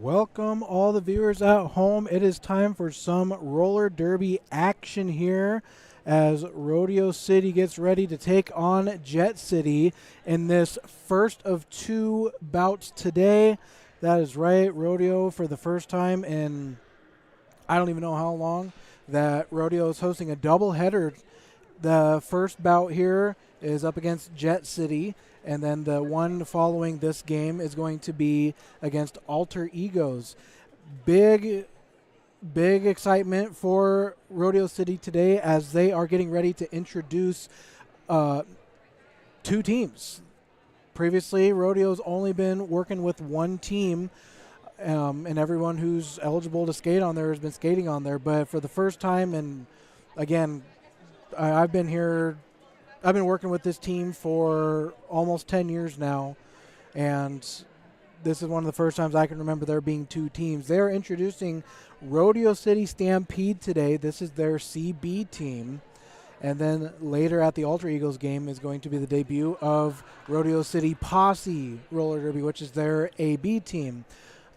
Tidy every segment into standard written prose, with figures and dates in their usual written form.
Welcome all the viewers at home. It is time for some roller derby action here as Rodeo City gets ready to take on Jet City in this first of two bouts today. That is right, rodeo for the first time in I don't even know how long that rodeo is hosting a doubleheader. The first bout here is up against Jet City, and then the one following this game is going to be against Alter Egos. Big excitement for Rodeo City today as they are getting ready to introduce two teams. Previously, Rodeo's only been working with one team, and everyone who's eligible to skate on there has been skating on there. But for the first time, and again, I've been working with this team for almost 10 years now, and this is one of the first times I can remember there being two teams. They are introducing Rodeo City Stampede today. This is their CB team. And then later at the Alter Egos game is going to be the debut of Rodeo City Posse Roller Derby, which is their AB team.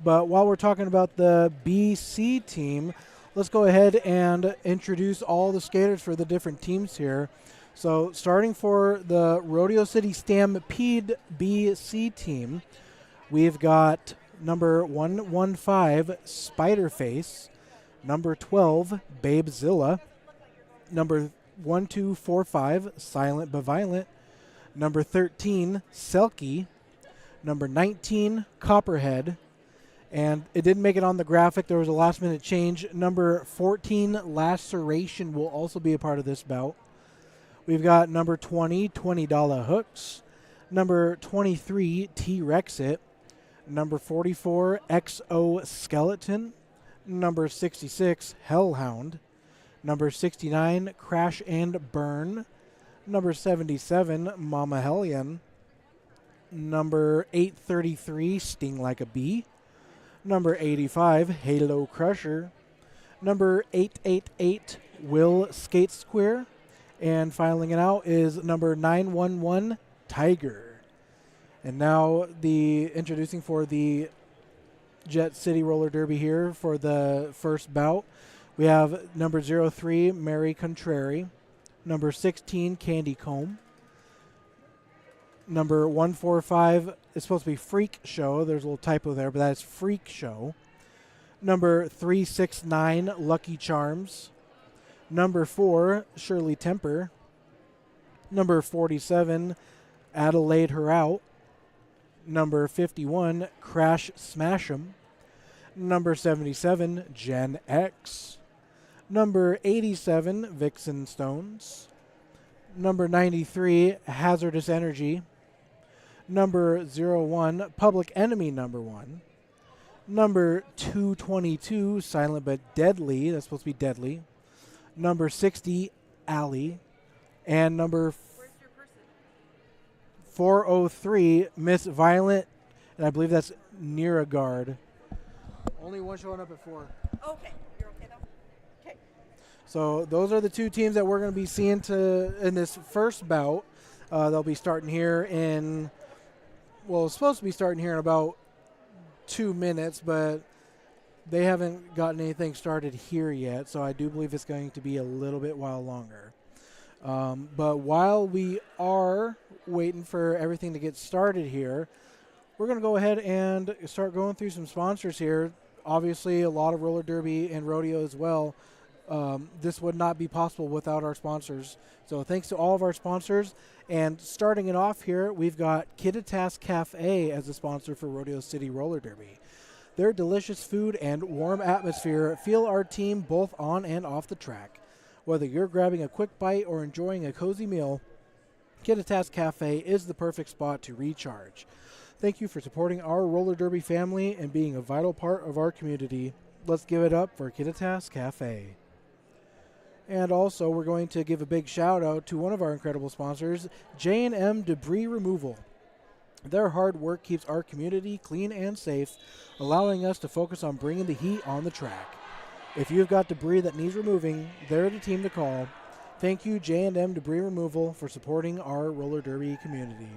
But while we're talking about the BC team, let's go ahead and introduce all the skaters for the different teams here. So starting for the Rodeo City Stampede BC team, we've got number 115, Spiderface, number 12, Babezilla, number 1245, Silent But Violent, number 13, Selkie, number 19, Copperhead, and it didn't make it on the graphic. There was a last-minute change. Number 14, Laceration, will also be a part of this bout. We've got number 20, $20 Hooks, number 23, T-Rexit, number 44, Exoskeleton, number 66, Hellhound, number 69, Crash and Burn, number 77, Mama Hellion, number 833, Sting Like a Bee, number 85, Halo Crusher, number 888, Will Skate Square, and filing it out is number 911, Tiger. And now introducing for the Jet City Roller Derby here for the first bout. We have number 03, Mary Contrary, number 16, Candy Comb, number 145 is supposed to be Freak Show. There's a little typo there, but that's Freak Show. Number 369, Lucky Charms, number 4, Shirley Temper, number 47, Adelaide Her Out, number 51, Crash Smash'em, number 77, Gen X, number 87, Vixen Stones, number 93, Hazardous Energy, number 01, Public Enemy number 1, number 222, Silent But Deadly, that's supposed to be Deadly, number 60, Alley, and number 403, Miss Violent, and I believe that's Niragard. Only one showing up at 4. Okay. You're okay though? Okay. So those are the two teams that we're going to be seeing in this first bout. They'll be starting here it's supposed to be starting here in about 2 minutes, but they haven't gotten anything started here yet, so I do believe it's going to be a little bit while longer. But while we are waiting for everything to get started here, we're going to go ahead and start going through some sponsors here. Obviously, a lot of roller derby and rodeo as well. This would not be possible without our sponsors. So thanks to all of our sponsors. And starting it off here, we've got Kittitas Cafe as a sponsor for Rodeo City Roller Derby. Their delicious food and warm atmosphere feel our team both on and off the track. Whether you're grabbing a quick bite or enjoying a cozy meal, Kittitas Cafe is the perfect spot to recharge. Thank you for supporting our roller derby family and being a vital part of our community. Let's give it up for Kittitas Cafe. And also, we're going to give a big shout out to one of our incredible sponsors, J&M Debris Removal. Their hard work keeps our community clean and safe, allowing us to focus on bringing the heat on the track. If you've got debris that needs removing, they're the team to call. Thank you, J&M Debris Removal, for supporting our roller derby community.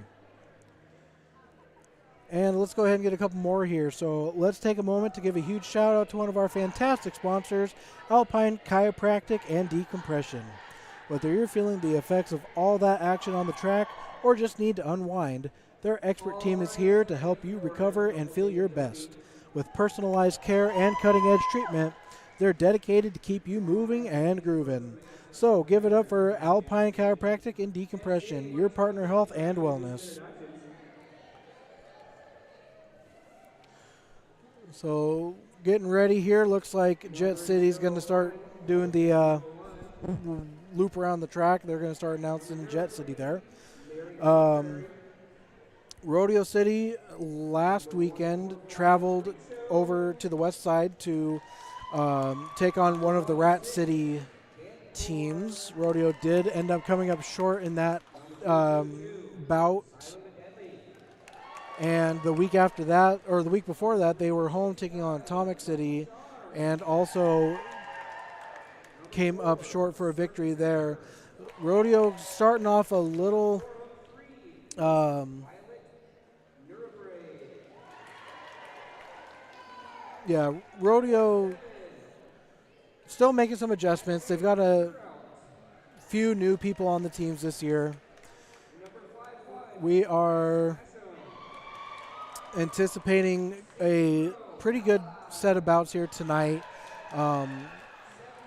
And let's go ahead and get a couple more here. So let's take a moment to give a huge shout out to one of our fantastic sponsors, Alpine Chiropractic and Decompression. Whether you're feeling the effects of all that action on the track or just need to unwind, their expert team is here to help you recover and feel your best. With personalized care and cutting-edge treatment, they're dedicated to keep you moving and grooving. So give it up for Alpine Chiropractic and Decompression, your partner health and wellness. So getting ready here. Looks like Jet City's going to start doing the loop around the track. They're going to start announcing Jet City there. Rodeo City last weekend traveled over to the west side to take on one of the Rat City teams. Rodeo did end up coming up short in that bout. And the week after that, or the week before that, they were home taking on Atomic City and also came up short for a victory there. Rodeo starting off a little Rodeo still making some adjustments. They've got a few new people on the teams this year. We are anticipating a pretty good set of bouts here tonight.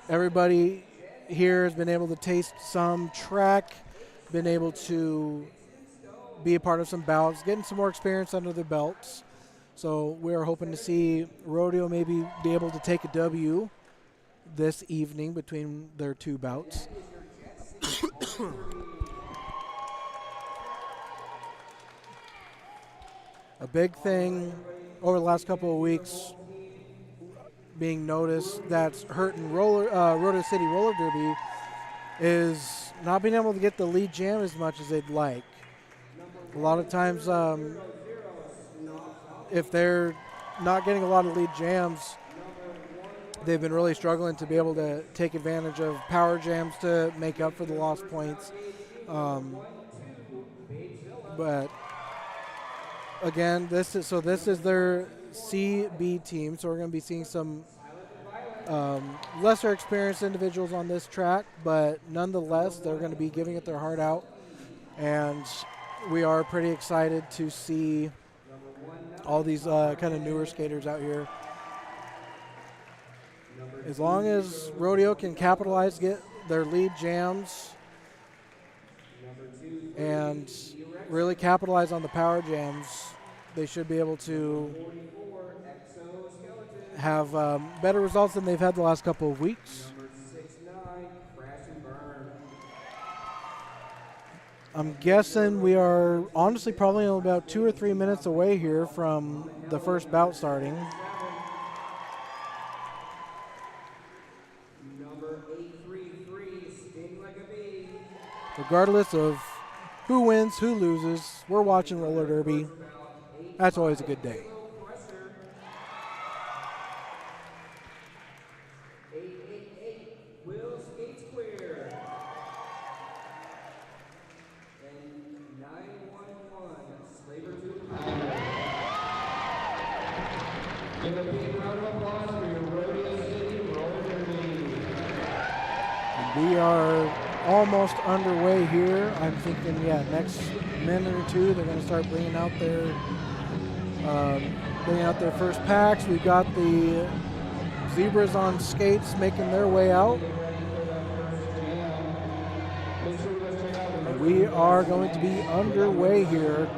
Everybody here has been able to taste some track, been able to be a part of some bouts, getting some more experience under their belts. So we're hoping to see Rodeo maybe be able to take a W this evening between their two bouts. A big thing over the last couple of weeks being noticed that's hurting Rodeo City Roller Derby is not being able to get the lead jam as much as they'd like. A lot of times, if they're not getting a lot of lead jams, they've been really struggling to be able to take advantage of power jams to make up for the lost points. But again, this is their CB team, so we're going to be seeing some lesser experienced individuals on this track, but nonetheless, they're going to be giving it their heart out, and we are pretty excited to see all these kind of newer skaters out here. As long as Rodeo can capitalize, get their lead jams, and really capitalize on the power jams, they should be able to have better results than they've had the last couple of weeks. I'm guessing we are honestly probably about 2 or 3 minutes away here from the first bout starting. Regardless of who wins, who loses, we're watching roller derby. That's always a good day. Give a big round of applause for your Rodeo City Roller Derby. We are almost underway here. I'm thinking, next minute or two, they're going to start bringing out their first packs. We've got the zebras on skates making their way out. And we are going to be underway here.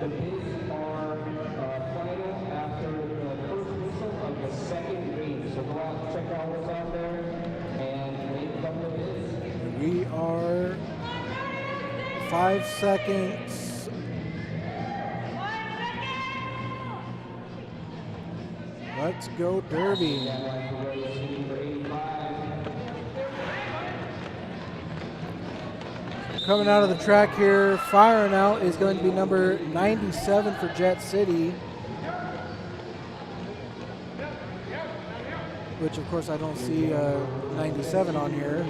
The bids are final after the first whistle of the second green. So go out and check out what's out there and make a couple of bids. We are 5 seconds. Let's go Derby. Coming out of the track here, firing out is going to be number 97 for Jet City. which of course I don't see 97 on here.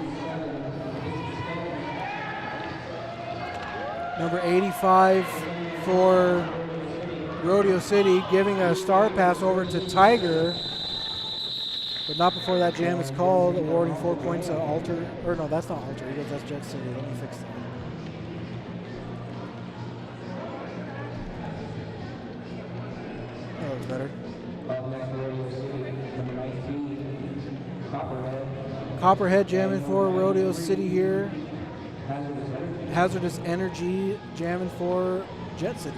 Number 85 for Rodeo City, giving a star pass over to Tiger, but not before that jam is called, awarding 4 points to Alter. Or no, that's not Alter. He goes, that's Jet City. Let me fix that. That looks better. Copperhead jamming for Rodeo City here. Hazardous Energy jamming for Jet City.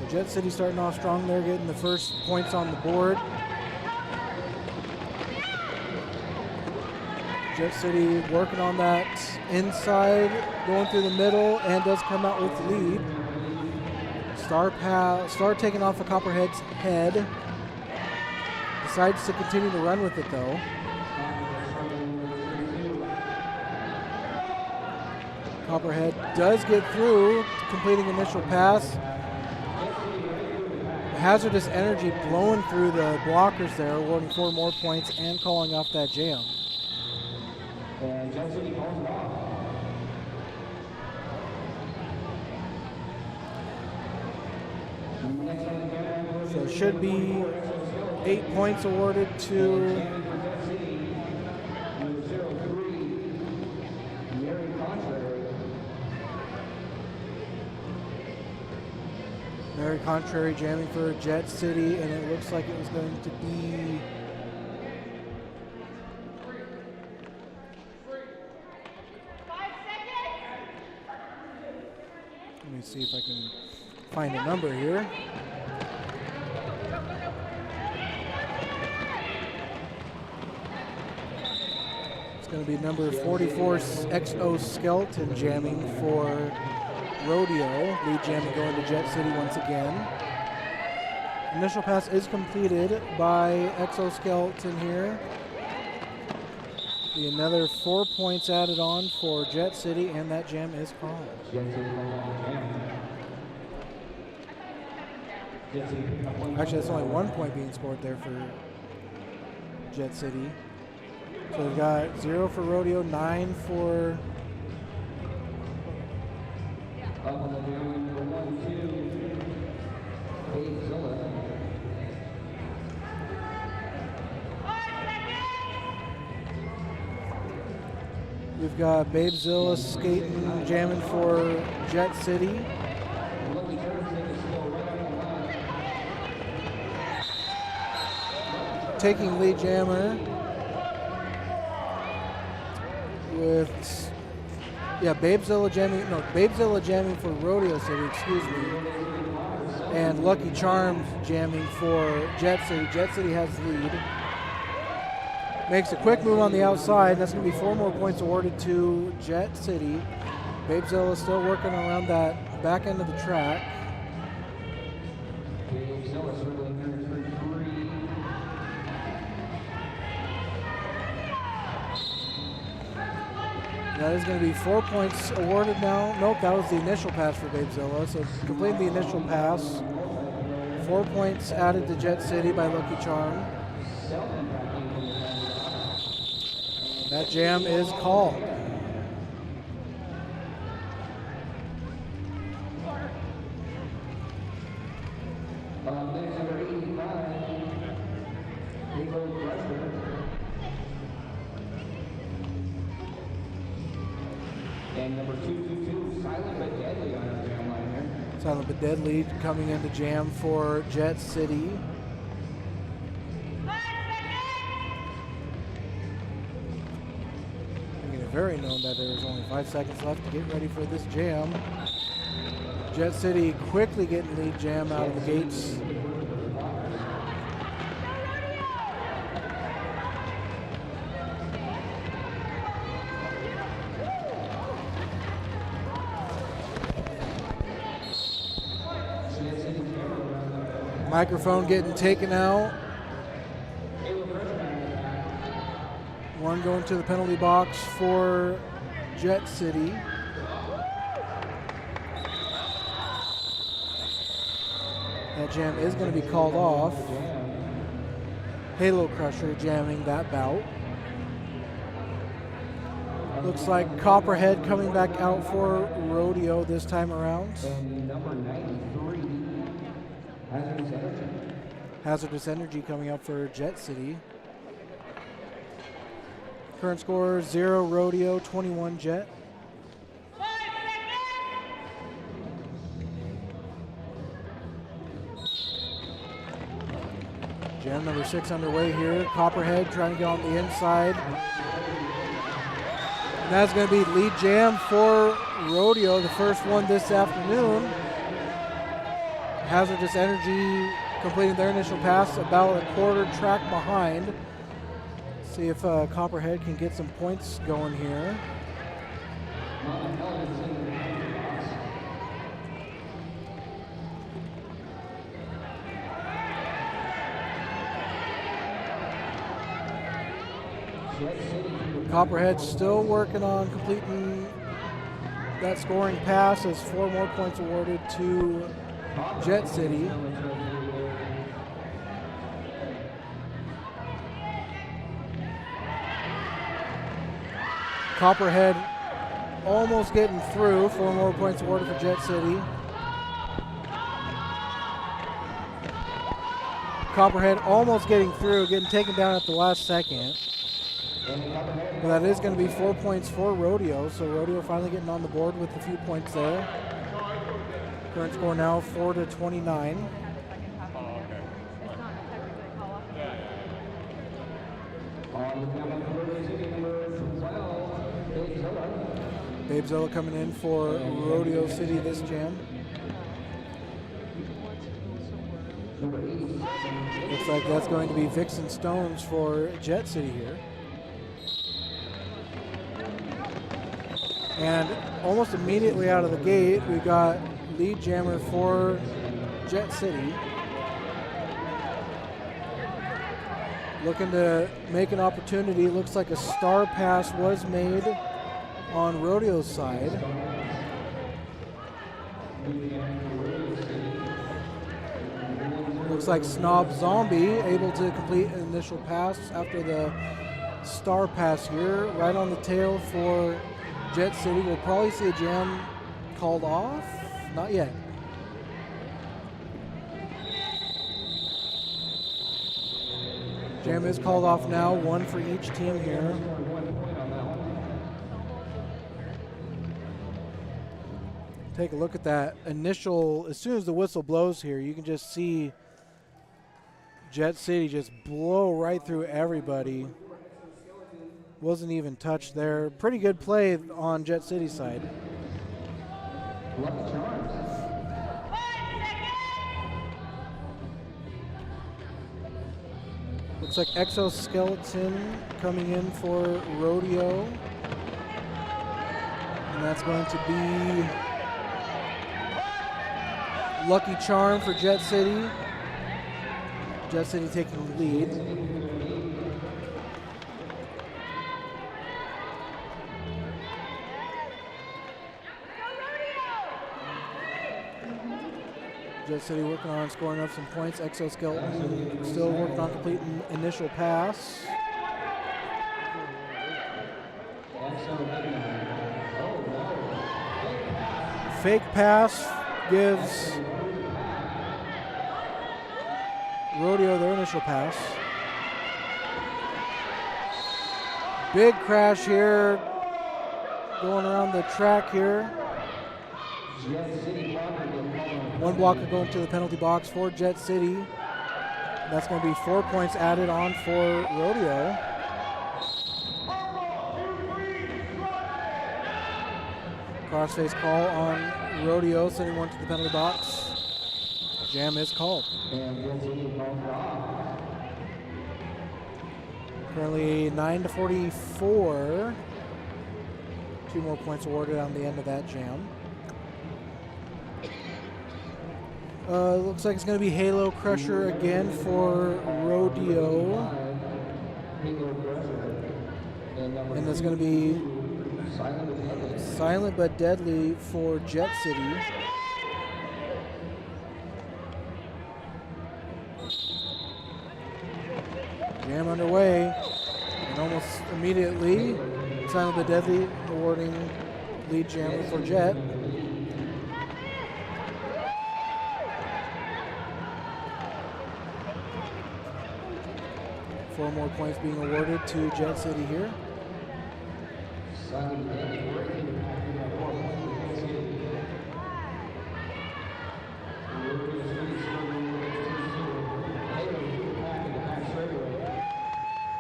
So Jet City starting off strong there, getting the first points on the board. Jet City working on that inside, going through the middle, and does come out with the lead. Star taking off the Copperhead's head. Decides to continue to run with it though. Copperhead does get through, completing initial pass. Hazardous Energy blowing through the blockers there, awarding 4 more points and calling off that jam. And Jet City calls it off. So it should be 8 points awarded to Mary Contrary jamming for Jet City, and it looks like it was going to be let me see if I can find a number here. It's going to be number 44 XO Skeleton jamming for Rodeo. Lead jamming going to Jet City once again. Initial pass is completed by Exoskeleton here. Be another 4 points added on for Jet City, and that jam is called. Actually, that's only 1 point being scored there for Jet City. So we've got 0 for Rodeo, 9 for We've got Babezilla skating, jamming for Jet City. Taking lead jammer with, Babezilla jamming for Rodeo City, excuse me. And Lucky Charms jamming for Jet City. Jet City has the lead. Makes a quick move on the outside. That's going to be 4 more points awarded to Jet City. Babezilla still working around that back end of the track. That is going to be 4 points awarded now. Nope, that was the initial pass for Babezilla. So completing the initial pass. 4 points added to Jet City by Lucky Charm. That jam is called. And number 222, Silent but Deadly on our jam line here. Silent but Deadly coming into jam for Jet City. Very known that there was only 5 seconds left to get ready for this jam. Jet City quickly getting lead jam out of the gates. Microphone getting taken out. One going to the penalty box for Jet City. That jam is going to be called off. Halo Crusher jamming that bout. Looks like Copperhead coming back out for Rodeo this time around. And number 93, Hazardous Energy. Hazardous Energy coming out for Jet City. Current score 0 Rodeo, 21 Jet. Jam number 6 underway here. Copperhead trying to get on the inside. And that's going to be lead jam for Rodeo, the first one this afternoon. Hazardous Energy completing their initial pass, about a quarter track behind. See if Copperhead can get some points going here. Copperhead still working on completing that scoring pass as 4 more points awarded to Jet City. Copperhead almost getting through, 4 more points awarded for Jet City. Copperhead almost getting through, getting taken down at the last second. But that is going to be 4 points for Rodeo, so Rodeo finally getting on the board with a few points there. Current score now 4-29. Babezilla coming in for Rodeo City this jam. Looks like that's going to be Vixen Stones for Jet City here. And almost immediately out of the gate, we got lead jammer for Jet City. Looking to make an opportunity. Looks like a star pass was made on Rodeo's side. Looks like Snob Zombie able to complete an initial pass after the star pass here. Right on the tail for Jet City. We'll probably see a jam called off. Not yet. Jam is called off now, 1 for each team here. Take a look at that initial, as soon as the whistle blows here, you can just see Jet City just blow right through everybody. Wasn't even touched there. Pretty good play on Jet City's side. Looks like Exoskeleton coming in for Rodeo. And that's going to be Lucky Charm for Jet City. Jet City taking the lead. Jet City working on scoring up some points. Exoskeleton still working on completing initial pass. Fake pass gives Rodeo their initial pass. Big crash here going around the track here. One blocker going to the penalty box for Jet City. That's going to be 4 points added on for Rodeo. Crossface call on Rodeo, sending one to the penalty box. Jam is called. Currently 9-44. 2 more points awarded on the end of that jam. Looks like it's going to be Halo Crusher again for Rodeo. And it's going to be Silent but Deadly for Jet City. Jam underway, and almost immediately, Silent but Deadly awarding lead jammer for Jet. Four more points being awarded to Jet City here.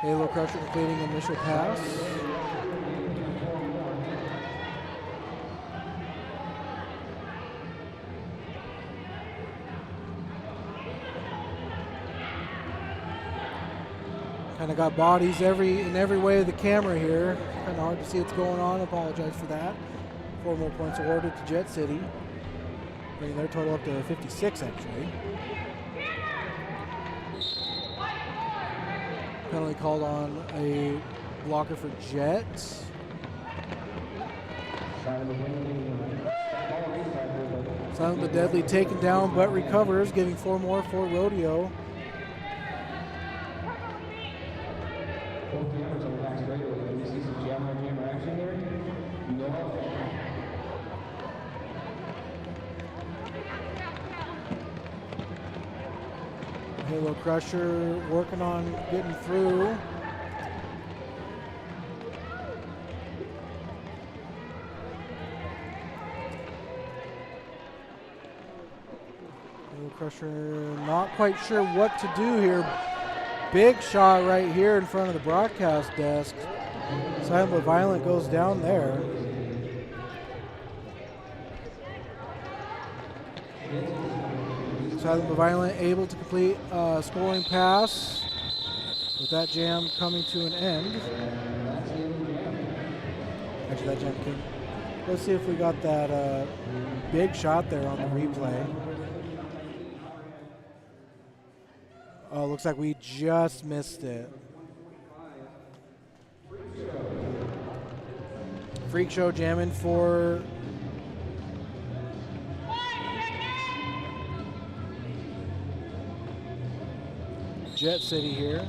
Halo Crusher completing initial pass. Kind of got bodies in every way of the camera here. Kind of hard to see what's going on. Apologize for that. 4 more points awarded to Jet City, bringing their total up to 56 actually. Penalty called on a blocker for Jet. Silent but Deadly taken down but recovers, getting 4 more for Rodeo. Halo Crusher working on getting through. Halo Crusher not quite sure what to do here. Big shot right here in front of the broadcast desk. Silent but Violent goes down there. Silent but Violent able to complete a scoring pass with that jam coming to an end. Actually, that jam came. Let's see if we got that big shot there on the replay. Oh, looks like we just missed it. Freak Show jamming for Jet City here.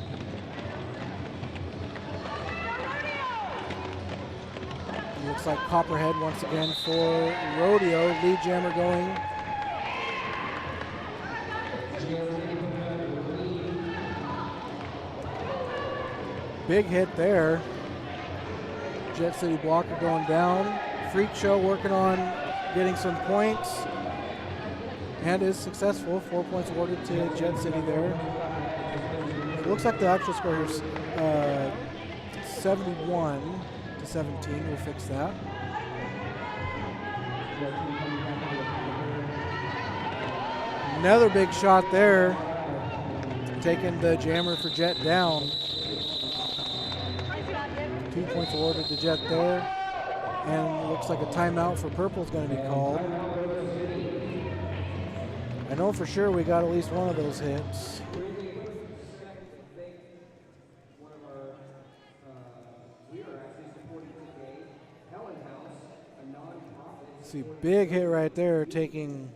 Looks like Copperhead once again for Rodeo. Lead jammer going. Big hit there. Jet City blocker going down. Freak Show working on getting some points and is successful. 4 points awarded to Jet City there. It looks like the actual score here is 71-17. We'll fix that. Another big shot there, taking the jammer for Jet down. 2 points awarded to Jet there, and looks like a timeout for Purple is going to be called. I know for sure we got at least one of those hits. See, big hit right there, taking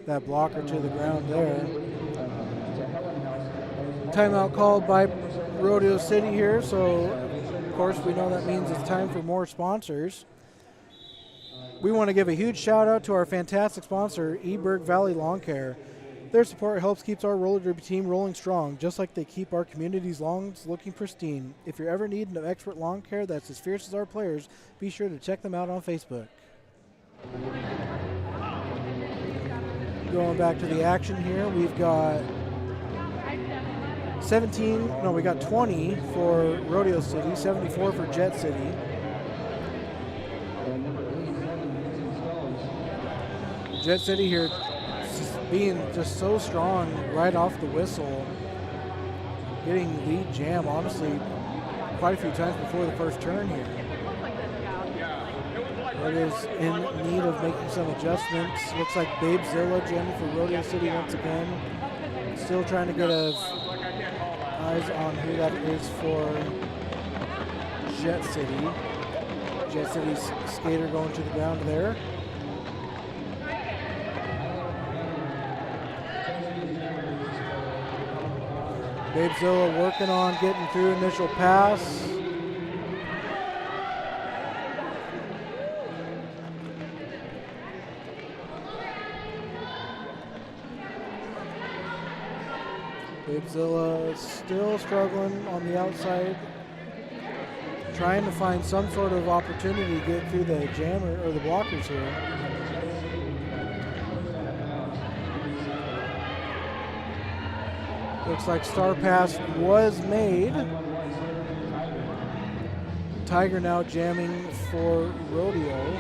that blocker to the ground there. Timeout called by Rodeo City here, so of course we know that means it's time for more sponsors. We want to give a huge shout out to our fantastic sponsor, Eberg Valley Lawn Care. Their support helps keeps our roller derby team rolling strong, just like they keep our community's lawns looking pristine. If you're ever needing an expert lawn care that's as fierce as our players, be sure to check them out on Facebook. Going back to the action here, we've got 20 for Rodeo City, 74 for Jet City. Jet City here being just so strong right off the whistle, getting lead jam honestly quite a few times before the first turn here. Rodeo's in need of making some adjustments. Looks like Babe Zilla jamming for Rodeo City once again. Still trying to get eyes on who that is for Jet City. Jet City's skater going to the ground there. Babezilla working on getting through initial pass. Babezilla still struggling on the outside, trying to find some sort of opportunity to get through the jammer or the blockers here. Looks like star pass was made. Tiger now jamming for Rodeo.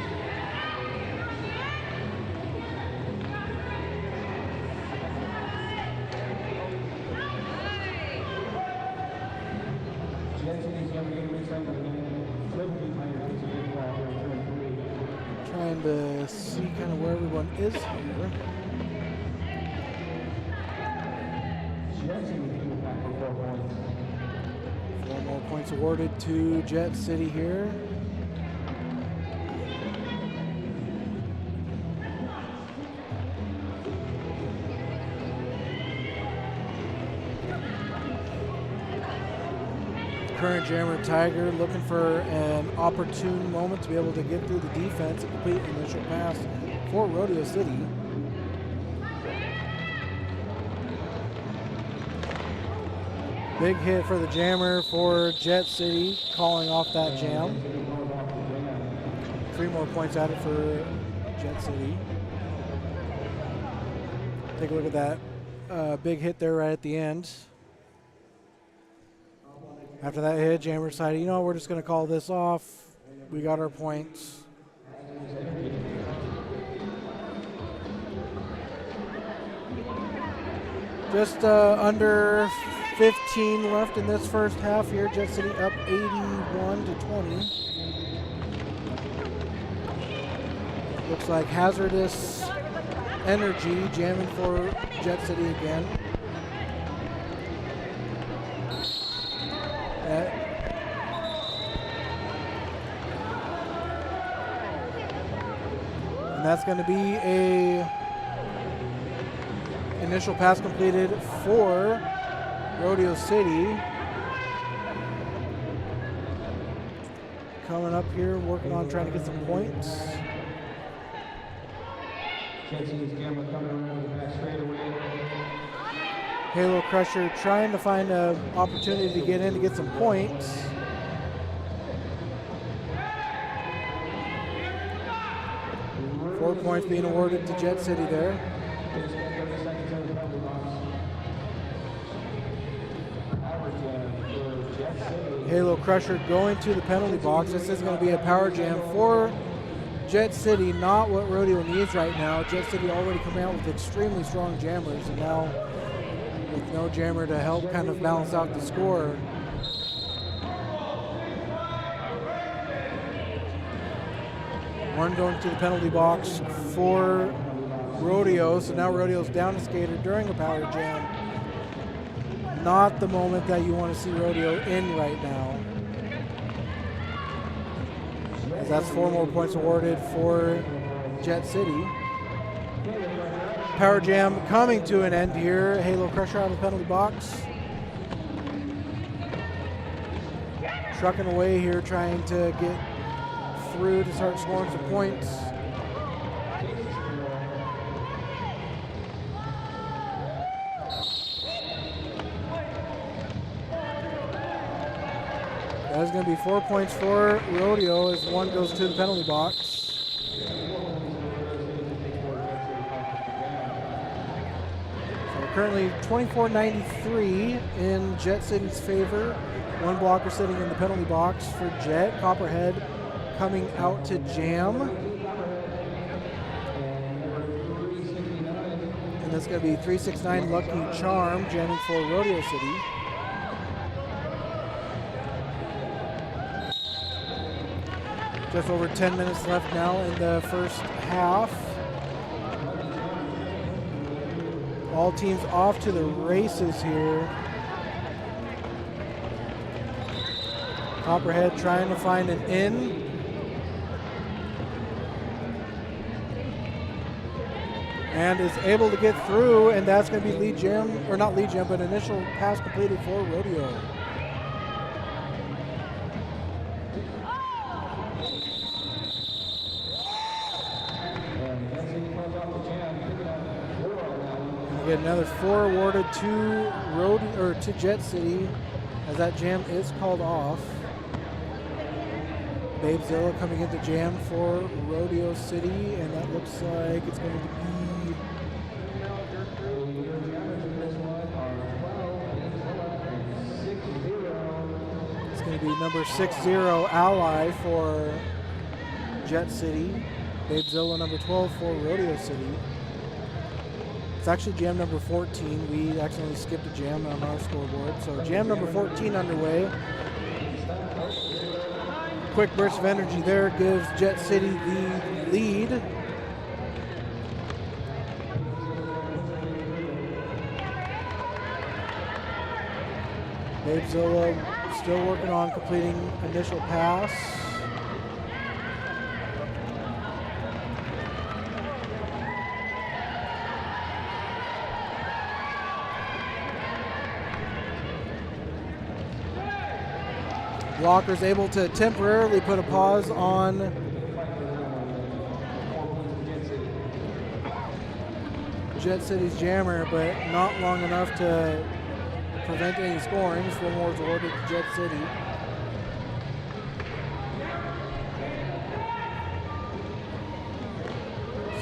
Trying to see kind of where everyone is here. 4 more points awarded to Jet City here. Current jammer Tiger looking for an opportune moment to be able to get through the defense and complete the initial pass for Rodeo City. Big hit for the jammer for Jet City, calling off that jam. 3 more points added for Jet City. Take a look at that big hit there right at the end. After that hit, jammer decided, you know, we're just going to call this off. We got our points. Just under 15 left in this first half here. Jet City up 81 to 20. Looks like Hazardous Energy jamming for Jet City again. And that's going to be a initial pass completed for Rodeo City. Coming up here, working on trying to get some points. Halo Crusher trying to find an opportunity to get in to get some points. Four points being awarded to Jet City there. Halo Crusher going to the penalty box. This is going to be a power jam for Jet City, not what Rodeo needs right now. Jet City already coming out with extremely strong jammers, and now with no jammer to help kind of balance out the score. One going to the penalty box for Rodeo, so now Rodeo's down a skater during a power jam. Not the moment that you want to see Rodeo in right now. As that's 4 more points awarded for Jet City. Power jam coming to an end here. Halo Crusher out of the penalty box. Trucking away here, trying to get through to start scoring some points. That's going to be 4 points for Rodeo as one goes to the penalty box. So currently 24-93 in Jet City's favor. One blocker sitting in the penalty box for Jet. Copperhead coming out to jam. And that's going to be 369 Lucky Charm jamming for Rodeo City. Just over 10 minutes left now in the first half. All teams off to the races here. Copperhead trying to find an in. and is able to get through, and that's going to be lead jam, or not lead jam, but initial pass completed for Rodeo. And we get another 4 awarded to to Jet City as that jam is called off. Babezilla coming into jam for Rodeo City, and that looks like it's going to be number 60 Ally for Jet City. Babezilla number 12 for Rodeo City. It's actually jam number 14. We accidentally skipped a jam on our scoreboard. So jam number 14 underway. Quick burst of energy there gives Jet City the lead. Babezilla still working on completing initial pass. Walker's able to temporarily put a pause on Jet City's jammer, but not long enough to prevent any scoring. 4 more is awarded to Jet City.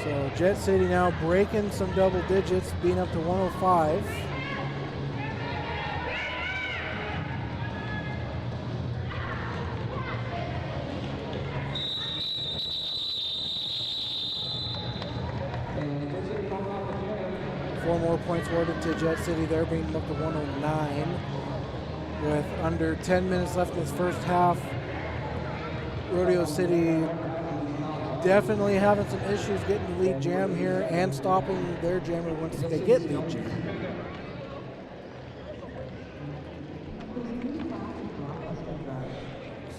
So Jet City now breaking some double digits, being up to 105. Points awarded to Jet City there, bringing them up to 109. With under 10 minutes left in this first half, Rodeo City definitely having some issues getting the lead jam here and stopping their jammer once they get lead jam.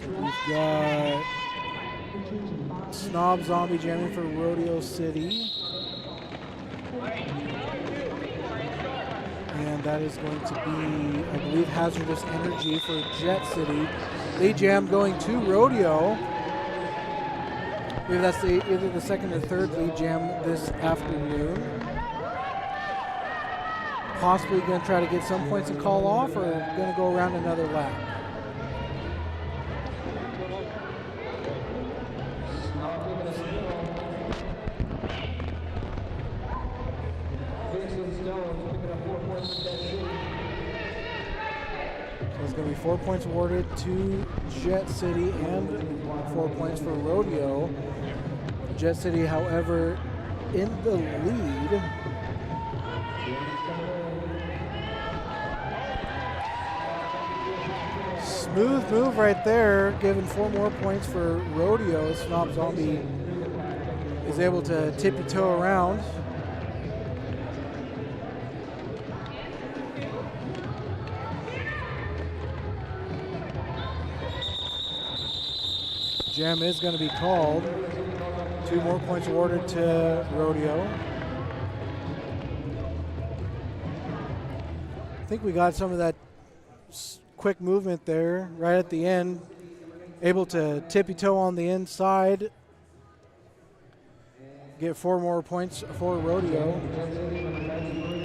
So we've got Snob Zombie jamming for Rodeo City. And that is going to be, I believe, Hazardous Energy for Jet City. Lead jam going to Rodeo. I believe that's either the second or third lead jam this afternoon. Possibly going to try to get some points and call off, or going to go around another lap. It's going to be 4 points awarded to Jet City and 4 points for Rodeo. Jet City, however, in the lead. Smooth move right there, giving 4 more points for Rodeo. Snob Zombie is able to tippy-toe around. Jam is going to be called. 2 more points awarded to Rodeo. I think we got some of that quick movement there right at the end. Able to tippy-toe on the inside. Get 4 more points for Rodeo.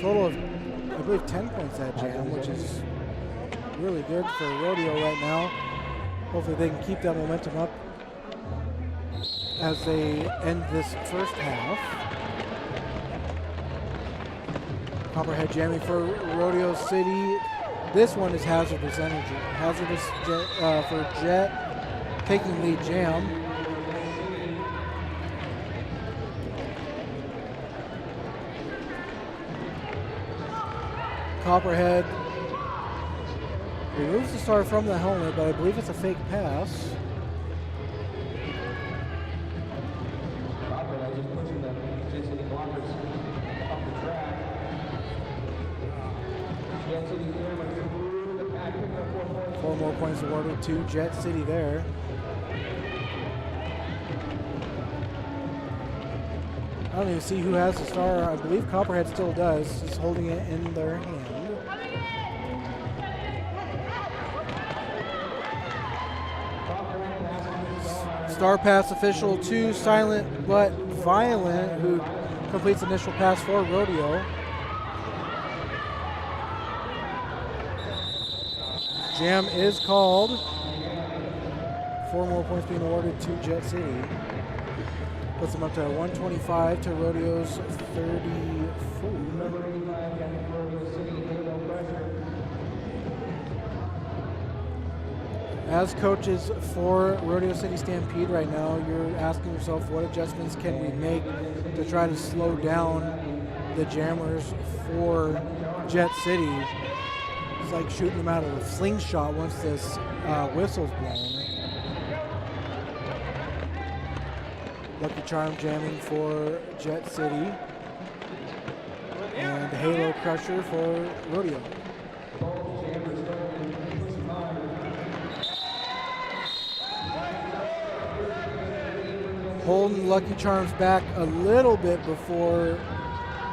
Total of, I believe, 10 points that jam, which is really good for Rodeo right now. Hopefully they can keep that momentum up as they end this first half. Copperhead jamming for Rodeo City. This one is Hazardous Energy. Hazardous for Jet, taking lead jam. Copperhead removes the star from the helmet, but I believe it's a fake pass. More points awarded to Jet City there. don't even see who has the star. I believe Copperhead still does. Just holding it in their hand. Star pass official to Silent but Violent, who completes initial pass for Rodeo. Jam is called. 4 more points being awarded to Jet City. Puts them up to 125 to Rodeo's 34. As coaches for Rodeo City Stampede right now, you're asking yourself, what adjustments can we make to try to slow down the jammers for Jet City? It's like shooting them out of a slingshot once this whistle's blown. Lucky Charm jamming for Jet City. And Halo Crusher for Rodeo. Holding Lucky Charms back a little bit before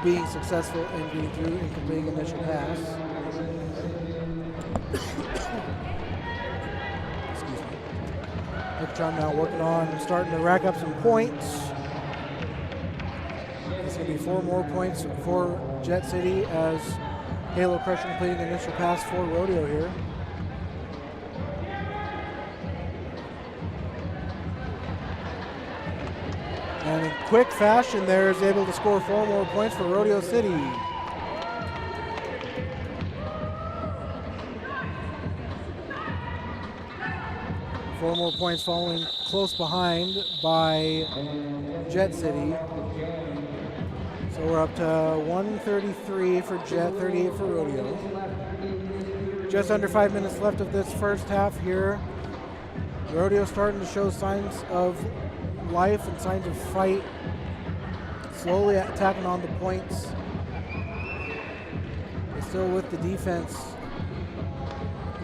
being successful in getting through and completing initial pass. Excuse me. Lucky Charm now working on starting to rack up some points. It's going to be 4 more points for Jet City as Halo Crusher completing the initial pass for Rodeo here. And in quick fashion there is able to score 4 more points for Rodeo City. Four more points following close behind by Jet City. So we're up to 133 for Jet, 38 for Rodeo. Just under 5 minutes left of this first half here. Rodeo starting to show signs of life and signs of fight, slowly attacking on the points. But still with the defense,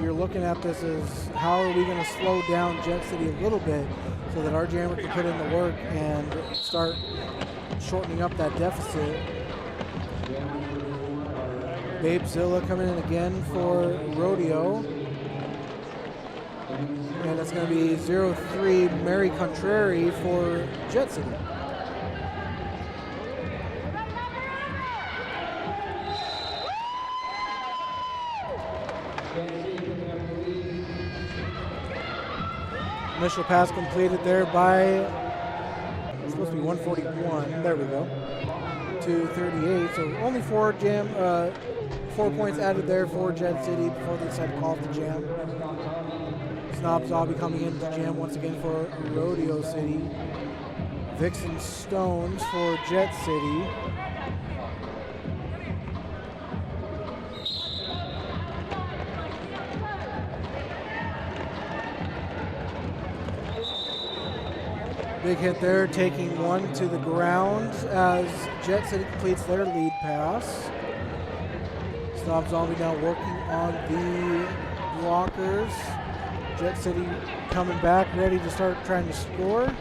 you're looking at this as how are we going to slow down Jet City a little bit so that our jammer can put in the work and start shortening up that deficit. Babezilla coming in again for Rodeo. And it's going to be 0-3 Mary Contrary for Jet City. Initial pass completed there by, it's supposed to be 141, there we go, to 38. So only 4 points added there for Jet City before they decided to call off the jam. Snob Zombie coming in to jam once again for Rodeo City. Vixen Stones for Jet City. Big hit there, taking 1 to the ground as Jet City completes their lead pass. Snob Zombie now working on the blockers. Jet City coming back, ready to start trying to score.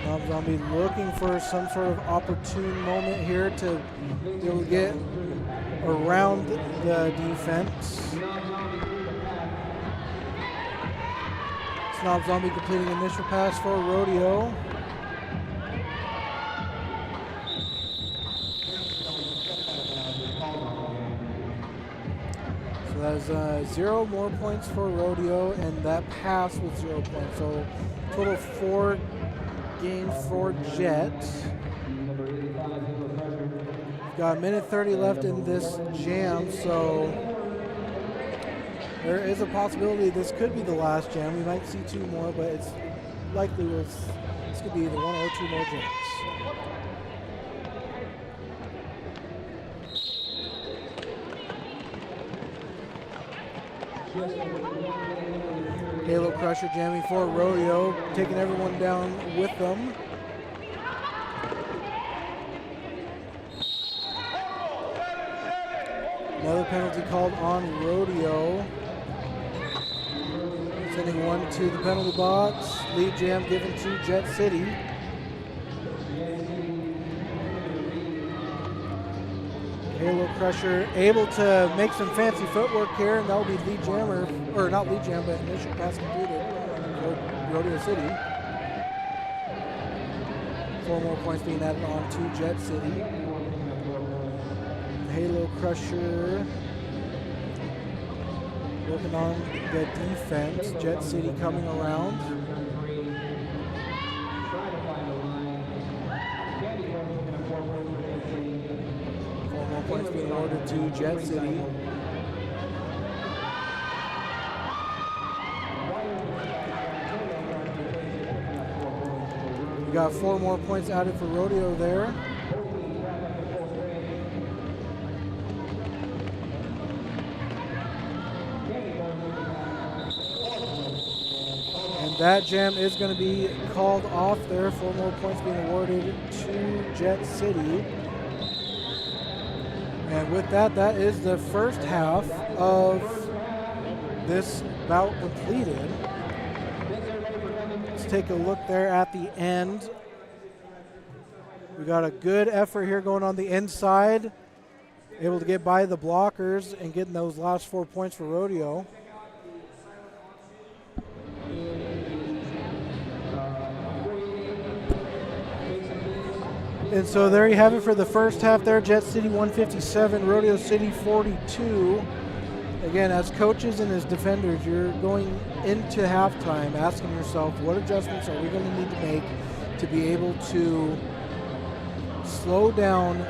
Snob Zombie looking for some sort of opportune moment here to be able to get around the defense. Snob Zombie completing initial pass for Rodeo. That is 0 more points for Rodeo, and that pass was 0 points. So total 4 games for Jet. Got a minute 30 left in this jam, so there is a possibility this could be the last jam. We might see 2 more, but it's likely this could be either 1 or 2 more jams. Halo Crusher jamming for Rodeo, taking everyone down with them. Another penalty called on Rodeo. Sending one to the penalty box. Lead jam given to Jet City. Halo Crusher able to make some fancy footwork here, and that will be lead jammer, or not lead jam, but initial pass completed for Rodeo City. 4 more points being added on to Jet City. Halo Crusher working on the defense. Jet City coming around. Points being awarded to Jet City. We got 4 more points added for Rodeo there. And that jam is going to be called off there. 4 more points being awarded to Jet City. And with that, that is the first half of this bout completed. Let's take a look there at the end. We got a good effort here going on the inside. Able to get by the blockers and getting those last 4 points for Rodeo. And so there you have it for the first half there. Jet City 157, Rodeo City 42. Again, as coaches and as defenders, you're going into halftime asking yourself, what adjustments are we going to need to make to be able to slow down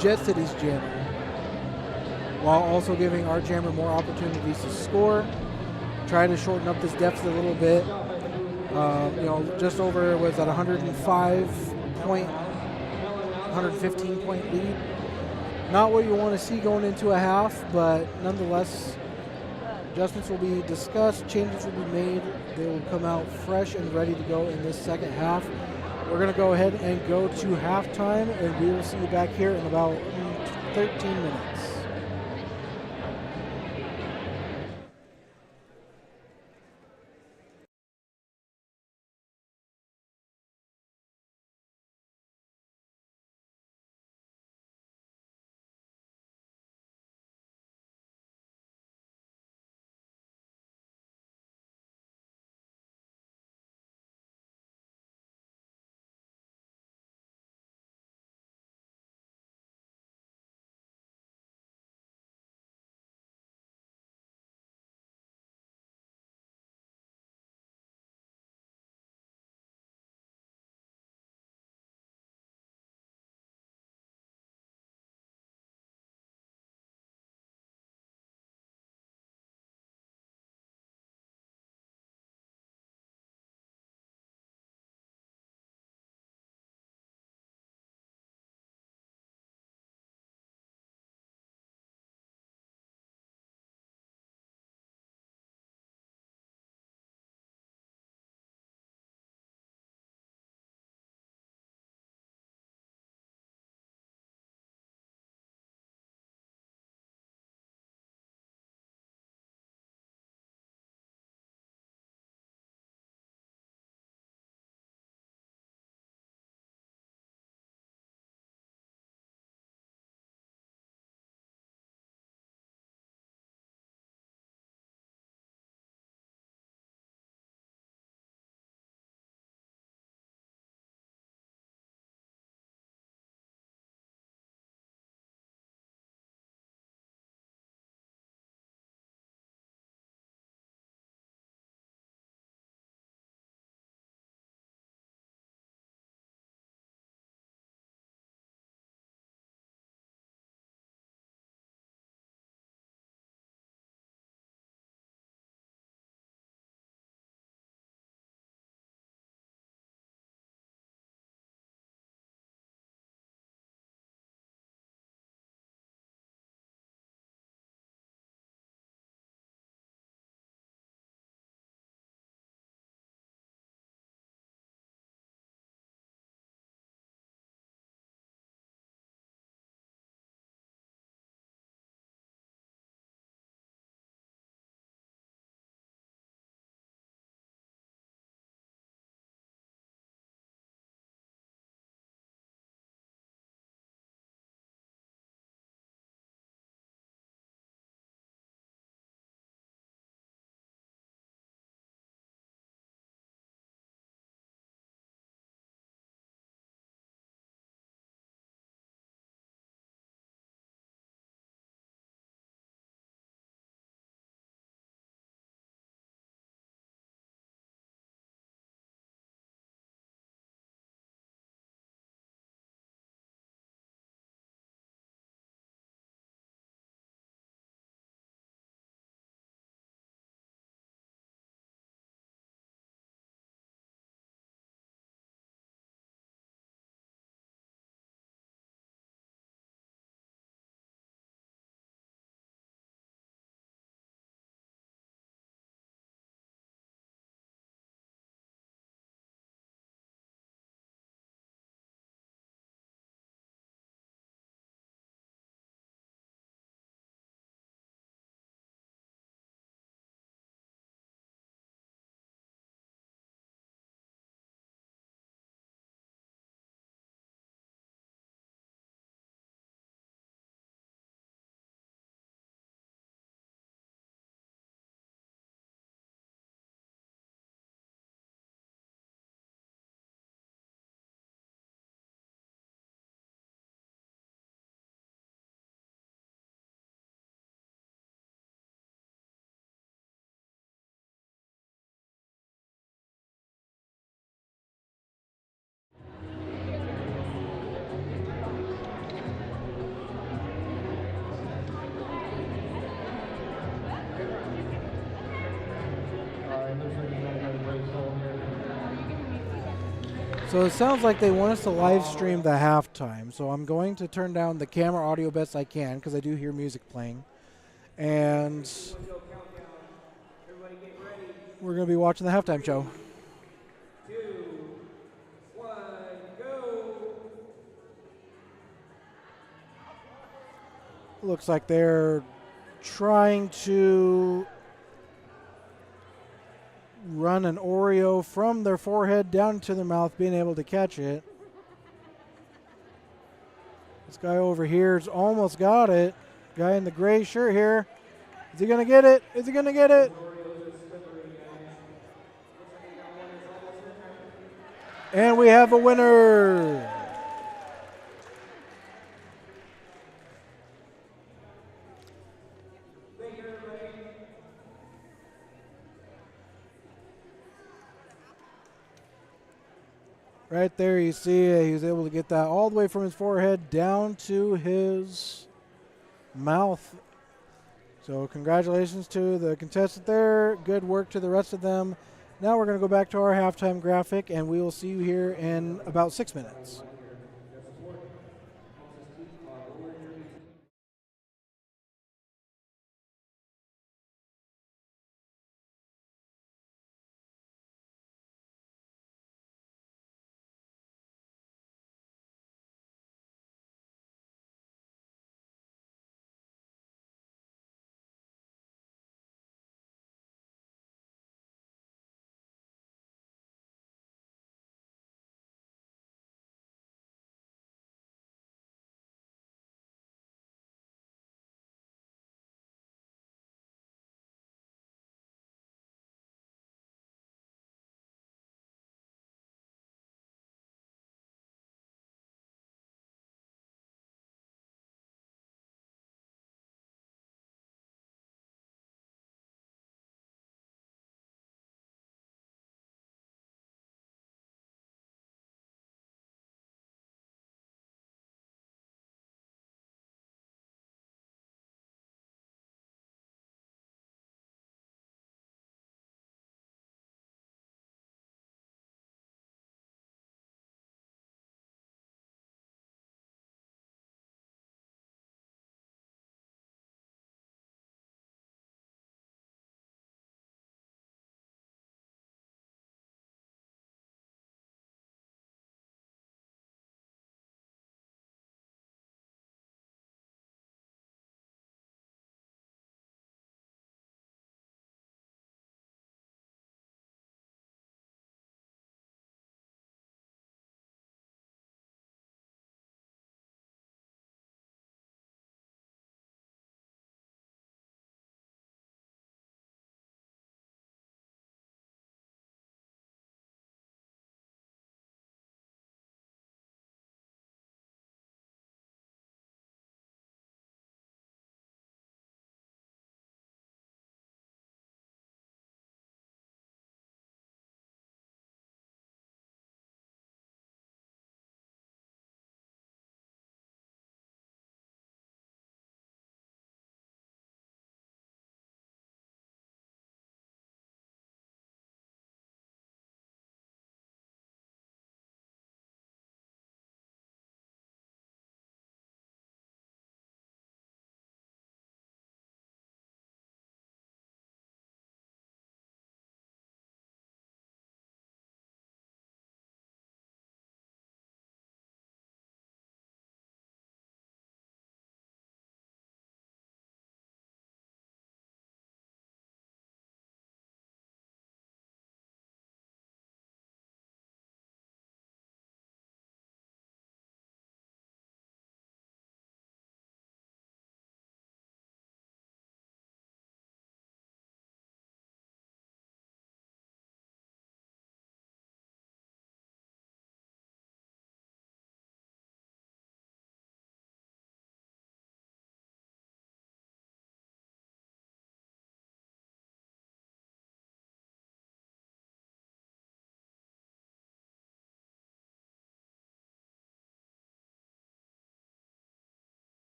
Jet City's jammer while also giving our jammer more opportunities to score, try to shorten up this deficit a little bit. Just over, was at 115 point lead. Not what you want to see going into a half, but nonetheless, adjustments will be discussed, changes will be made. They will come out fresh and ready to go in this second half. We're going to go ahead and go to halftime, and we will see you back here in about 13 minutes. So it sounds like they want us to live stream the halftime. So I'm going to turn down the camera audio best I can because I do hear music playing. And we're going to be watching the halftime show. 2, 1, go! Looks like they're trying to run an Oreo from their forehead down to their mouth, being able to catch it. This guy over here's almost got it. Guy in the gray shirt here. Is he going to get it? Is he going to get it? And we have a winner. Right there, you see he was able to get that all the way from his forehead down to his mouth. So congratulations to the contestant there. Good work to the rest of them. Now we're going to go back to our halftime graphic, and we will see you here in about 6 minutes.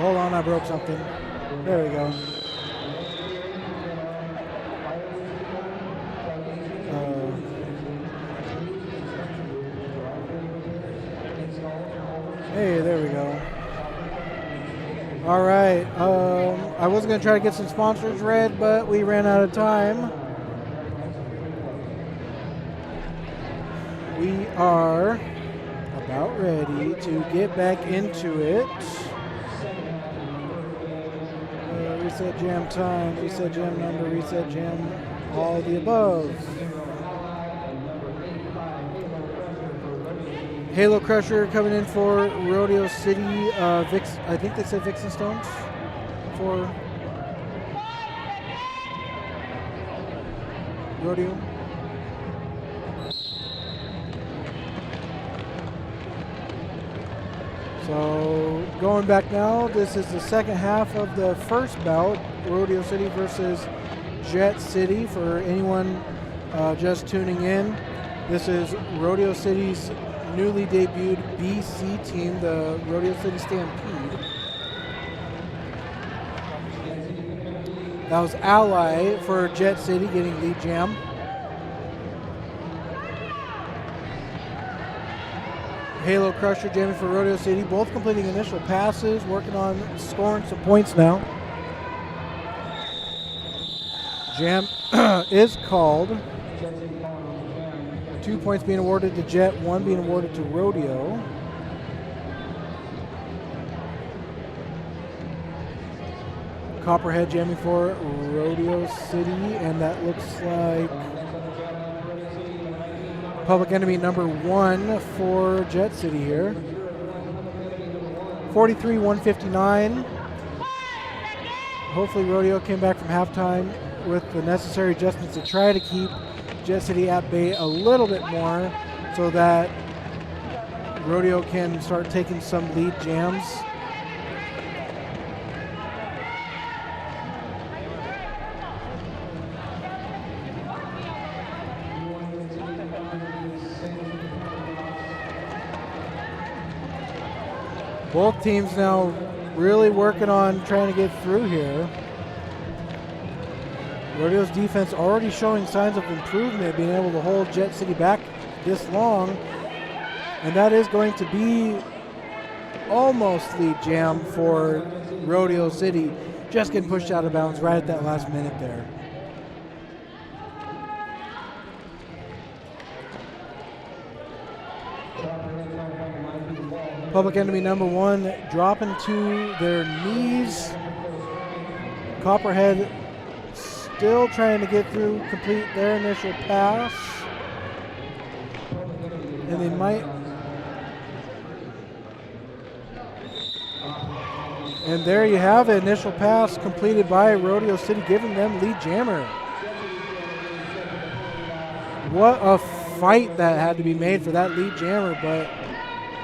Hold on, I broke something. There we go. Hey, there we go. All right. I was going to try to get some sponsors read, but we ran out of time. We are about ready to get back into it. Reset jam time, reset jam number, reset jam, all the above. Halo Crusher coming in for Rodeo City. I think they said Vixen Stones for Rodeo. So going back now, this is the second half of the first bout, Rodeo City versus Jet City. For anyone just tuning in, this is Rodeo City's newly debuted BC team, the Rodeo City Stampede. That was Ally for Jet City getting lead jam. Halo Crusher jamming for Rodeo City, both completing initial passes, working on scoring some points now. Jam is called. 2 points being awarded to Jet, 1 being awarded to Rodeo. Copperhead jamming for Rodeo City, and that looks like Public Enemy number 1 for Jet City here. 43-159. Hopefully Rodeo came back from halftime with the necessary adjustments to try to keep Jet City at bay a little bit more so that Rodeo can start taking some lead jams. Both teams now really working on trying to get through here. Rodeo's defense already showing signs of improvement, being able to hold Jet City back this long. And that is going to be almost lead jam for Rodeo City. Just getting pushed out of bounds right at that last minute there. Public Enemy number 1 dropping to their knees. Copperhead still trying to get through, complete their initial pass. And they might. And there you have it, initial pass completed by Rodeo City, giving them lead jammer. What a fight that had to be made for that lead jammer, but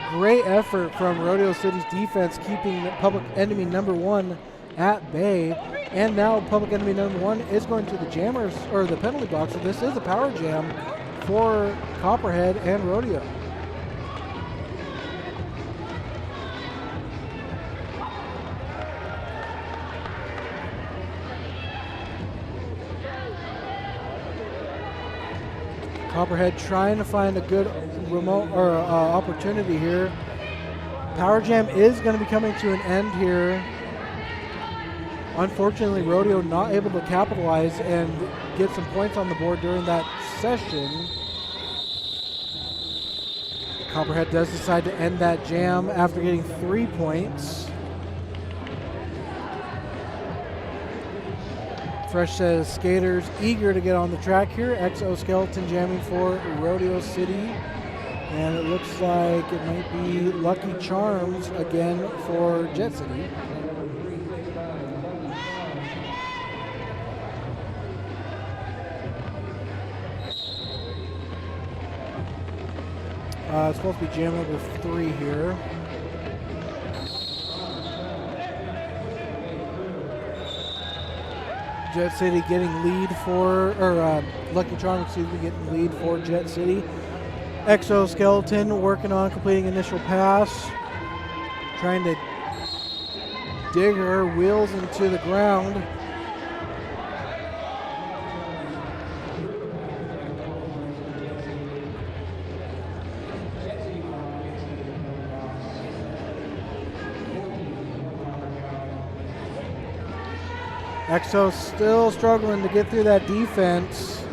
great effort from Rodeo City's defense, keeping Public Enemy number 1 at bay. And now Public Enemy number 1 is going to the jammers, or the penalty box. So this is a power jam for Copperhead and Rodeo. Copperhead trying to find a good remote or opportunity here. Power jam is going to be coming to an end here. Unfortunately, Rodeo not able to capitalize and get some points on the board during that session. Copperhead does decide to end that jam after getting 3 points. Fresh set of skaters eager to get on the track here. Exoskeleton jamming for Rodeo City. And it looks like it might be Lucky Charms again for Jet City. It's supposed to be jam number 3 here. Jet City getting lead for, or Lucky Charm, excuse me, getting lead for Jet City. Exoskeleton working on completing initial pass. Trying to Digger wheels into the ground. Exo still struggling to get through that defense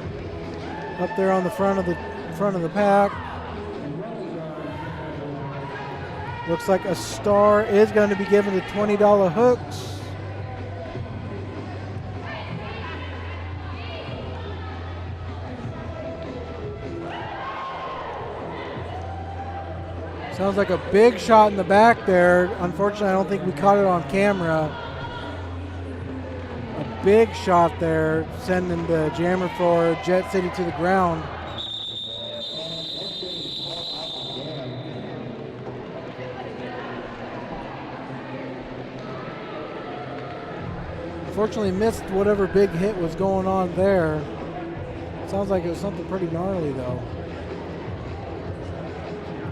up there on the front of the pack. Looks like a star is going to be given to $20 hooks. Sounds like a big shot in the back there. Unfortunately, I don't think we caught it on camera. A big shot there, sending the jammer for Jet City to the ground. Unfortunately missed whatever big hit was going on there. Sounds like it was something pretty gnarly though.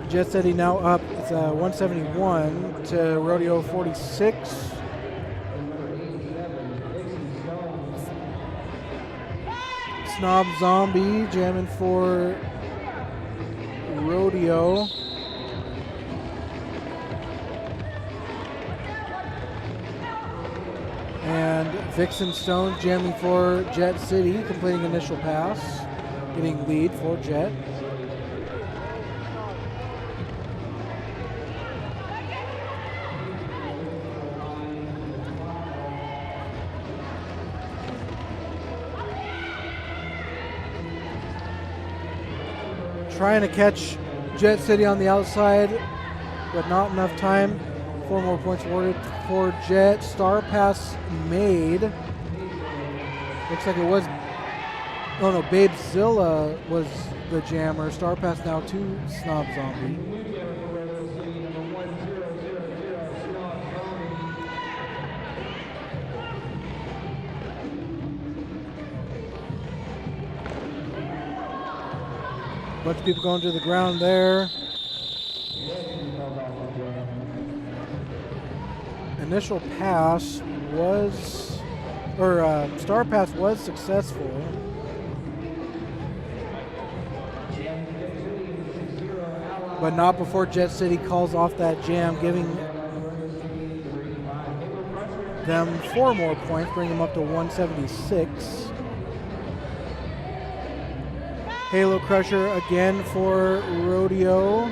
Jet City now up, it's 171 to Rodeo 46. Snob Zombie jamming for Rodeo. And Vixen Stones jamming for Jet City, completing initial pass, getting lead for Jet. Trying to catch Jet City on the outside, but not enough time. 4 more points awarded for Jet. Star pass made. Looks like it was, oh no, Babezilla was the jammer. Star pass now to Snob Zombie. Bunch of people going to the ground there. Initial pass was, or star pass was successful. But not before Jet City calls off that jam, giving them 4 more points, bring them up to 176. Halo Crusher again for Rodeo.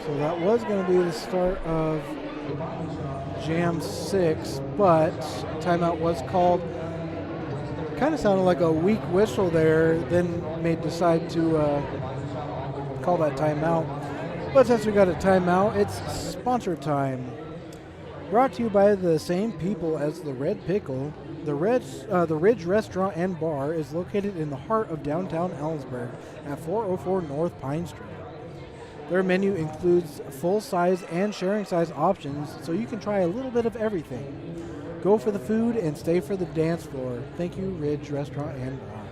So that was going to be the start of Jam 6, but timeout was called. Kind of sounded like a weak whistle there, then decide to call that timeout. But since we got a timeout, it's sponsor time. Brought to you by the same people as the Red Pickle. The Ridge Restaurant and Bar is located in the heart of downtown Ellensburg at 404 North Pine Street. Their menu includes full-size and sharing-size options, so you can try a little bit of everything. Go for the food and stay for the dance floor. Thank you, Ridge Restaurant and Bar.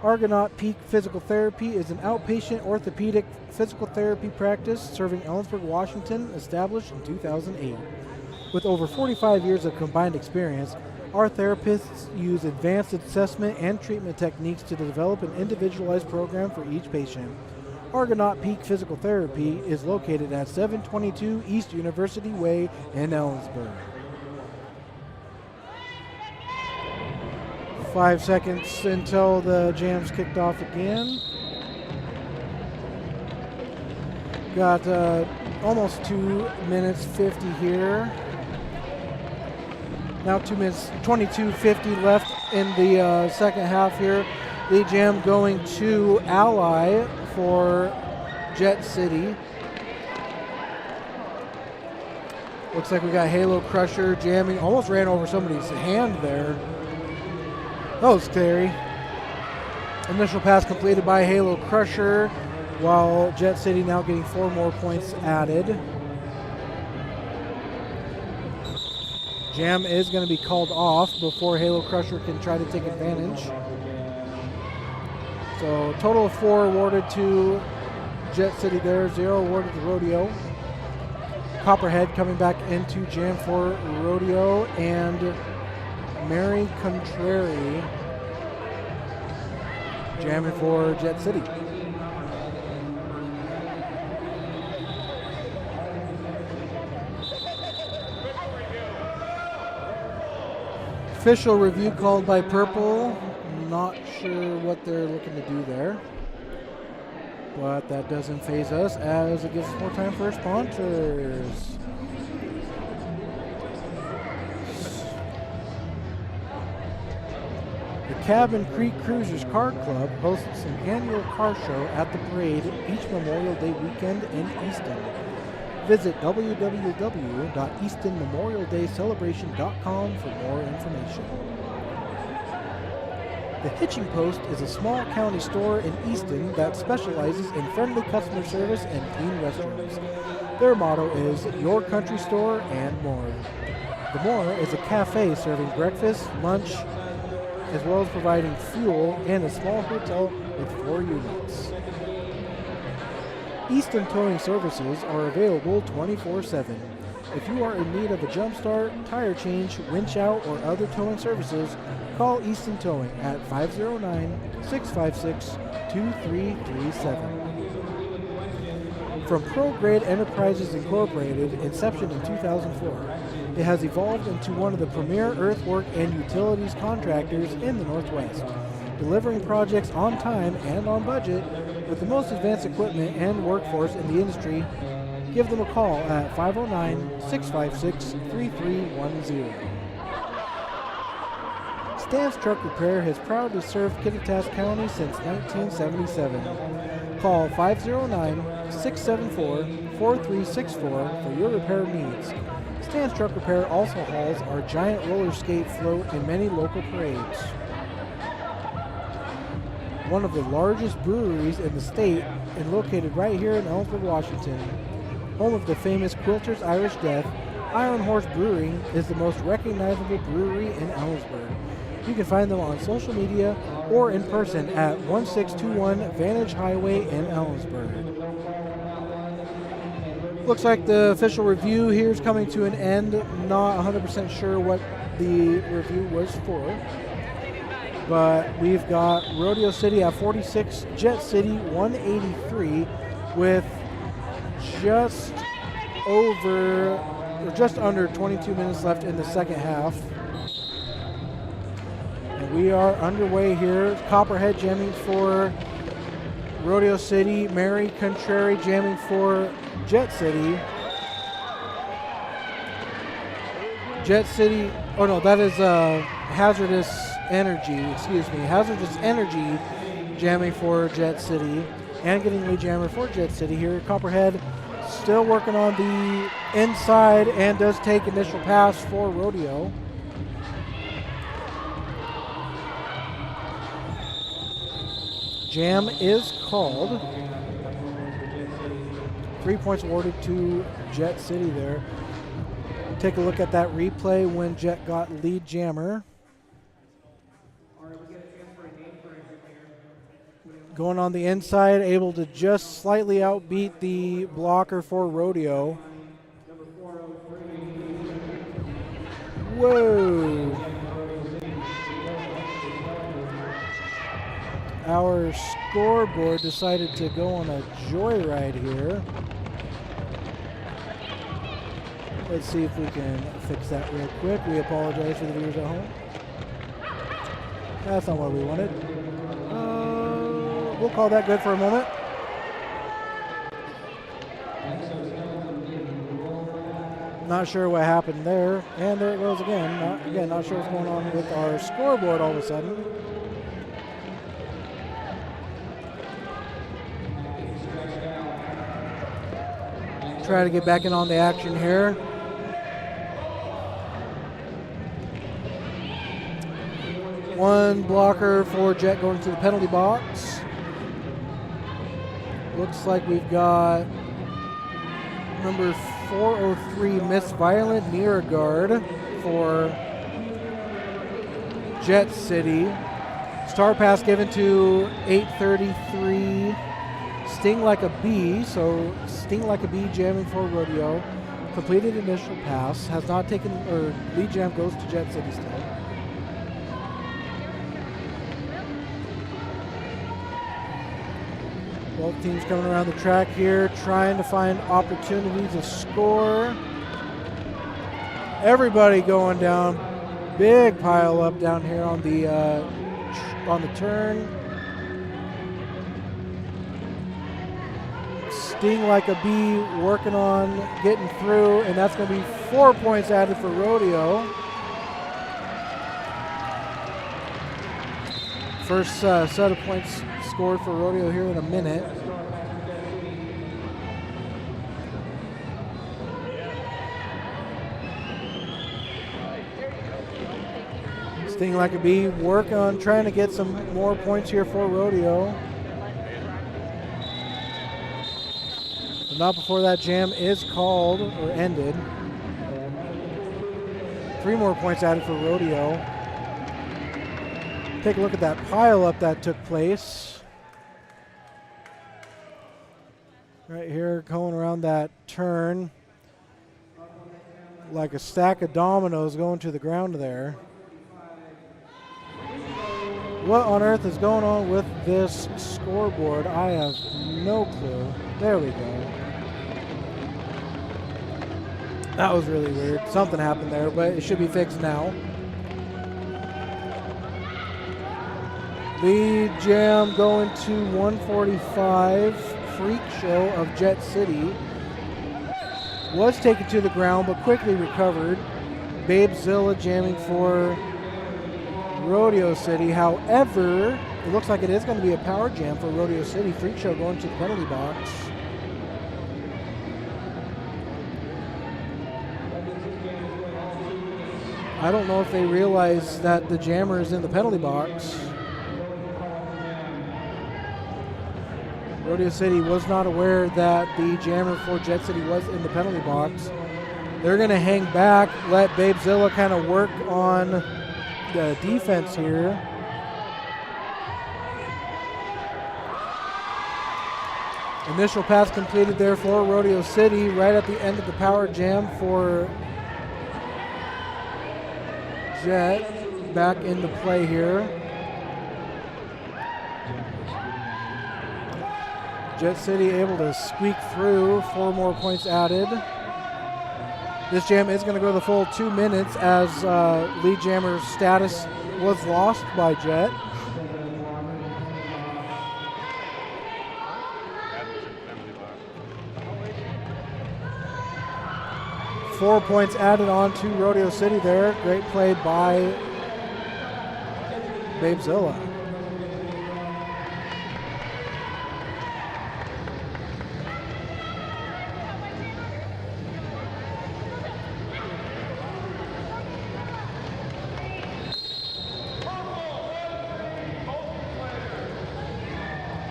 Argonaut Peak Physical Therapy is an outpatient orthopedic physical therapy practice serving Ellensburg, Washington, established in 2008. With over 45 years of combined experience, our therapists use advanced assessment and treatment techniques to develop an individualized program for each patient. Argonaut Peak Physical Therapy is located at 722 East University Way in Ellensburg. 5 seconds until the jam's kicked off again. Got almost 2 minutes 50 here. Now 2 minutes 22:50 left in the second half here. Lead jam going to Ally for Jet City. Looks like we got Halo Crusher jamming. Almost ran over somebody's hand there. That was scary. Initial pass completed by Halo Crusher. while Jet City now getting 4 more points added. Jam is going to be called off before Halo Crusher can try to take advantage. So total of 4 awarded to Jet City there, 0 awarded to Rodeo. Copperhead coming back into Jam for Rodeo, and Mary Contrary jamming for Jet City. Official review called by Purple. Not sure what they're looking to do there, but that doesn't faze us as it gives us more time for sponsors. The Cabin Creek Cruisers Car Club hosts an annual car show at the parade each Memorial Day weekend in Easton. Visit www.eastonmemorialdaycelebration.com for more information. The Hitching Post is a small county store in Easton that specializes in friendly customer service and clean restrooms. Their motto is "Your country store and more." The More is a cafe serving breakfast, lunch, as well as providing fuel and a small hotel with 4 units. Easton Towing Services are available 24/7. If you are in need of a jump start, tire change, winch out, or other towing services, call Easton Towing at 509-656-2337. From ProGrade Enterprises Incorporated, inception in 2004, it has evolved into one of the premier earthwork and utilities contractors in the Northwest, delivering projects on time and on budget with the most advanced equipment and workforce in the industry. Give them a call at 509-656-3310. Stan's Truck Repair has proudly served Kittitas County since 1977. Call 509-674-4364 for your repair needs. Stan's Truck Repair also hauls our giant roller skate float in many local parades. One of the largest breweries in the state and located right here in Ellensburg, Washington. Home of the famous Quilter's Irish Death, Iron Horse Brewing is the most recognizable brewery in Ellensburg. You can find them on social media or in person at 1621 Vantage Highway in Ellensburg. Looks like the official review here is coming to an end. Not 100% sure what the review was for, but we've got Rodeo City at 46, Jet City 183 with just under 22 minutes left in the second half. And we are underway here. Copperhead jamming for Rodeo City. Mary Contrary jamming for Jet City. Jet City, oh no, that is Hazardous Energy, Hazardous Energy jamming for Jet City. And getting lead jammer for Jet City here. Copperhead still working on the inside and does take initial pass for Rodeo. Jam is called. 3 points awarded to Jet City there. Take a look at that replay when Jet got lead jammer. Going on the inside, able to just slightly outbeat the blocker for Rodeo. Whoa. Our scoreboard decided to go on a joyride here. Let's see if we can fix that real quick. We apologize for the viewers at home. That's not what we wanted. We'll call that good for a moment. Not sure what happened there. And there it goes again. Not sure what's going on with our scoreboard all of a sudden. Try to get back in on the action here. One blocker for Jet going to the penalty box. Looks like we've got number 403, Miss Violent Nearguard for Jet City. Star pass given to 833, Sting Like a Bee. So Sting Like a Bee jamming for Rodeo. Completed initial pass. Has not taken, or lead jam goes to Jet City still. Both teams coming around the track here, trying to find opportunities to score. Everybody going down. Big pile up down here on the turn. Sting Like a Bee working on getting through, and that's going to be 4 points added for Rodeo. First set of points scored for Rodeo here in a minute. Sting Like a Bee work on trying to get some more points here for Rodeo. But not before that jam is called or ended. 3 more points added for Rodeo. Take a look at that pile up that took place. Right here, going around that turn. Like a stack of dominoes going to the ground there. What on earth is going on with this scoreboard? I have no clue. There we go. That was really weird. Something happened there, but it should be fixed now. Lead jam going to 145. Freak Show of Jet City. Was taken to the ground, but quickly recovered. Babezilla jamming for Rodeo City. However, it looks like it is going to be a power jam for Rodeo City. Freak Show going to the penalty box. I don't know if they realize that the jammer is in the penalty box. Rodeo City was not aware that the jammer for Jet City was in the penalty box. They're going to hang back, let Babezilla kind of work on the defense here. Initial pass completed there for Rodeo City right at the end of the power jam for Jet. Back into play here. Jet City able to squeak through, 4 more points added. This jam is going to go the full 2 minutes as lead jammer's status was lost by Jet. Four points added on to Rodeo City there. Great play by Babezilla.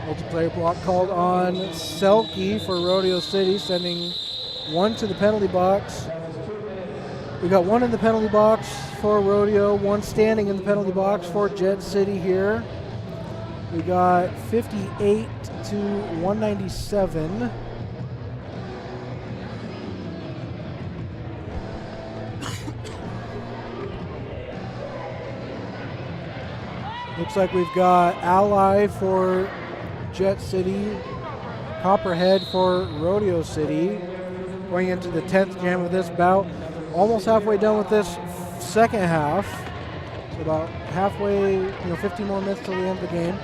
Multiplayer block called on Selke for Rodeo City, sending 1 to the penalty box. We got 1 in the penalty box for Rodeo, 1 standing in the penalty box for Jet City here. We got 58 to 197. Looks like we've got Ally for Jet City, Copperhead for Rodeo City. Going into the 10th jam of this bout. Almost halfway done with this second half. So about halfway, 15 more minutes till the end of the game.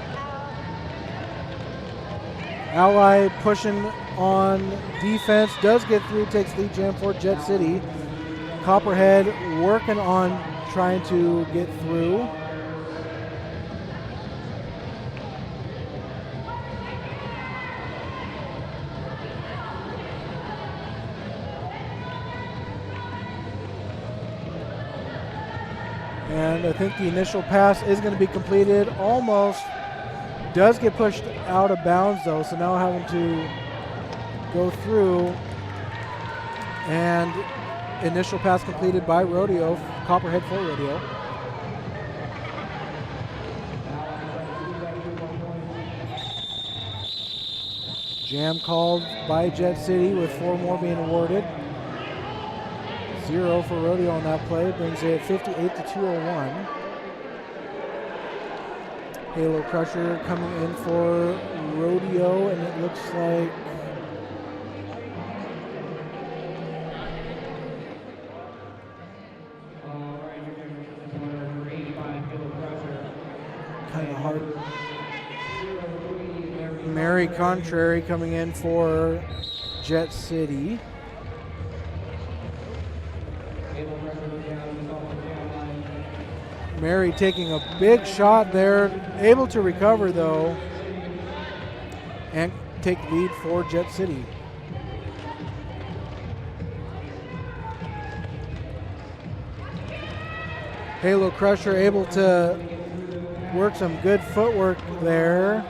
Ally pushing on defense, does get through, takes lead jam for Jet City. Copperhead working on trying to get through. And I think the initial pass is going to be completed almost Does get pushed out of bounds though, so now having to go through, and initial pass completed by Rodeo, Copperhead for Rodeo. Jam called by Jet City with 4 more being awarded. 0 for Rodeo on that play, brings it 58 to 201. Halo Crusher coming in for Rodeo, and it looks like kind of hard. Mary Contrary coming in for Jet City. Mary taking a big shot there, able to recover though, and take lead for Jet City. Halo Crusher able to work some good footwork there,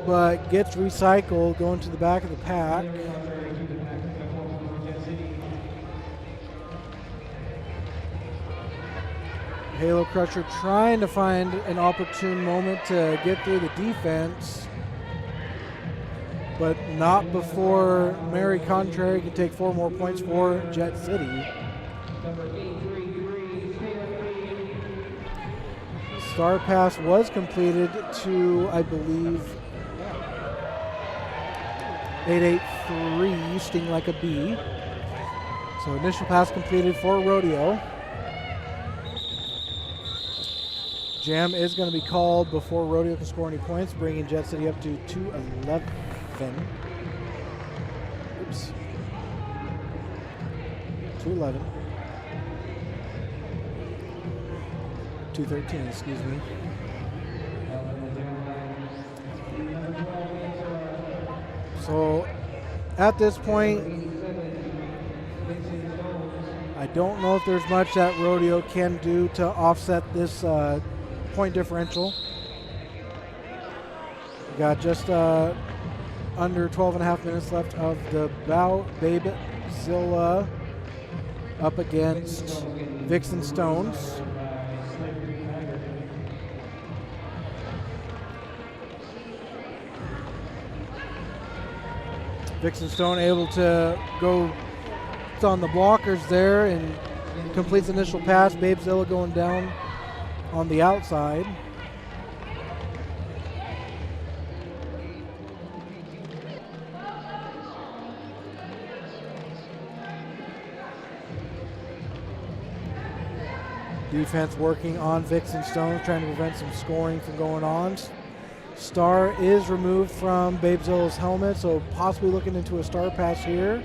but gets recycled going to the back of the pack. Halo Crusher trying to find an opportune moment to get through the defense, but not before Mary Contrary can take 4 more points for Jet City. Star pass was completed to, I believe, 883, Sting Like a Bee. So initial pass completed for Rodeo. Jam is going to be called before Rodeo can score any points, bringing Jet City up to 211. Oops. 211. 213, excuse me. So at this point, I don't know if there's much that Rodeo can do to offset this point differential. We got just under 12 and a half minutes left of the bout. Babe Zilla up against Vixen Stones. Vixen Stone able to go on the blockers there and completes initial pass. Babe Zilla going down on the outside. Defense working on Vixen Stone, trying to prevent some scoring from going on. Star is removed from Babe Zilla's helmet, so possibly looking into a star pass here.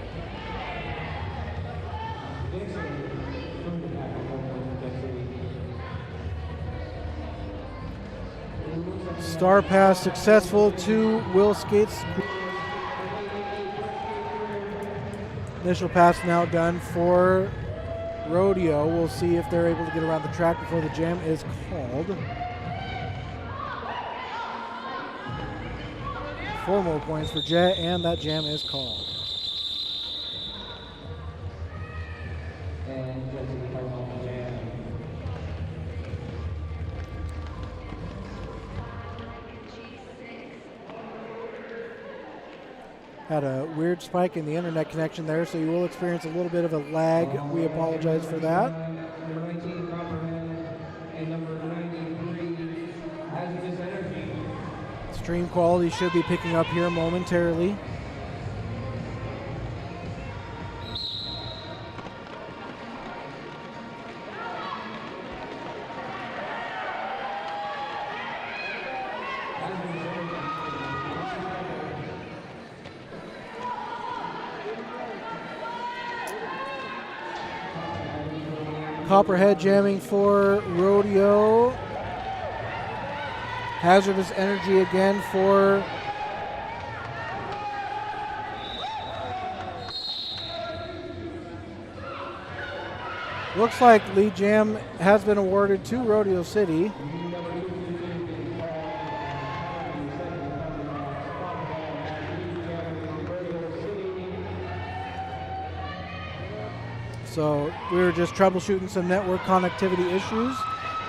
Star pass successful to Will Skates. Initial pass now done for Rodeo. We'll see if they're able to get around the track before the jam is called. 4 more points for Jet, and that jam is called. Had a weird spike in the internet connection there, so you will experience a little bit of a lag. We apologize for that. Stream quality should be picking up here momentarily. Copperhead jamming for Rodeo. Hazardous Energy again for looks like lead jam has been awarded to Rodeo City. So we were just troubleshooting some network connectivity issues.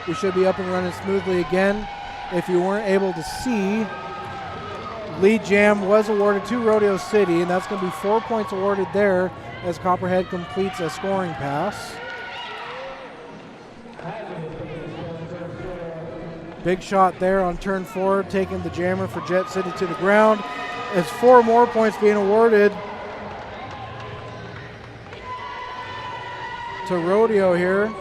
We should be up and running smoothly again. If you weren't able to see, lead jam was awarded to Rodeo City, and that's going to be 4 points awarded there as Copperhead completes a scoring pass. Big shot there on turn 4, taking the jammer for Jet City to the ground. As 4 more points being awarded to Rodeo here.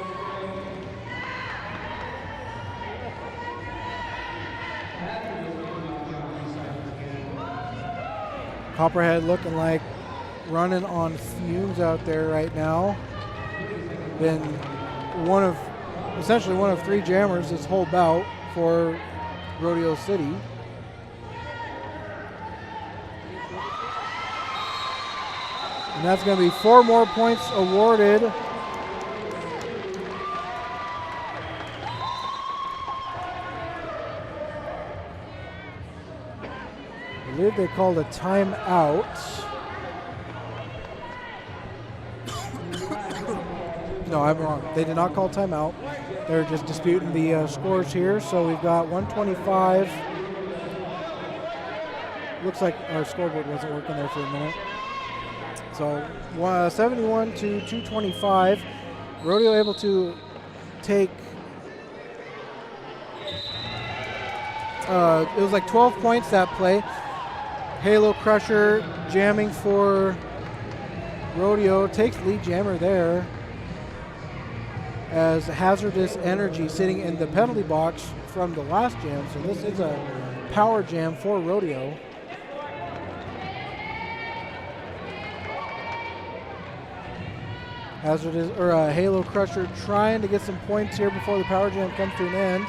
Copperhead looking like running on fumes out there right now. Been essentially one of 3 jammers this whole bout for Rodeo City. And that's going to be 4 more points awarded. I believe they called a timeout. No, I'm wrong. They did not call timeout. They're just disputing the scores here. So we've got 125. Looks like our scoreboard wasn't working there for a minute. So 71 to 225. Rodeo able to take, it was like 12 points that play. Halo Crusher jamming for Rodeo, takes lead jammer there as Hazardous Energy sitting in the penalty box from the last jam. So this is a power jam for Rodeo. Halo Crusher trying to get some points here before the power jam comes to an end.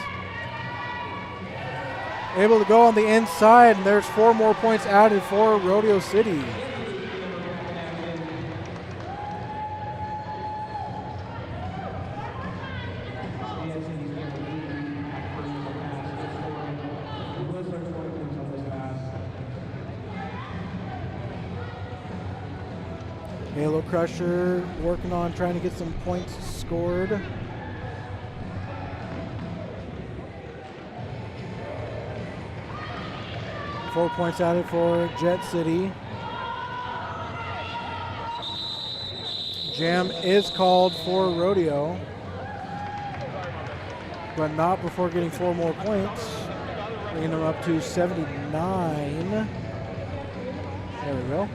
Able to go on the inside, and there's 4 more points added for Rodeo City. Halo Crusher working on trying to get some points scored. Four points added for Jet City. Jam is called for Rodeo, but not before getting 4 more points, bringing them up to 79. There we go.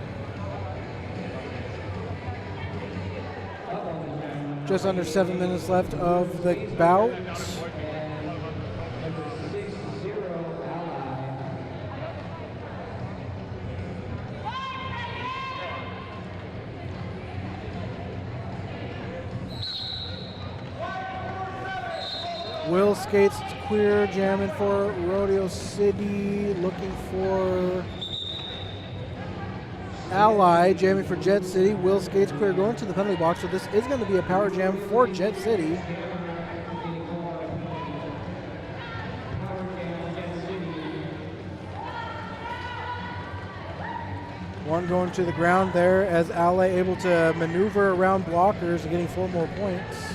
Just under 7 minutes left of the bout. Will skates queer, jamming for Rodeo City, looking for Ally, jamming for Jet City. Will skates clear, going to the penalty box, so this is going to be a power jam for Jet City. One going to the ground there as Ally able to maneuver around blockers and getting 4 more points.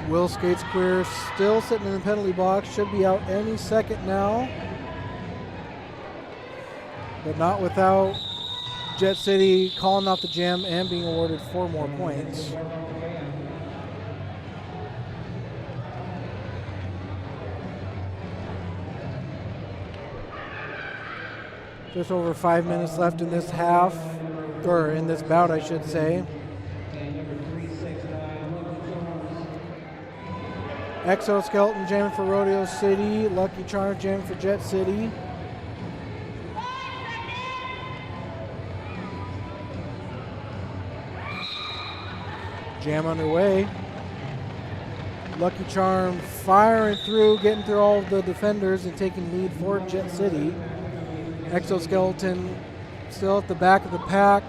Will skates clear, still sitting in the penalty box, should be out any second now, but not without Jet City calling off the jam and being awarded 4 more points. Just over 5 minutes left in this half, or in this bout, I should say. Exoskeleton jamming for Rodeo City. Lucky Charms jamming for Jet City. Jam underway. Lucky Charm firing through, getting through all of the defenders and taking lead for Jet City. Exoskeleton still at the back of the pack.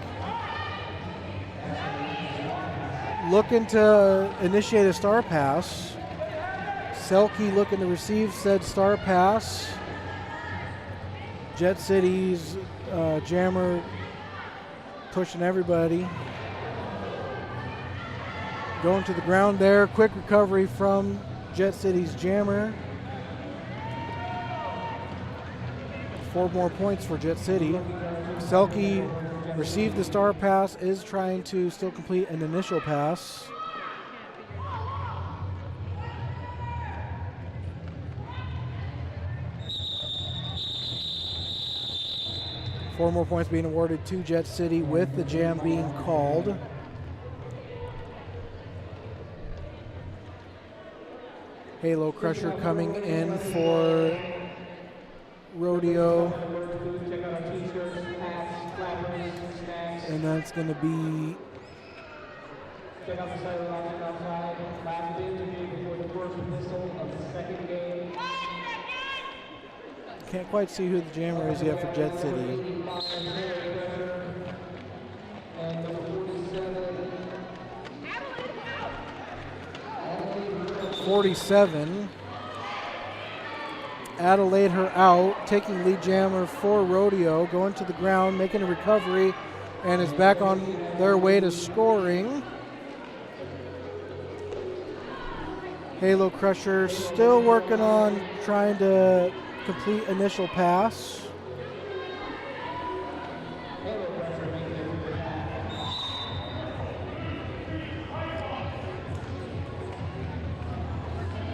looking to initiate a star pass. Selke looking to receive said star pass. Jet City's jammer pushing everybody. Going to the ground there. Quick recovery from Jet City's jammer. 4 more points for Jet City. Selke received the star pass, is trying to still complete an initial pass. Four more points being awarded to Jet City with the jam being called. Halo Crusher coming in for Rodeo. And that's going to be Check out the side of the line outside. Last interview before the first whistle of the second game. Can't quite see who the jammer is yet for Jet City. And number 47. Adelaide her out, taking lead jammer for Rodeo, going to the ground, making a recovery, and is back on their way to scoring. Halo Crusher still working on trying to complete initial pass.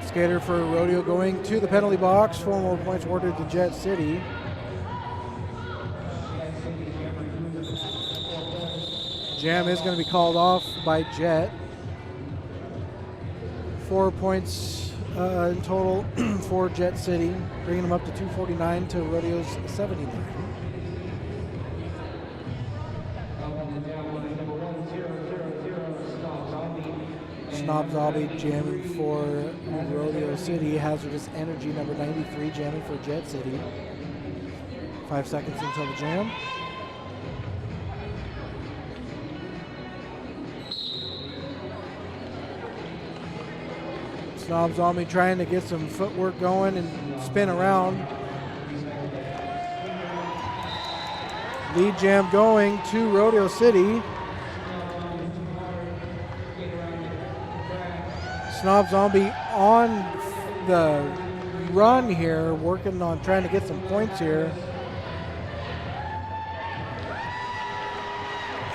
Skater for Rodeo going to the penalty box. 4 more points awarded to Jet City. Jam is going to be called off by Jet. 4 points in total for Jet City, bringing them up to 249 to Rodeo's 79. Snob Zombie jamming for Rodeo City. Hazardous Energy number 93 jamming for Jet City. 5 seconds until the jam. Snob Zombie trying to get some footwork going and spin around. Lead jam going to Rodeo City. Snob Zombie on the run here, working on trying to get some points here.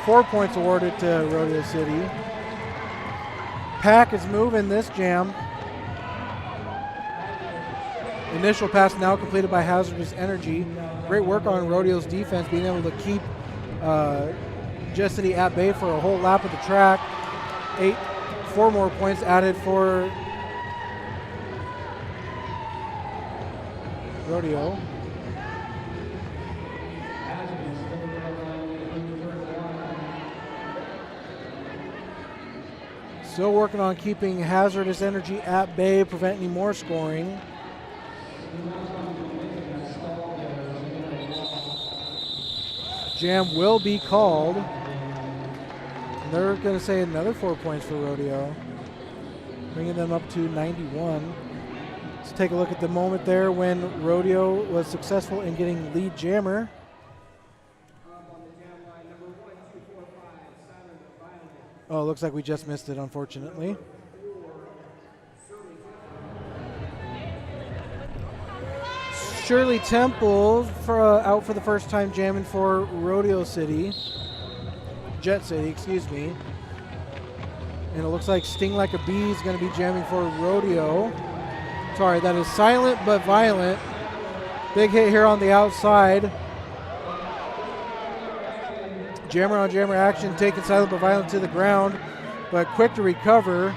4 points awarded to Rodeo City. Pack is moving this jam. Initial pass now completed by Hazardous Energy. Great work on Rodeo's defense, being able to keep Jet City at bay for a whole lap of the track. 4 more points added for Rodeo. Still working on keeping Hazardous Energy at bay, prevent any more scoring. Jam will be called. And they're going to say another 4 points for Rodeo, bringing them up to 91. Let's take a look at the moment there when Rodeo was successful in getting lead jammer. Oh, looks like we just missed it, unfortunately. Shirley Temple out for the first time jamming for Rodeo City. Jet City, excuse me. And it looks like Sting Like a Bee is going to be jamming for Rodeo. Sorry, that is Silent But Violent. Big hit here on the outside. Jammer on jammer action, taking Silent But Violent to the ground, but quick to recover.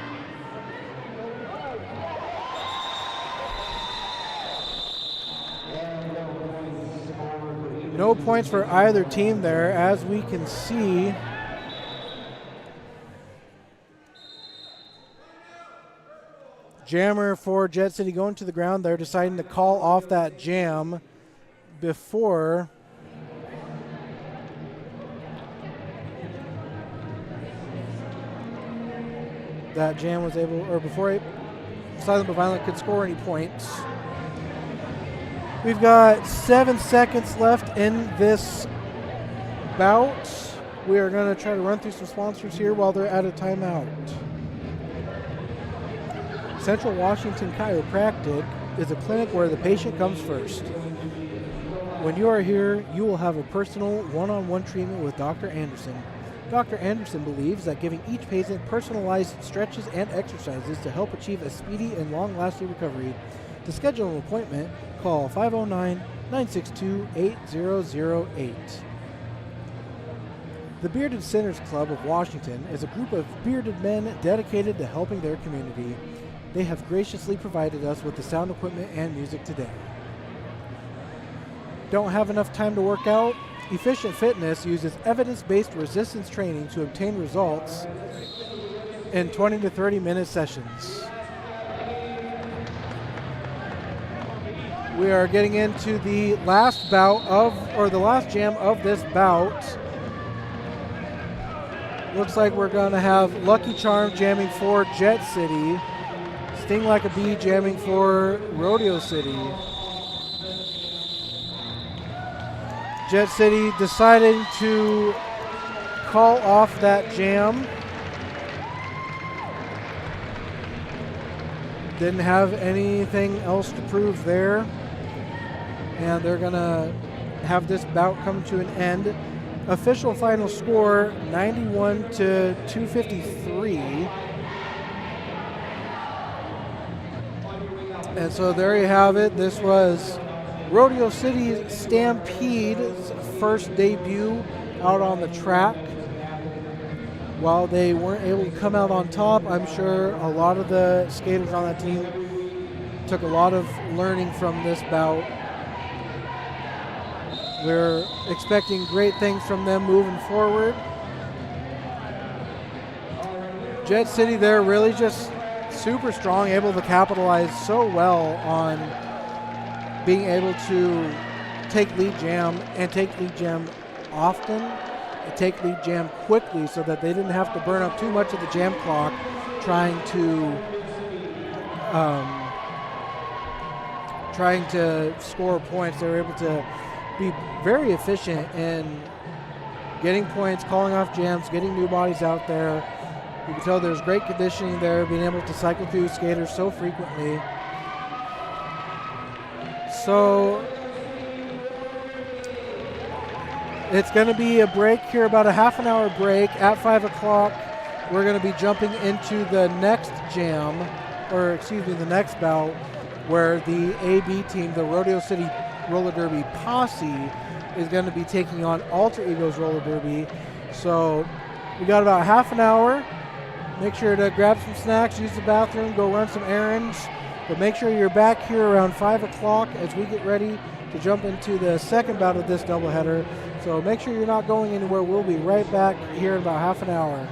No points for either team there, as we can see. Jammer for Jet City going to the ground there, deciding to call off that jam before that Jam was able, or before Silent but Violent could score any points. We've got 7 seconds left in this bout. We are going to try to run through some sponsors here while they're at a timeout. Central Washington Chiropractic is a clinic where the patient comes first. When you are here, you will have a personal one-on-one treatment with Dr. Anderson. Dr. Anderson believes that giving each patient personalized stretches and exercises to help achieve a speedy and long-lasting recovery. To schedule an appointment, call 509-962-8008. The Bearded Sinners Club of Washington is a group of bearded men dedicated to helping their community. They have graciously provided us with the sound equipment and music today. Don't have enough time to work out? Efficient Fitness uses evidence-based resistance training to obtain results in 20 to 30-minute sessions. We are getting into the last bout the last jam of this bout. Looks like we're going to have Lucky Charm jamming for Jet City, Sting Like a Bee jamming for Rodeo City. Jet City deciding to call off that jam. Didn't have anything else to prove there. And they're going to have this bout come to an end. Official final score, 91 to 253. And so there you have it. This was Rodeo City Stampede's first debut out on the track. While they weren't able to come out on top, I'm sure a lot of the skaters on that team took a lot of learning from this bout. We're expecting great things from them moving forward. Jet City there really just super strong, able to capitalize so well on being able to take lead jam and take lead jam often and take lead jam quickly so that they didn't have to burn up too much of the jam clock trying to score points. They were able to be very efficient in getting points, calling off jams, getting new bodies out there. You can tell there's great conditioning there, being able to cycle through skaters so frequently. So it's going to be a break here, about a half an hour break. At 5 o'clock, we're going to be jumping into the next jam, the next bout, where the AB team, the Rodeo City Roller Derby Posse, is going to be taking on Alter Ego's Roller Derby. So we got about half an hour. Make sure to grab some snacks, use the bathroom, go run some errands. But make sure you're back here around 5 o'clock as we get ready to jump into the second bout of this doubleheader. So make sure you're not going anywhere. We'll be right back here in about half an hour.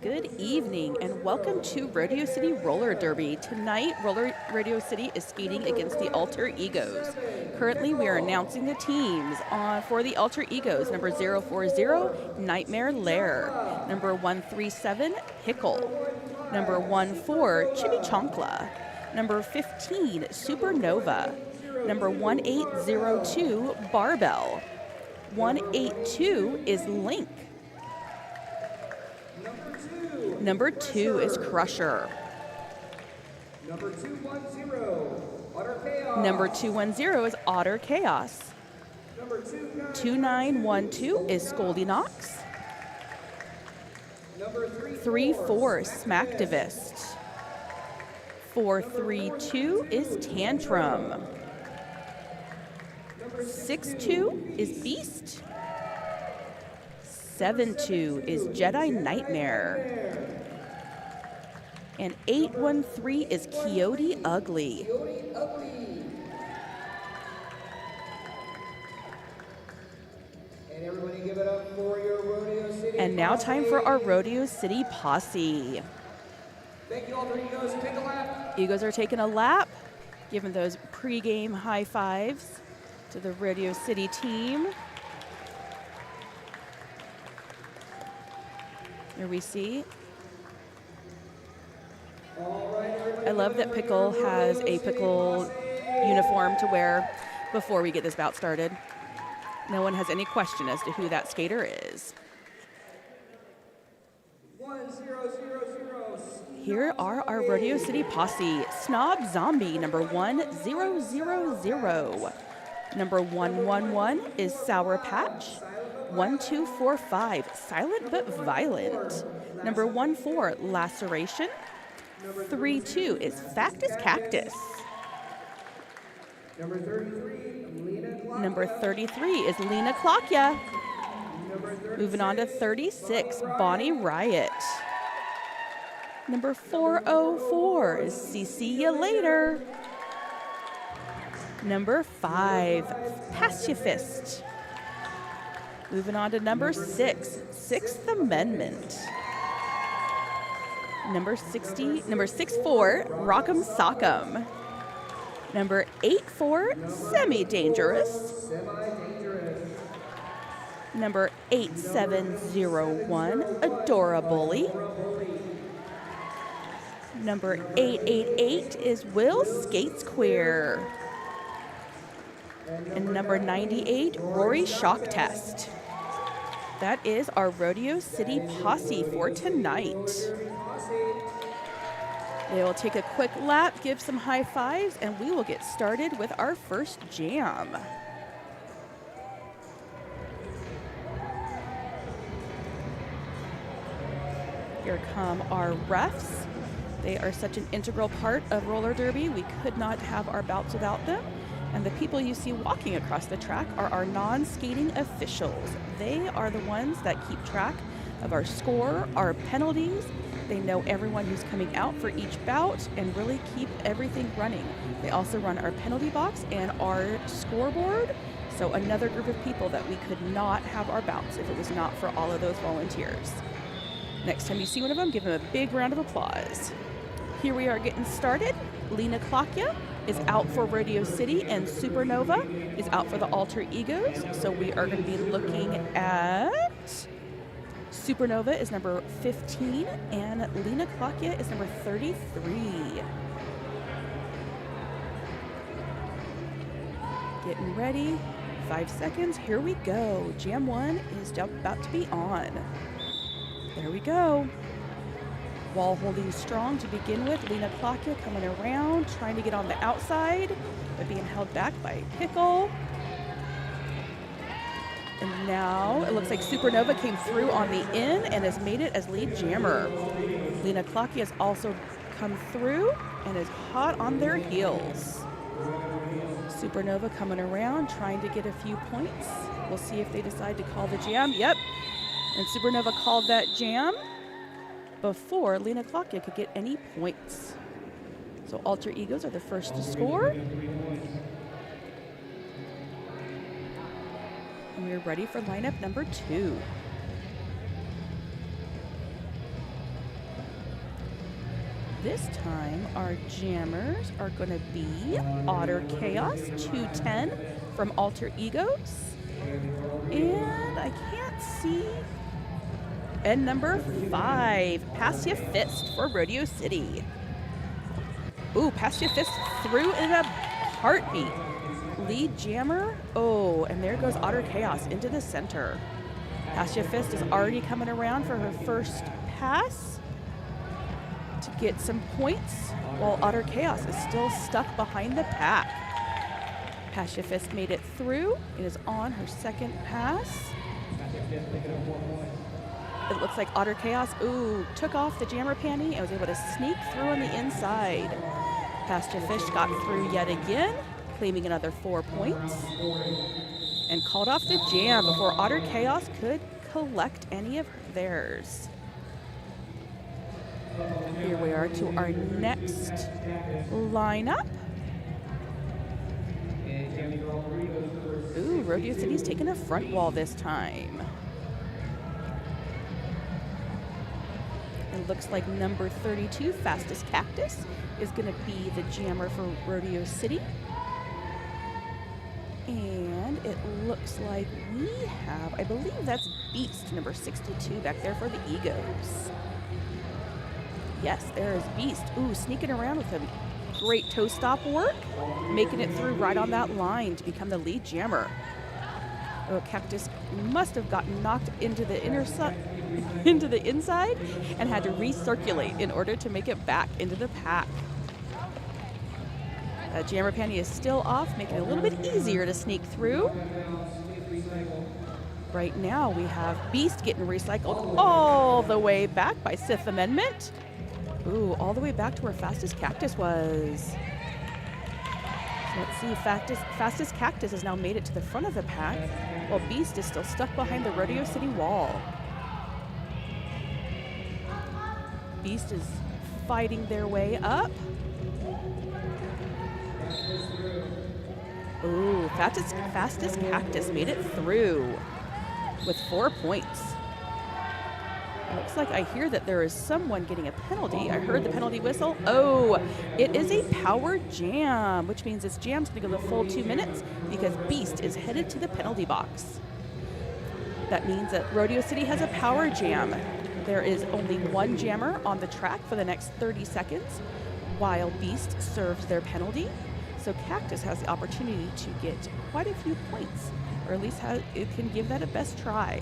Good evening and welcome to Rodeo City Roller Derby. Tonight, Rodeo City is skating against the Alter Egos. Currently, we are announcing the teams for the Alter Egos. Number 040, Nightmare Lair. Number 137, Pickle. Number 14, Chimichancla. Number 15, Supernova. Number 1802, Barbell. 182 is Link. Number 2 is Crusher. Number 210, Otter Chaos. Number 210 is Otter Chaos. Number 2912 is Scoldinox. Number 34 Smacktivist. 432 is Tantrum. 62 is Beast. 72 is Jedi Nightmare. And 813 is Coyote Ugly. And everybody give it up for your Rodeo City And now time Posse. for our Rodeo City Posse. Thank you all for Egos. Take a lap. Egos are taking a lap, giving those pregame high fives to the Rodeo City team. Here we see. I love that Pickle has a Pickle uniform to wear before we get this bout started. No one has any question as to who that skater is. 1000. Here are our Rodeo City Posse. Snob Zombie, number 1000. Number 111 is Sour Patch. 1245, Silent but Violent. Number 14, Laceration. 32 is Fact is Cactus. Number 33, Lena Clark. Number 33 is Lena Klakya. Moving on to 36, Bonnie Riot. Number 404 is See Ya Later. Number 5, Pacifist. Moving on to number 6, Sixth Amendment. Number 64, Rock'em Sock'em. Number 84, Semi-Dangerous. Number 8701, Adorabully. Number 888 is Will Skates Queer. And number 98, Rory Shock Test. That is our Rodeo City Posse for tonight. They will take a quick lap, give some high fives, and we will get started with our first jam. Here come our refs. They are such an integral part of roller derby. We could not have our bouts without them. And the people you see walking across the track are our non-skating officials. They are the ones that keep track of our score, our penalties. They know everyone who's coming out for each bout and really keep everything running. They also run our penalty box and our scoreboard. So another group of people that we could not have our bouts if it was not for all of those volunteers. Next time you see one of them, give them a big round of applause. Here we are getting started. Lena Klakya is out for Rodeo City and Supernova is out for the Alter Egos. So we are going to be looking at Supernova is number 15 and Lena Klakya is number 33. Getting ready. 5 seconds. Here we go. Jam 1 is about to be on. There we go. Wall holding strong to begin with. Lena Klakya coming around, trying to get on the outside, but being held back by Pickle. And now it looks like Supernova came through on the in and has made it as lead jammer. Lena Klakya has also come through and is hot on their heels. Supernova coming around, trying to get a few points. We'll see if they decide to call the jam. Yep. And Supernova called that jam before Lena Klakya could get any points. So Alter Egos are the first to score. And we're ready for lineup number 2. This time, our jammers are going to be Otter Chaos 210 from Alter Egos. And I can't see. And number 5, Pass Ya Fist for Rodeo City. Ooh, Pass Ya Fist through in a heartbeat. Lead jammer. Oh, and there goes Otter Chaos into the center. Pass Ya Fist is already coming around for her first pass to get some points, while Otter Chaos is still stuck behind the pack. Pass Ya Fist made it through. It is on her second pass. It looks like Otter Chaos, took off the jammer panty and was able to sneak through on the inside. Pass Ya Fist got through yet again, claiming another 4 points, and called off the jam before Otter Chaos could collect any of theirs. Here we are to our next lineup. Ooh, Rodeo City's taking a front wall this time. It looks like number 32, Fastest Cactus, is going to be the jammer for Rodeo City. And it looks like we have, I believe that's Beast, number 62, back there for the Egos. Yes, there is Beast. Ooh, sneaking around with him. Great toe stop work, making it through right on that line to become the lead jammer. Oh, Cactus must have gotten knocked into the into the inside and had to recirculate in order to make it back into the pack. Jammer panty is still off, making it a little bit easier to sneak through. Right now we have Beast getting recycled all the way back by Sith Amendment. Ooh, all the way back to where Fastest Cactus was. So let's see, Fastest Cactus has now made it to the front of the pack, while Beast is still stuck behind the Rodeo City wall. Beast is fighting their way up. Ooh, Fastest Cactus made it through with 4 points. It looks like I hear that there is someone getting a penalty. I heard the penalty whistle. Oh, it is a power jam, which means this jam's going to go the full 2 minutes because Beast is headed to the penalty box. That means that Rodeo City has a power jam. There is only one jammer on the track for the next 30 seconds while Beast serves their penalty. So Cactus has the opportunity to get quite a few points, or at least it can give that a best try.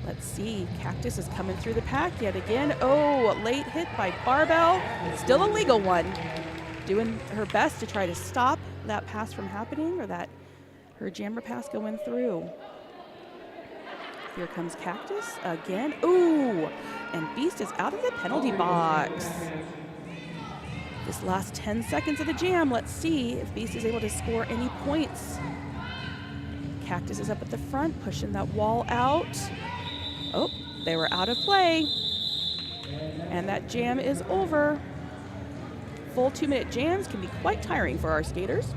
Let's see, Cactus is coming through the pack yet again. Oh, late hit by Barbell, still a legal one. Doing her best to try to stop that pass from happening, or that her jammer pass going through. Here comes Cactus again. Ooh, and Beast is out of the penalty box. This last 10 seconds of the jam, let's see if Beast is able to score any points. Cactus is up at the front, pushing that wall out. Oh, they were out of play. And that jam is over. Full 2-minute jams can be quite tiring for our skaters.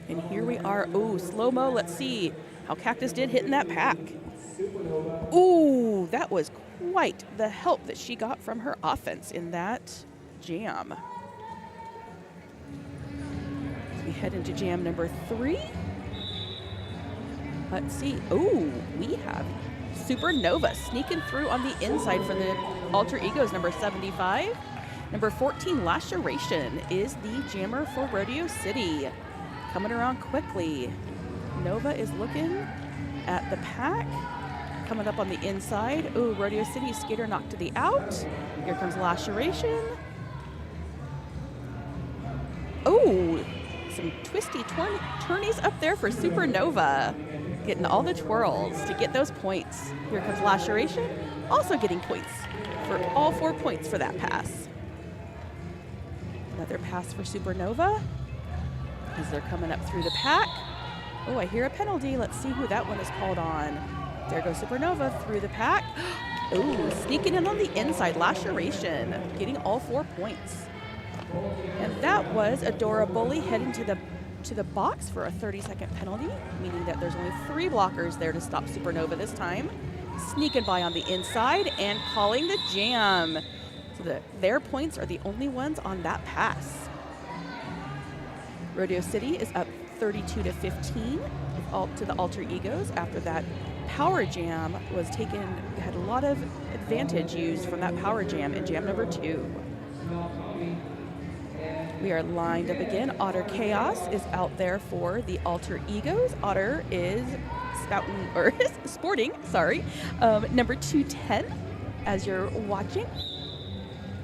And here we are. Ooh, slow-mo. Let's see how Cactus did hitting that pack. Ooh, that was quite the help that she got from her offense in that jam. We head into jam number 3. Let's see. Ooh, we have Supernova sneaking through on the inside for the Alter Egos, number 75. Number 14, Laceration, is the jammer for Rodeo City. Coming around quickly. Nova is looking at the pack. Coming up on the inside. Ooh, Rodeo City skater knocked to the out. Here comes Laceration. Oh, some twisty turnies up there for Supernova. Getting all the twirls to get those points. Here comes Laceration, also getting points for all 4 points for that pass. Another pass for Supernova as they're coming up through the pack. Oh, I hear a penalty. Let's see who that one is called on. There goes Supernova through the pack. Oh, sneaking in on the inside, Laceration, getting all 4 points. And that was Adora Bully heading to the box for a 30-second penalty, meaning that there's only 3 blockers there to stop Supernova this time. sneaking by on the inside and calling the jam. So their points are the only ones on that pass. Rodeo City is up 32-15 to the Alter Egos after that power jam was taken, had a lot of advantage used from that power jam in jam number 2. We are lined up again. Otter Chaos is out there for the Alter Egos. Otter is sporting, number 210 as you're watching.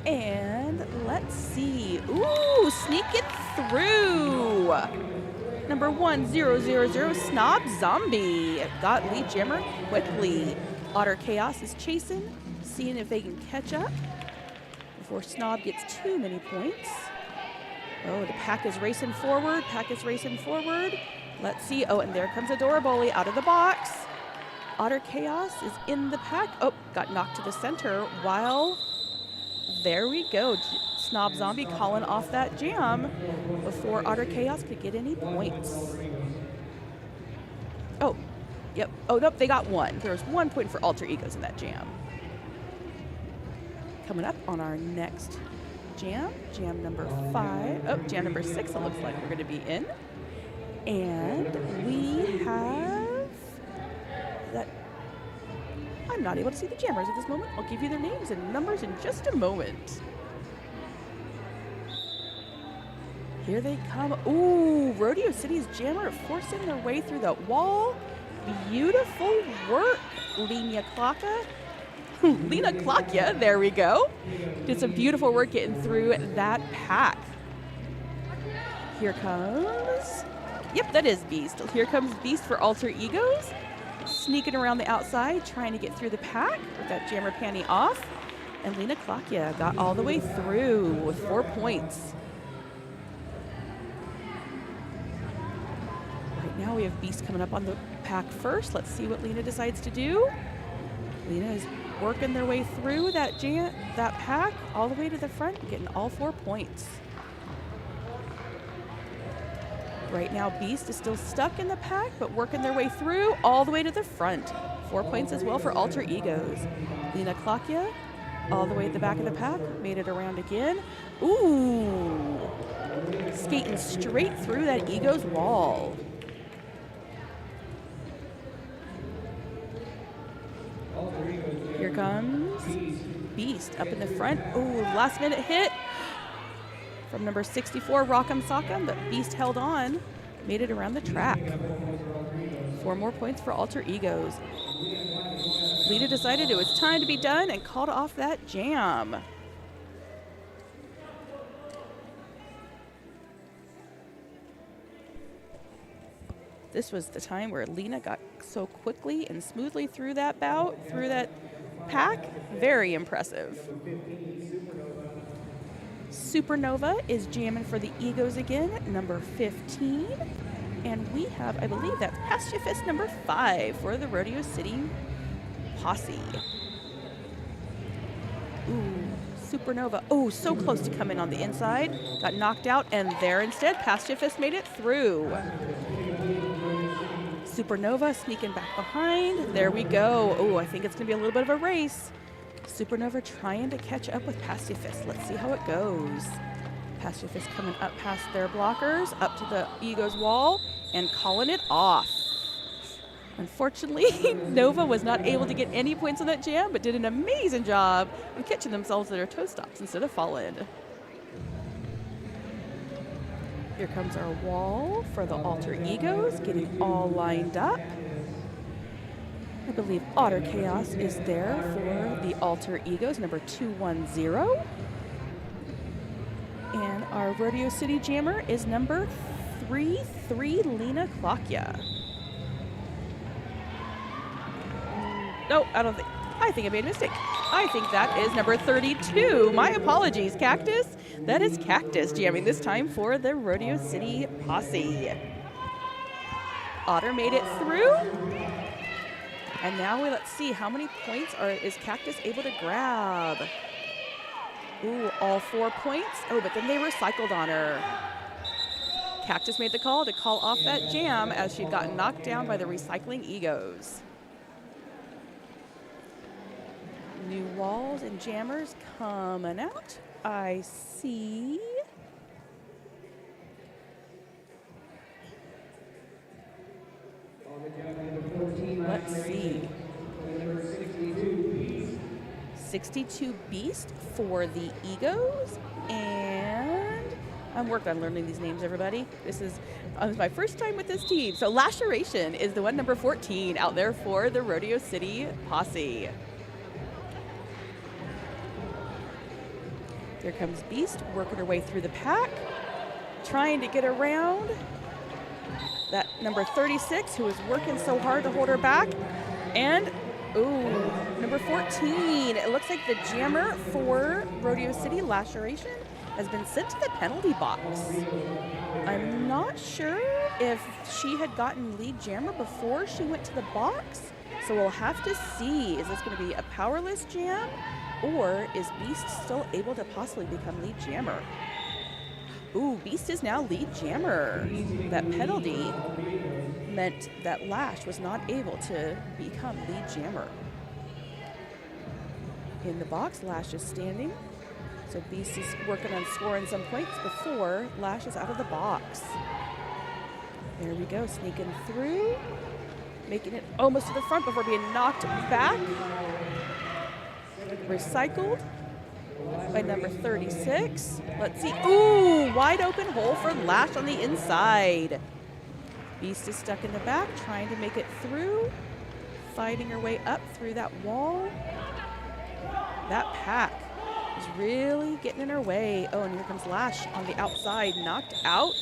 And let's see. Ooh, sneaking through. Number 1000, Snob Zombie. Got lead jammer quickly. Otter Chaos is chasing, seeing if they can catch up before Snob gets too many points. Oh, the pack is racing forward. Let's see. Oh, and there comes Adoraboli out of the box. Otter Chaos is in the pack. Oh, got knocked to the center while... There we go. Snob Zombie calling off that jam before Otter Chaos could get any points. Oh, yep. Oh, nope, they got one. There was 1 point for Alter Egos in that jam. Coming up on our next jam number 5. Oh, jam number 6, it looks like we're going to be in. And we have that. I'm not able to see the jammers at this moment. I'll give you their names and numbers in just a moment. Here they come. Ooh, Rodeo City's jammer forcing their way through the wall. Beautiful work, Lena Klakya, there we go. Did some beautiful work getting through that pack. Here comes, yep, that is Beast. Here comes Beast for Alter Egos. Sneaking around the outside, trying to get through the pack with that jammer panty off. And Lena Klakya got all the way through with 4 points. Right now we have Beast coming up on the pack first. Let's see what Lena decides to do. Lena is working their way through that pack all the way to the front, getting all 4 points. Right now, Beast is still stuck in the pack, but working their way through all the way to the front. 4 points as well for Alter Egos. Lena Klakya, all the way at the back of the pack, made it around again. Ooh, skating straight through that Egos wall. Here comes Beast up in the front. Ooh, last minute hit from number 64, Rock'em Sock'em, but Beast held on, made it around the track. 4 more points for Alter Egos. Lena decided it was time to be done and called off that jam. This was the time where Lena got so quickly and smoothly through that bout, through that pack. Very impressive. Supernova is jamming for the Egos again, number 15. And we have, I believe that's Pacifist number 5 for the Rodeo City Posse. Ooh, Supernova. Oh, so close to coming on the inside. Got knocked out, and there instead, Pacifist made it through. Supernova sneaking back behind. There we go. Oh, I think it's going to be a little bit of a race. Supernova trying to catch up with Pacifist. Let's see how it goes. Pacifist coming up past their blockers, up to the Egos wall, and calling it off. Unfortunately, Nova was not able to get any points on that jam, but did an amazing job of catching themselves at their toe stops instead of falling. Here comes our wall for the Alter Egos, getting all lined up. I believe Otter Chaos is there for the Alter Egos, number 210. And our Rodeo City Jammer is number 33, Lena Klakya. No, I think I made a mistake. I think that is number 32. My apologies, Cactus. That is Cactus jamming this time for the Rodeo City Posse. Otter made it through. And now let's see how many points is Cactus able to grab. Ooh, all 4 points. Oh, but then they recycled on her. Cactus made the call to call off that jam as she'd gotten knocked down by the recycling Egos. New walls and jammers coming out. I see. Let's see. 62 Beast for the Egos, and I'm working on learning these names, everybody. This is my first time with this team. So Laceration is the one, number 14, out there for the Rodeo City Posse. There comes Beast, working her way through the pack, trying to get around that number 36, who is working so hard to hold her back. And, ooh, number 14. It looks like the jammer for Rodeo City, Laceration, has been sent to the penalty box. I'm not sure if she had gotten lead jammer before she went to the box, so we'll have to see. Is this going to be a powerless jam, or is Beast still able to possibly become lead jammer? Ooh, Beast is now lead jammer. That penalty meant that Lash was not able to become lead jammer. In the box, Lash is standing. So Beast is working on scoring some points before Lash is out of the box. There we go, sneaking through, making it almost to the front before being knocked back. Recycled by number 36. Let's see. Ooh, wide open hole for Lash on the inside. Beast is stuck in the back, trying to make it through, fighting her way up through that wall. That pack is really getting in her way. Oh, and here comes Lash on the outside, knocked out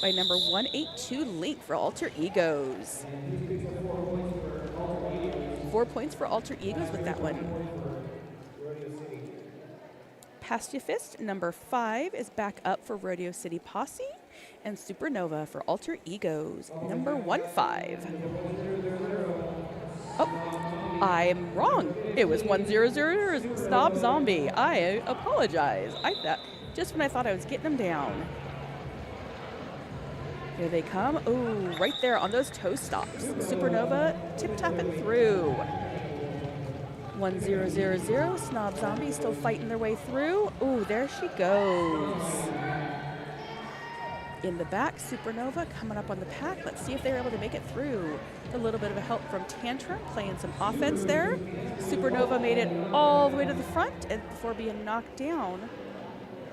by number 182, Link for Alter Egos. 4 points for Alter Egos with that one. Pacifist, number 5, is back up for Rodeo City Posse, and Supernova for Alter Egos, number 15. Oh, I'm wrong. It was 100 Snob Zombie. I apologize. Just when I thought I was getting them down. Here they come. Oh, right there on those toe stops. Supernova tip-tapping through. 1000 Snob Zombie still fighting their way through. Ooh, there she goes. In the back, Supernova coming up on the pack. Let's see if they're able to make it through. A little bit of a help from Tantrum, playing some offense there. Supernova made it all the way to the front and before being knocked down,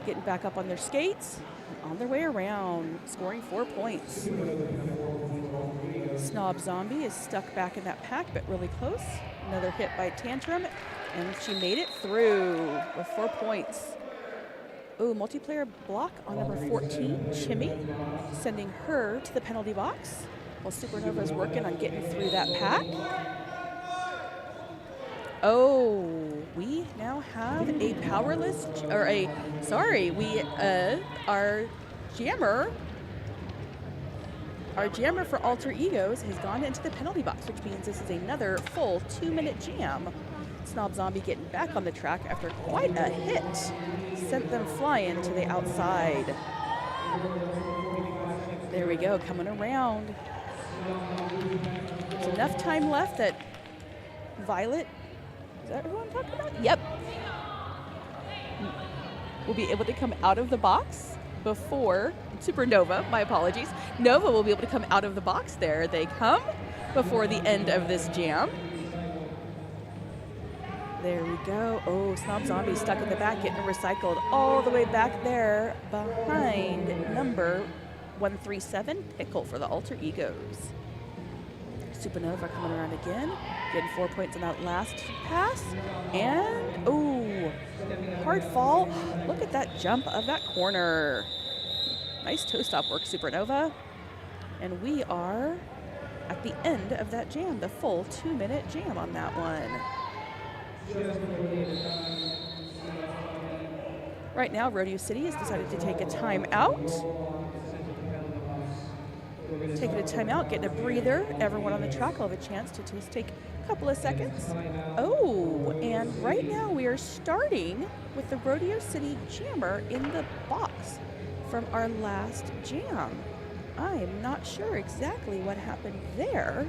getting back up on their skates, and on their way around, scoring 4 points. Snob Zombie is stuck back in that pack, but really close. Another hit by Tantrum, and she made it through with 4 points. Ooh, multiplayer block on number 14, Chimmy, sending her to the penalty box while Supernova is working on getting through that pack. Oh, we now have a powerless, our jammer for Alter Egos has gone into the penalty box, which means this is another full 2-minute jam. Snob Zombie getting back on the track after quite a hit. Sent them flying to the outside. There we go, coming around. There's enough time left that Violet, is that who I'm talking about? Yep. Will be able to come out of the box before Supernova, my apologies. Nova will be able to come out of the box. There they come before the end of this jam. There we go. Oh, Snob Zombie stuck in the back, getting recycled all the way back there behind number 137, Pickle for the Alter Egos. Supernova coming around again, getting 4 points on that last pass. And, oh, hard fall. Look at that jump of that corner. Nice toe stop work, Supernova. And we are at the end of that jam, the full 2-minute jam on that one. Right now, Rodeo City has decided to take a timeout. Taking a timeout, getting a breather. Everyone on the track will have a chance to just take a couple of seconds. Oh, and right now we are starting with the Rodeo City Jammer in the box from our last jam. I am not sure exactly what happened there.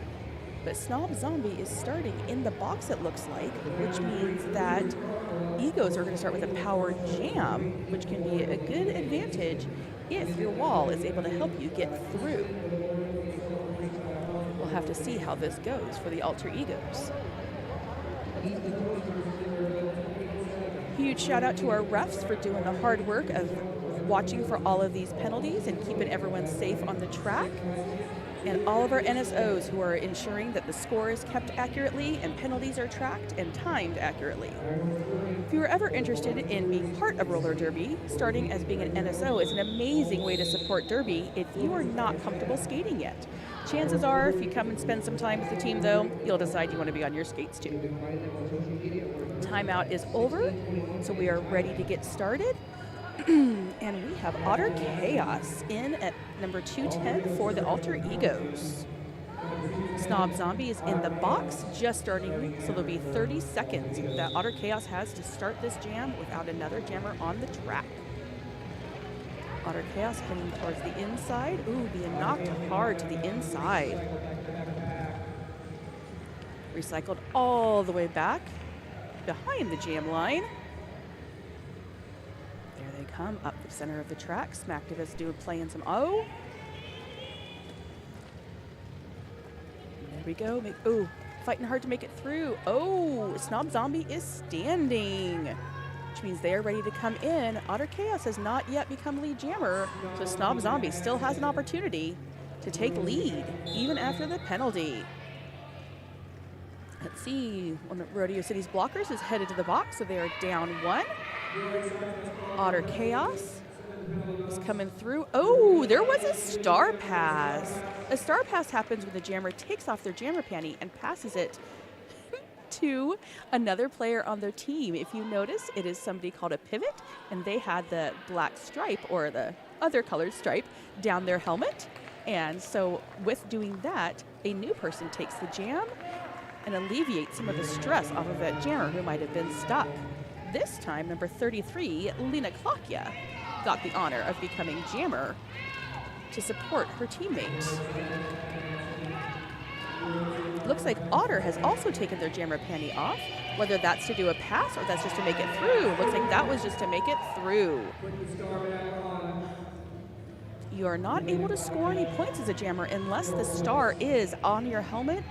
But Snob Zombie is starting in the box, it looks like, which means that Egos are going to start with a power jam, which can be a good advantage if your wall is able to help you get through. We'll have to see how this goes for the Alter Egos. Huge shout out to our refs for doing the hard work of watching for all of these penalties and keeping everyone safe on the track. And all of our NSOs who are ensuring that the score is kept accurately and penalties are tracked and timed accurately. If you are ever interested in being part of roller derby, starting as being an NSO is an amazing way to support derby if you are not comfortable skating yet. Chances are, if you come and spend some time with the team though, you'll decide you want to be on your skates too. Timeout is over, so we are ready to get started. And we have Otter Chaos in at number 210 for the Alter Egos. Snob Zombie is in the box, just starting, so there'll be 30 seconds that Otter Chaos has to start this jam without another jammer on the track. Otter Chaos heading towards the inside. Ooh, being knocked hard to the inside. Recycled all the way back behind the jam line. There they come up the center of the track. Smacktivists playing some O. There we go. Ooh, fighting hard to make it through. Oh, Snob Zombie is standing, which means they are ready to come in. Otter Chaos has not yet become lead jammer, so Snob Zombie still has an opportunity to take lead, even after the penalty. Let's see, one of Rodeo City's blockers is headed to the box, so they are down one. Otter Chaos is coming through. Oh, there was a star pass. A star pass happens when the jammer takes off their jammer panty and passes it to another player on their team. If you notice, it is somebody called a pivot, and they had the black stripe or the other colored stripe down their helmet. And so with doing that, a new person takes the jam and alleviates some of the stress off of that jammer who might have been stuck. This time, number 33, Lena Klokya, got the honor of becoming jammer to support her teammates. Looks like Otter has also taken their jammer panty off, whether that's to do a pass or that's just to make it through. Looks like that was just to make it through. You are not able to score any points as a jammer unless the star is on your helmet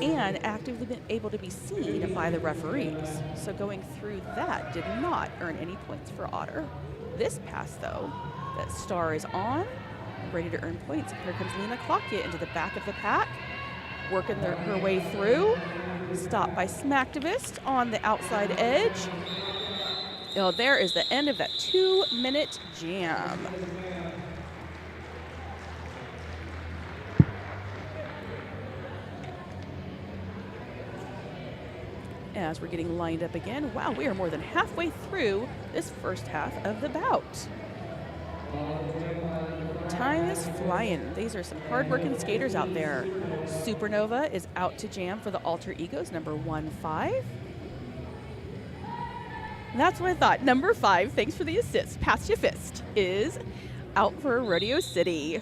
and actively been able to be seen by the referees. So going through that did not earn any points for Otter. This pass though, that star is on, ready to earn points. Here comes Lena Klokya into the back of the pack, working her way through. Stopped by Smacktivist on the outside edge. Oh, there is the end of that 2-minute jam. As we're getting lined up again, wow, we are more than halfway through this first half of the bout. Time is flying. These are some hard-working skaters out there. Supernova is out to jam for the Alter Egos, number 1-5. And that's what I thought. Number 5, thanks for the assist, Pass Ya Fist, is out for Rodeo City.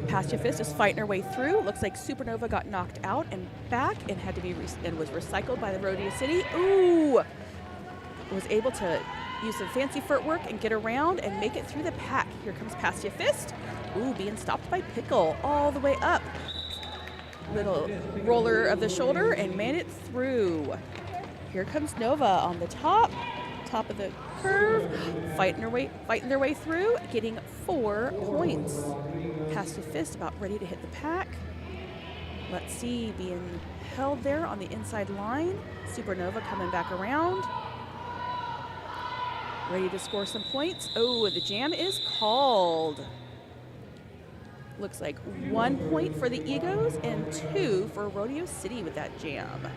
Pass Ya Fist is fighting her way through. Looks like Supernova got knocked out and back and had to be and was recycled by the Rodeo City. Ooh! Was able to use some fancy footwork and get around and make it through the pack. Here comes Pass Ya Fist. Ooh, being stopped by Pickle all the way up. Little roller of the shoulder and made it through. Here comes Nova on the top of the curve, fighting their way through, getting 4 points. Pass Ya Fist about ready to hit the pack. Let's see, being held there on the inside line. Supernova coming back around. Ready to score some points. Oh, the jam is called. Looks like 1 point for the Egos and 2 for Rodeo City with that jam.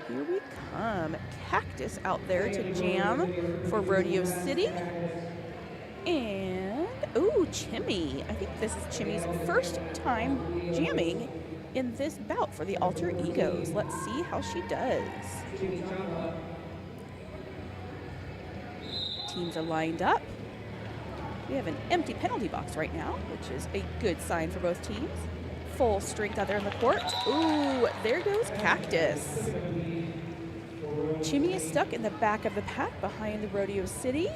Here we come. Cactus out there to jam for Rodeo City. And, ooh, Chimmy. I think this is Chimmy's first time jamming in this bout for the Alter Egos. Let's see how she does. Teams are lined up. We have an empty penalty box right now, which is a good sign for both teams. Full strength out there in the court. Ooh, there goes Cactus. Chimmy is stuck in the back of the pack behind the Rodeo City.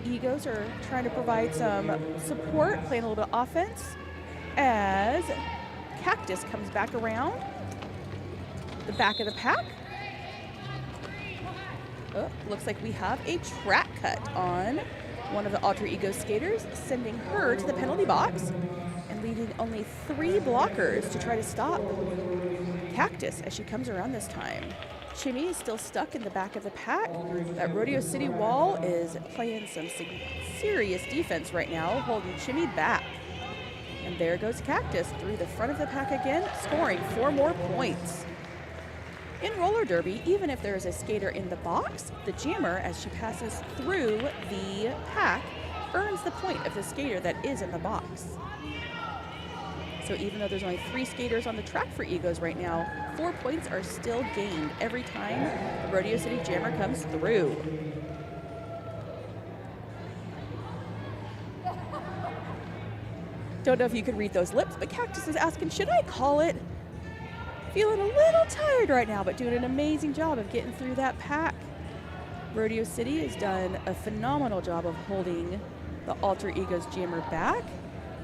Egos are trying to provide some support, playing a little bit of offense as Cactus comes back around the back of the pack. Oh, looks like we have a track cut on one of the Alter Ego skaters, sending her to the penalty box and leaving only 3 blockers to try to stop Cactus as she comes around this time. Chimmy is still stuck in the back of the pack. That Rodeo City wall is playing some serious defense right now, holding Chimmy back. And there goes Cactus through the front of the pack again, scoring 4 more points. In roller derby, even if there is a skater in the box, the jammer, as she passes through the pack, earns the point of the skater that is in the box. So even though there's only 3 skaters on the track for Egos right now, 4 points are still gained every time the Rodeo City jammer comes through. Don't know if you can read those lips, but Cactus is asking, should I call it? Feeling a little tired right now, but doing an amazing job of getting through that pack. Rodeo City has done a phenomenal job of holding the Alter Egos jammer back.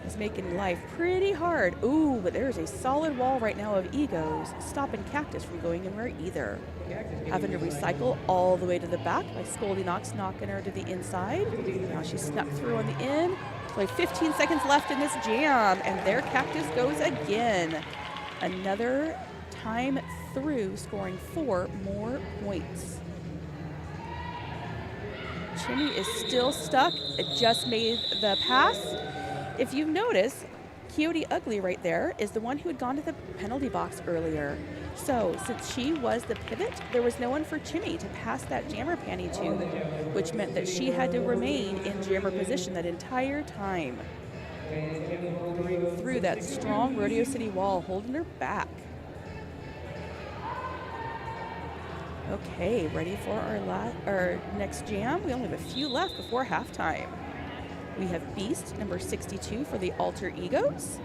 It's making life pretty hard. Ooh, but there's a solid wall right now of Egos stopping Cactus from going anywhere either. Having to recycle all the way to the back by Scoldinox knocking her to the inside. Now she snuck through on the in. Only 15 seconds left in this jam, and there Cactus goes again. Another time through, scoring 4 more points. Chimmy is still stuck. It just made the pass. If you notice, Coyote Ugly right there is the one who had gone to the penalty box earlier. So since she was the pivot, there was no one for Chimmy to pass that jammer panty to, which meant that she had to remain in jammer position that entire time. Through that strong Rodeo City wall, holding her back. Okay, ready for our next jam. We only have a few left before halftime. We have Beast, number 62 for the Alter Egos.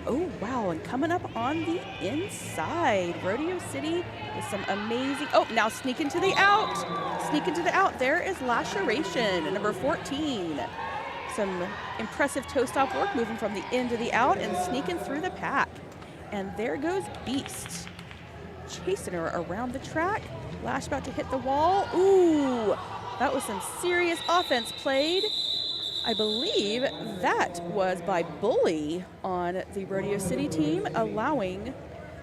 Oh, wow, and coming up on the inside, Rodeo City with some amazing, oh, now sneaking to the out. Sneaking to the out, there is Laceration, number 14. Some impressive toe stop work, moving from the in to the out and sneaking through the pack. And there goes Beast, chasing her around the track. Lash about to hit the wall. Ooh, that was some serious offense played. I believe that was by Bully on the Rodeo City team, allowing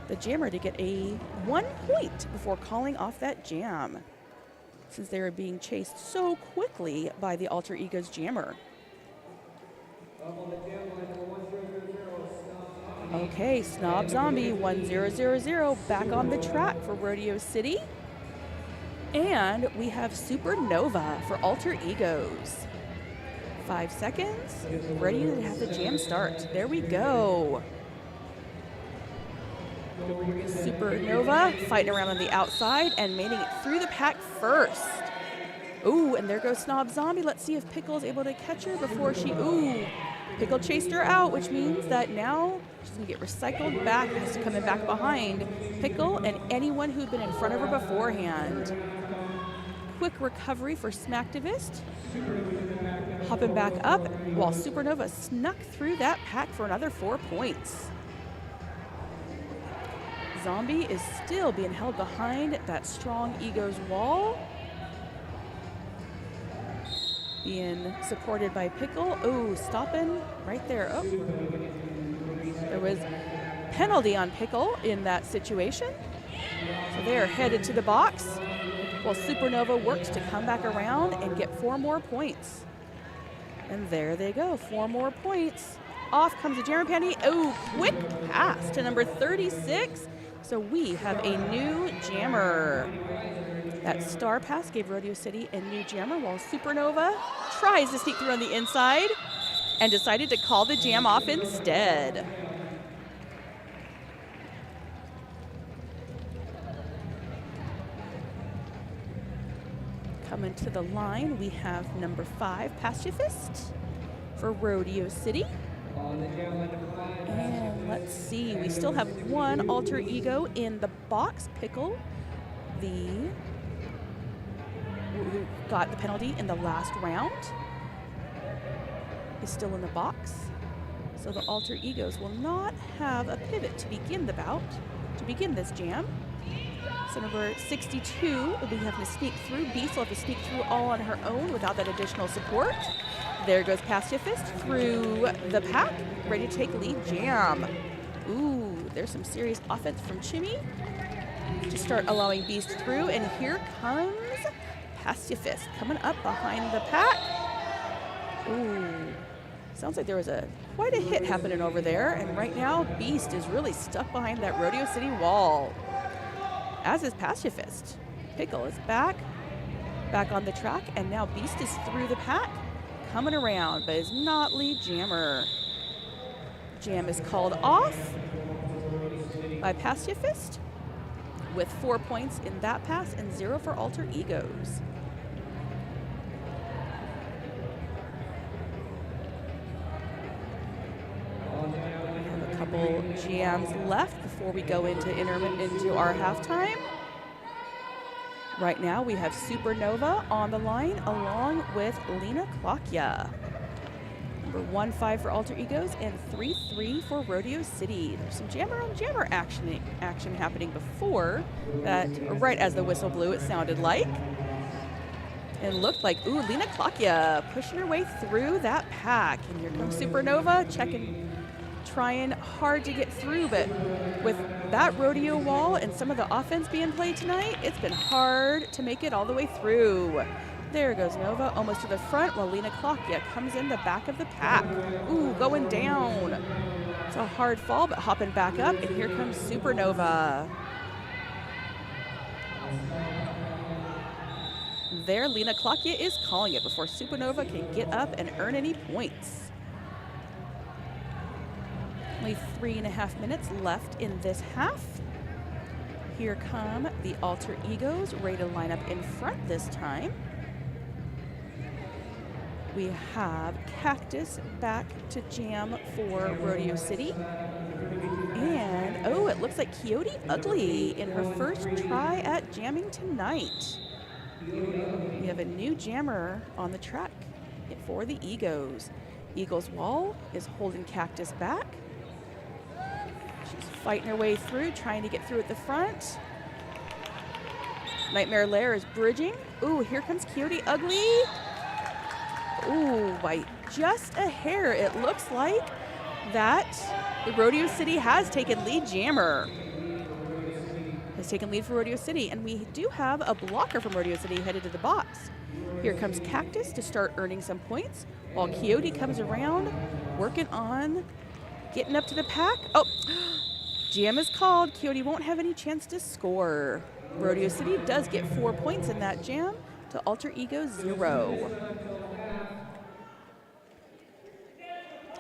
the jammer to get a 1 point before calling off that jam, since they were being chased so quickly by the Alter Egos jammer. Okay, Snob Zombie 1000 back on the track for Rodeo City. And we have Supernova for Alter Egos. 5 seconds, ready to have the jam start. There we go. Supernova fighting around on the outside and making it through the pack first. Ooh, and there goes Snob Zombie. Let's see if Pickle is able to catch her before she, ooh. Pickle chased her out, which means that now she's gonna get recycled back, has to come in back behind Pickle and anyone who'd been in front of her beforehand. Quick recovery for Smacktivist. Hopping back up while Supernova snuck through that pack for another 4 points. Zombie is still being held behind that strong Egos wall. Being supported by Pickle. Oh, stopping right there. Oh, there was penalty on Pickle in that situation. So they are headed to the box while Supernova works to come back around and get 4 more points. And there they go, 4 more points. Off comes the jammer panty. Oh, quick pass to number 36. So we have a new jammer. That star pass gave Rodeo City a new jammer while Supernova tries to sneak through on the inside and decided to call the jam off instead. Coming to the line, we have number 5, Pacifist for Rodeo City. And let's see, we still have one alter ego in the box. Pickle, who got the penalty in the last round, is still in the box. So the alter egos will not have a pivot to begin the bout, to begin this jam. So number 62 will be having to sneak through. Beast will have to sneak through all on her own without that additional support. There goes Pacifist through the pack, ready to take lead jam. Ooh, there's some serious offense from Chimmy to start allowing Beast through. And here comes Pacifist coming up behind the pack. Ooh, sounds like there was quite a hit happening over there. And right now, Beast is really stuck behind that Rodeo City wall, as is Pacifist. Pickle is back on the track, and now Beast is through the pack, coming around, but is not lead jammer. Jam is called off by Pacifist with 4 points in that pass and 0 for alter egos. Couple jams left before we go into our halftime. Right now we have Supernova on the line along with Lena Klokya. Number 1-5 for alter egos and 3-3 for Rodeo City. There's some jammer on jammer action happening before that, right as the whistle blew, it sounded like. It looked like, ooh, Lena Klokya pushing her way through that pack. And here comes Supernova trying hard to get through, but with that rodeo wall and some of the offense being played tonight, it's been hard to make it all the way through. There goes Nova, almost to the front, while Lena Klokya comes in the back of the pack. Ooh, going down. It's a hard fall, but hopping back up, and here comes Supernova. There, Lena Klokya is calling it before Supernova can get up and earn any points. Only 3.5 minutes left in this half. Here come the alter egos, ready to line up in front this time. We have Cactus back to jam for Rodeo City. And, oh, it looks like Coyote Ugly in her first try at jamming tonight. We have a new jammer on the track for the egos. Eagles Wall is holding Cactus back. She's fighting her way through, trying to get through at the front. Nightmare Lair is bridging. Ooh, here comes Coyote Ugly. Ooh, by just a hair, it looks like that the Rodeo City has taken lead jammer. Has taken lead for Rodeo City, and we do have a blocker from Rodeo City headed to the box. Here comes Cactus to start earning some points, while Coyote comes around, working on getting up to the pack. Oh, jam is called. Coyote won't have any chance to score. Rodeo City does get 4 points in that jam to alter ego 0.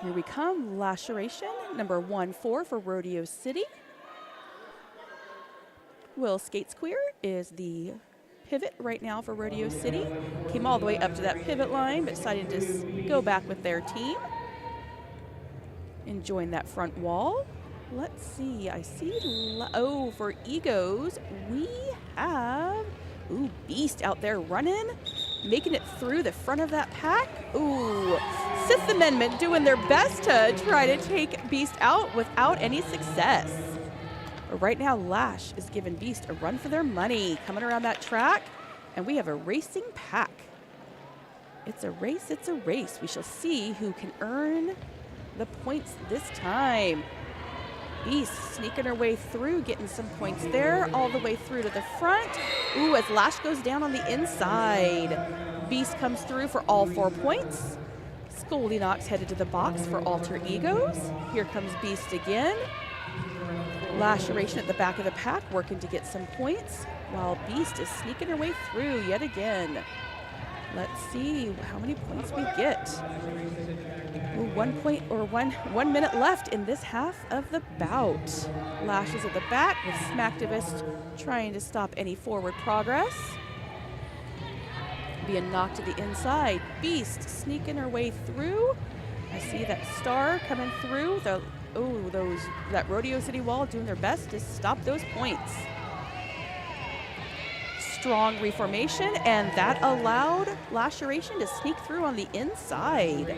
Here we come, Laceration, number 1-4 for Rodeo City. Will Skates Queer is the pivot right now for Rodeo City. Came all the way up to that pivot line, but decided to just go back with their team. Enjoying that front wall. Let's see, I see, for egos, we have, ooh, Beast out there running, making it through the front of that pack. Ooh, Sixth Amendment doing their best to try to take Beast out without any success. But right now, Lash is giving Beast a run for their money, coming around that track, and we have a racing pack. It's a race, it's a race. We shall see who can earn the points this time. Beast sneaking her way through, getting some points there, all the way through to the front. Ooh, as Lash goes down on the inside. Beast comes through for all 4 points. Goldilocks headed to the box for alter egos. Here comes Beast again. Laceration at the back of the pack, working to get some points, while Beast is sneaking her way through yet again. Let's see how many points we get. Ooh, 1 point or one minute left in this half of the bout. Lash is at the back with Smacktivist trying to stop any forward progress. being knocked to the inside. Beast sneaking her way through. I see that Star coming through. That Rodeo City wall doing their best to stop those points. Strong reformation, and that allowed Laceration to sneak through on the inside.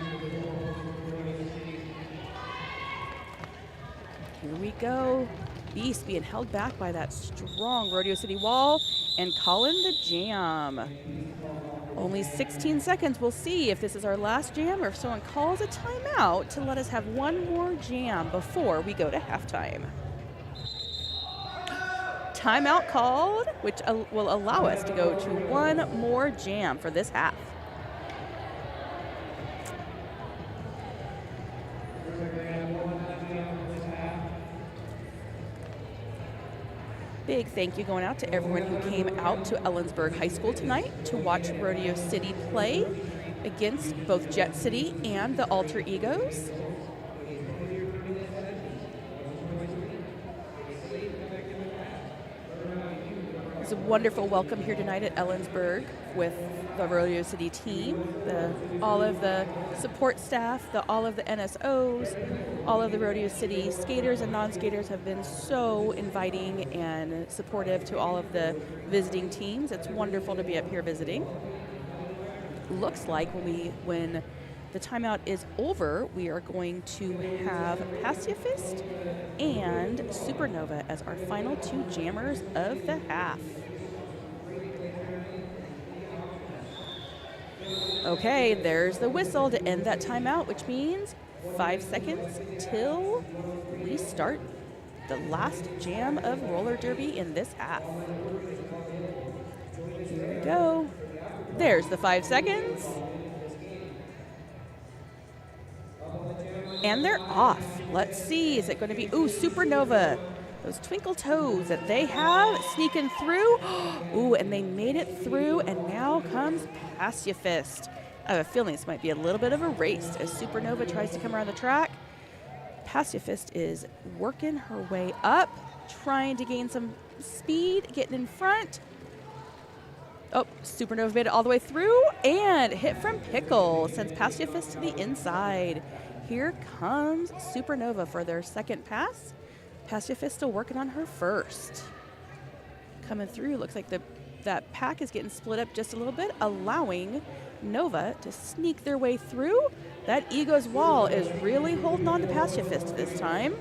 Here we go. Beast being held back by that strong Rodeo City wall and calling the jam. Only 16 seconds. We'll see if this is our last jam or if someone calls a timeout to let us have one more jam before we go to halftime. Timeout called, which will allow us to go to one more jam for this half. Big thank you going out to everyone who came out to Ellensburg High School tonight to watch Rodeo City play against both Jet City and the Alter Egos. It's a wonderful welcome here tonight at Ellensburg with the Rodeo City team, all of the support staff, all of the NSOs, all of the Rodeo City skaters and non-skaters have been so inviting and supportive to all of the visiting teams. It's wonderful to be up here visiting. Looks like when the timeout is over, we are going to have Pacifist and Supernova as our final two jammers of the half. Okay, there's the whistle to end that timeout, which means 5 seconds till we start the last jam of roller derby in this half. Here we go. There's the 5 seconds. And they're off. Let's see, is it going to be, Supernova. Those twinkle toes that they have sneaking through. And they made it through, and now comes Pacifist. I have a feeling this might be a little bit of a race as Supernova tries to come around the track. Pacifist is working her way up, trying to gain some speed, getting in front. Supernova made it all the way through, and hit from Pickle sends Pacifist to the inside. Here comes Supernova for their second pass. Pacifist still working on her first. Coming through, looks like that pack is getting split up just a little bit, allowing Nova to sneak their way through. That Ego's wall is really holding on to Pacifist this time,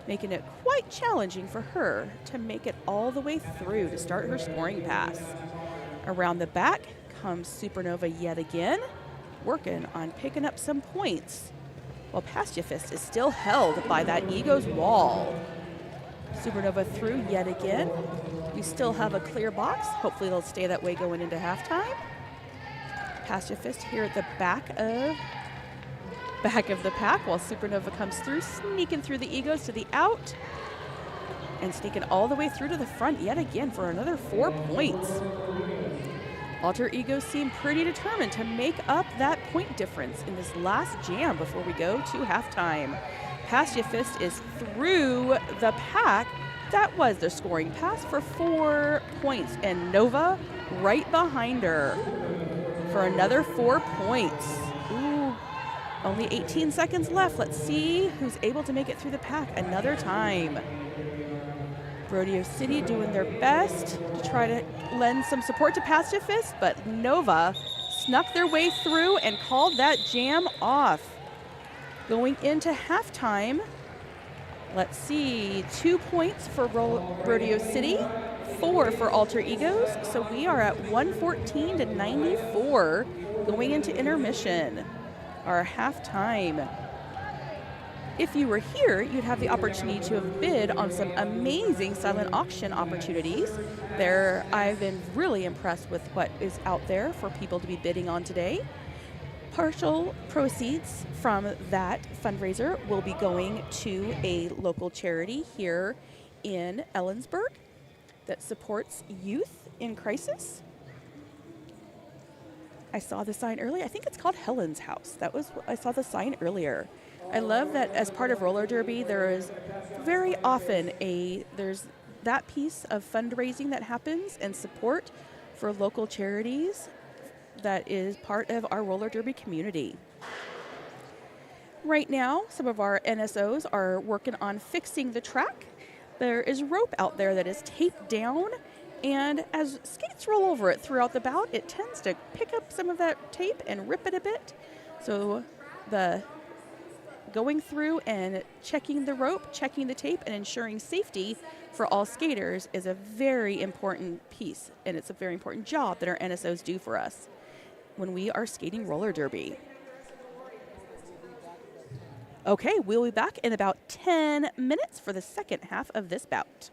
making it quite challenging for her to make it all the way through to start her scoring pass. Around the back comes Supernova yet again, working on picking up some points, while Pacifist is still held by that Ego's wall. Supernova through yet again. We still have a clear box. Hopefully it'll stay that way going into halftime. Pacifist here at the back of the pack while Supernova comes through, sneaking through the Egos to the out and sneaking all the way through to the front yet again for another 4 points. Alter Egos seem pretty determined to make up that point difference in this last jam before we go to halftime. Pacifist is through the pack. That was their scoring pass for 4 points, and Nova right behind her for another 4 points. Only 18 seconds left. Let's see who's able to make it through the pack another time. Rodeo City doing their best to try to lend some support to Pacifist, but Nova snuck their way through and called that jam off. Going into halftime, let's see, 2 points for Rodeo City, 4 for Alter Egos, so we are at 114 to 94 going into intermission, our halftime. If you were here, you'd have the opportunity to have bid on some amazing silent auction opportunities. I've been really impressed with what is out there for people to be bidding on today. Partial proceeds from that fundraiser will be going to a local charity here in Ellensburg that supports youth in crisis. I saw the sign earlier. I think it's called Helen's House. I saw the sign earlier. I love that as part of roller derby, there is very often there's that piece of fundraising that happens and support for local charities that is part of our roller derby community. Right now, some of our NSOs are working on fixing the track. There is rope out there that is taped down, and as skates roll over it throughout the bout, it tends to pick up some of that tape and rip it a bit. So the going through and checking the rope, checking the tape, and ensuring safety for all skaters is a very important piece, and it's a very important job that our NSOs do for us when we are skating roller derby. Okay, we'll be back in about 10 minutes for the second half of this bout.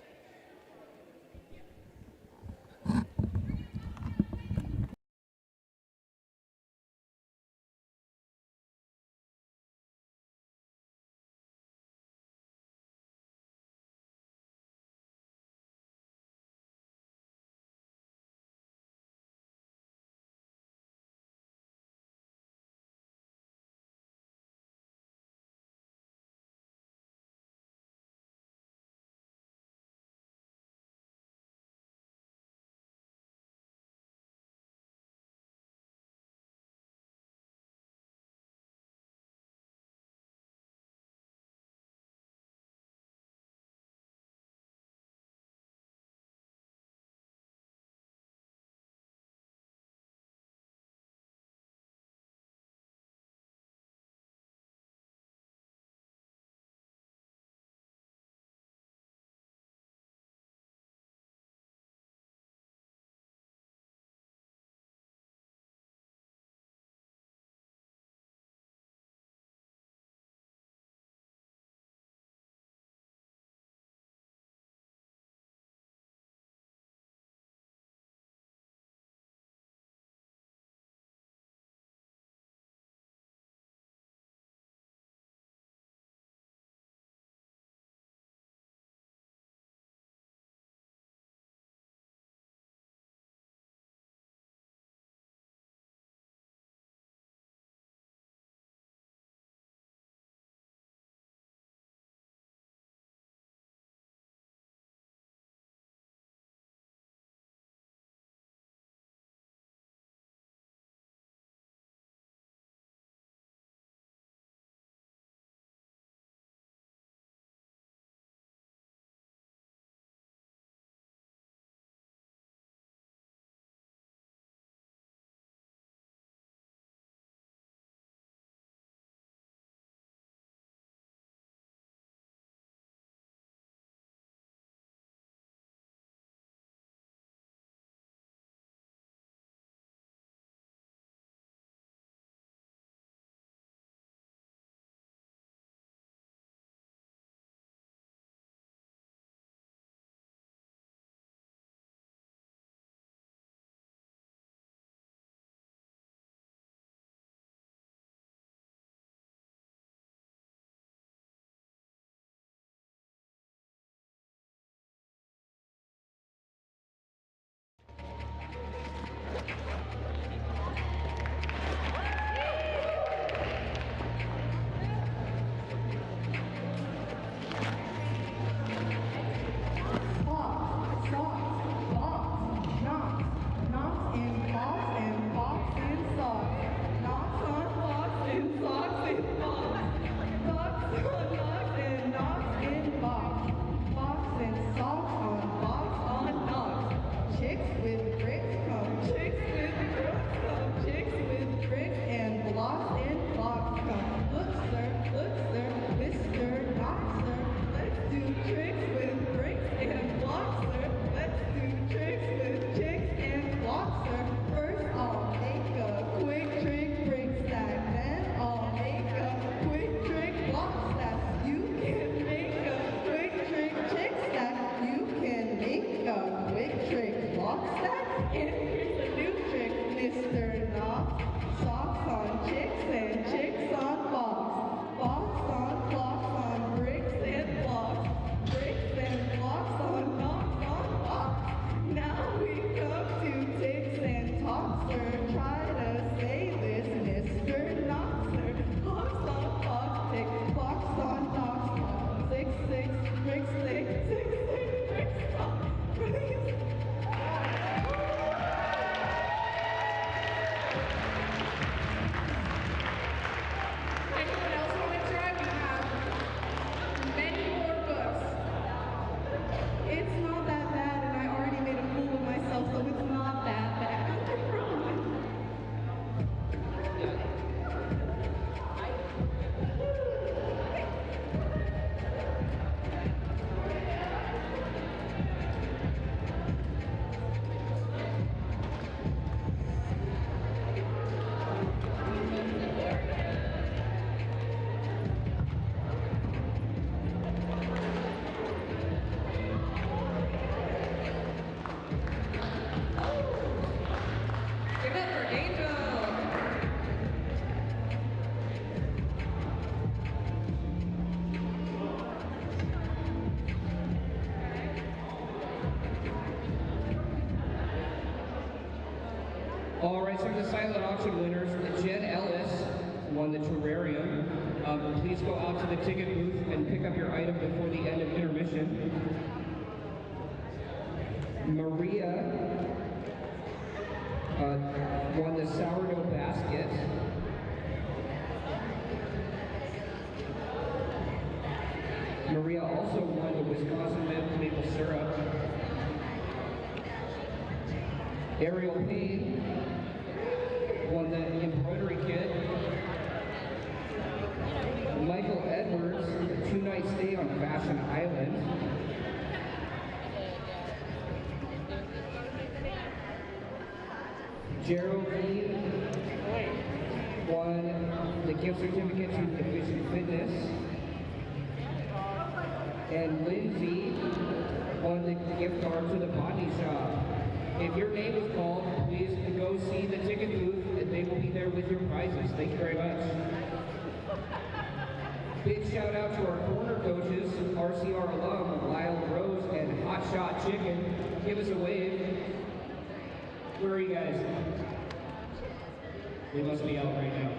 All right, some of the silent auction winners. Jen Ellis won the terrarium. Please go out to the ticket booth and pick up your item before the end of intermission. Maria won the sourdough basket. Maria also won the Wisconsin maple syrup. Ariel Payne won the embroidery kit. Michael Edwards, a 2-night stay on Fashion Island. Geraldine won the gift certificate to Division Fitness. And Lindsay won the gift card to the Botany Shop. If your name is called, please go see the ticket booth and they will be there with your prizes. Thank you very much. Big shout out to our corner coaches, RCR alum, Lyle Rose and Hot Shot Chicken. Give us a wave. Where are you guys? We must be out right now.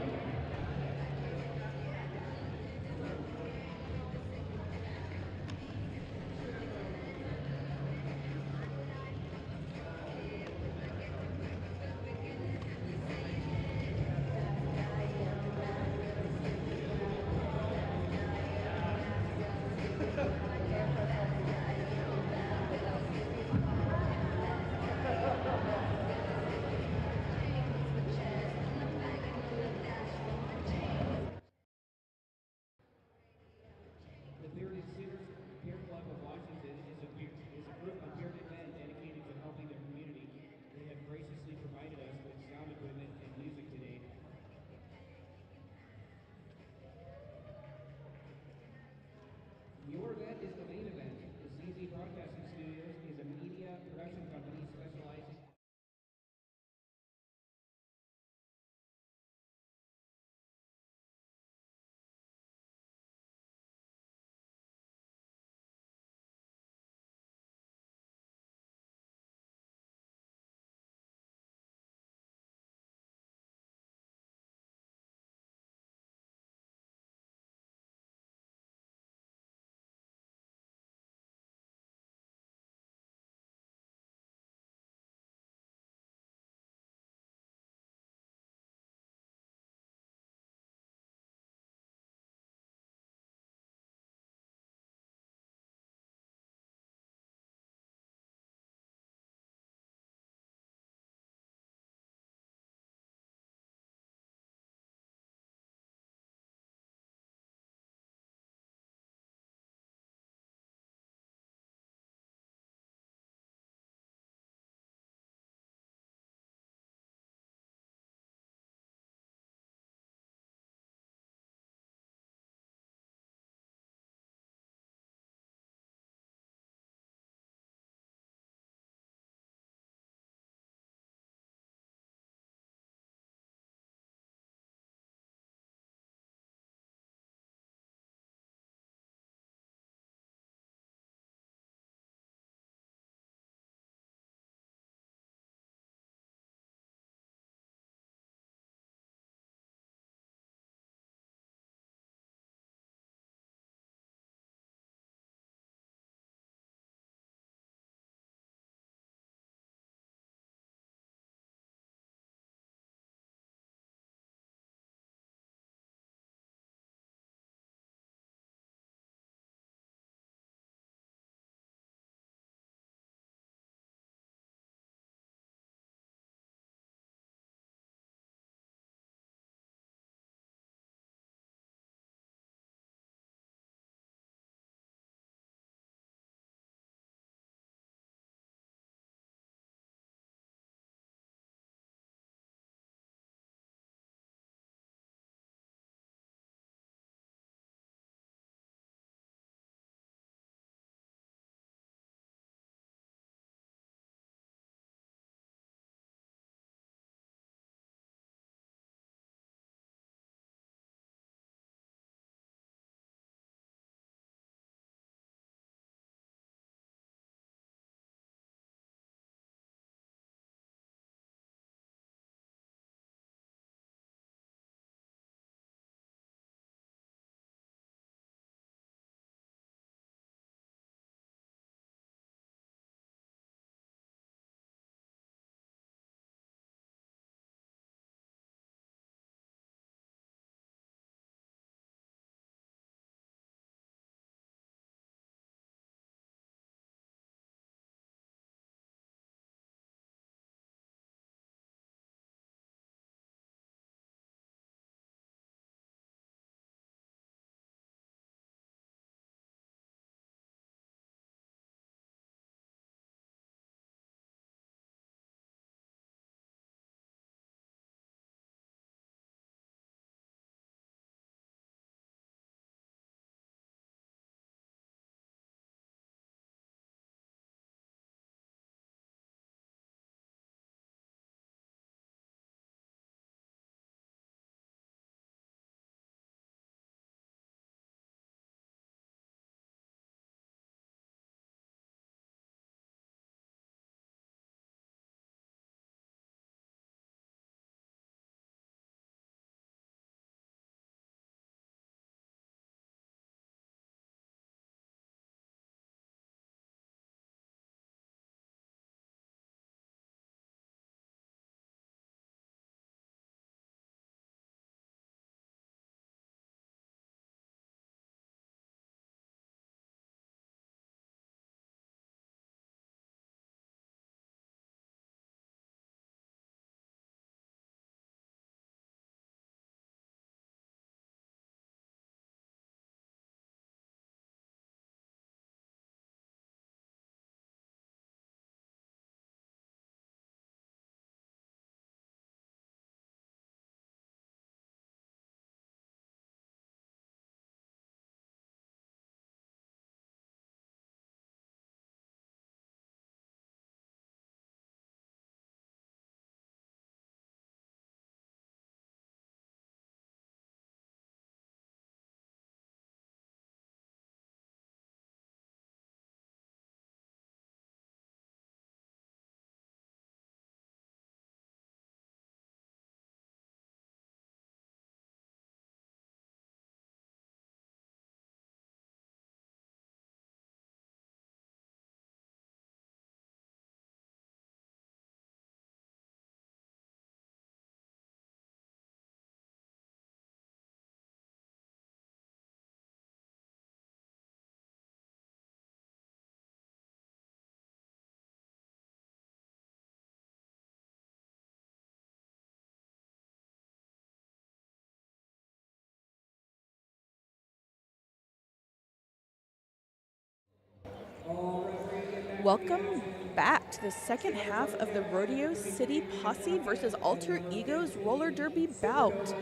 Welcome back to the second half of the Rodeo City Posse versus Alter Egos Roller Derby bout.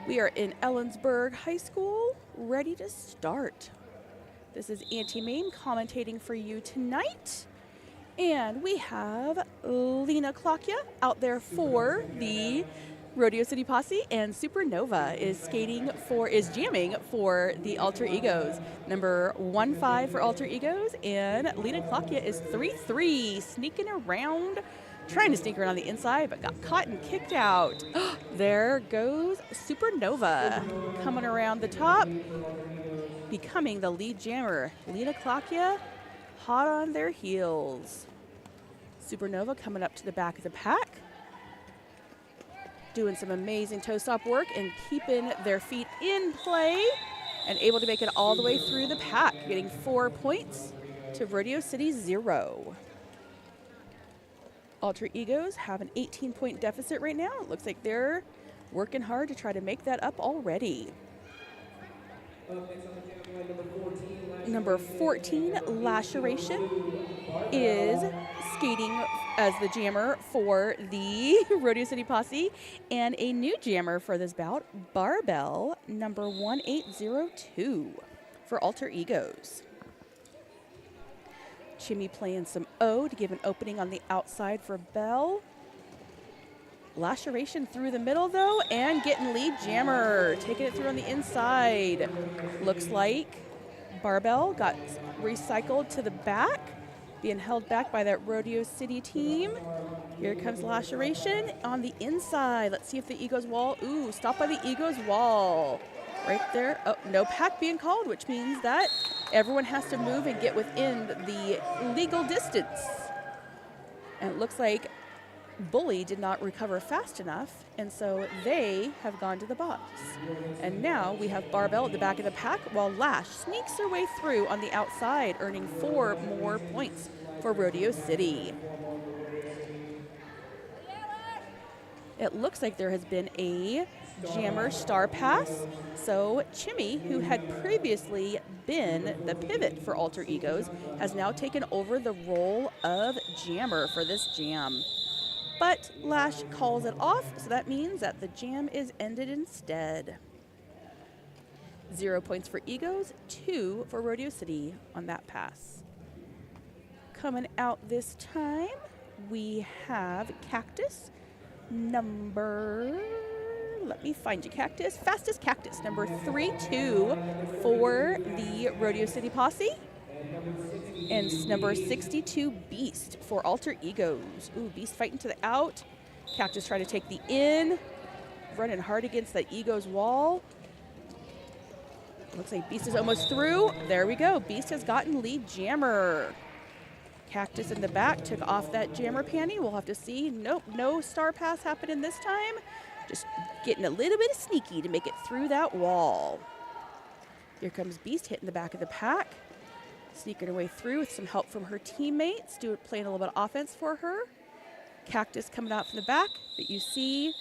We are in Ellensburg High School, ready to start. This is Auntie Mame commentating for you tonight. And we have Lena Klokja out there for the Rodeo City Posse, and Supernova is jamming for the Alter Egos. Number 1-5 for Alter Egos, and Lena Klokja is 3-3, sneaking around, trying to sneak around the inside, but got caught and kicked out. There goes Supernova coming around the top, becoming the lead jammer. Lena Klokja hot on their heels. Supernova coming up to the back of the pack, doing some amazing toe stop work and keeping their feet in play and able to make it all the way through the pack, getting 4 points to Rodeo City 0. Alter Egos have an 18-point deficit right now. It looks like they're working hard to try to make that up already. Number 14, Laceration, is skating as the jammer for the Rodeo City Posse, and a new jammer for this bout, Barbell, number 1802 for Alter Egos. Chimmy playing some O to give an opening on the outside for Bell. Laceration through the middle, though, and getting lead jammer, taking it through on the inside. Looks like Barbell got recycled to the back, being held back by that Rodeo City team. Here comes Laceration on the inside. Let's see if the Egos wall, stopped by the Egos wall. Right there, no pack being called, which means that everyone has to move and get within the legal distance. And it looks like Bully did not recover fast enough, and so they have gone to the box. And now we have Barbell at the back of the pack, while Lash sneaks their way through on the outside, earning 4 more points for Rodeo City. It looks like there has been a jammer star pass, so Chimmy, who had previously been the pivot for Alter Egos, has now taken over the role of jammer for this jam. But Lash calls it off, so that means that the jam is ended instead. 0 points for Egos, 2 for Rodeo City on that pass. Coming out this time, we have Cactus, let me find you, Cactus. Fastest Cactus, number 32 for the Rodeo City Posse. And number 62, Beast for Alter Egos. Beast fighting to the out. Cactus trying to take the in. Running hard against the Egos wall. Looks like Beast is almost through. There we go. Beast has gotten lead jammer. Cactus in the back took off that jammer panty. We'll have to see. Nope, no star pass happening this time. Just getting a little bit of sneaky to make it through that wall. Here comes Beast hitting the back of the pack. Sneaking her way through with some help from her teammates, playing a little bit of offense for her. Cactus coming out from the back, but you see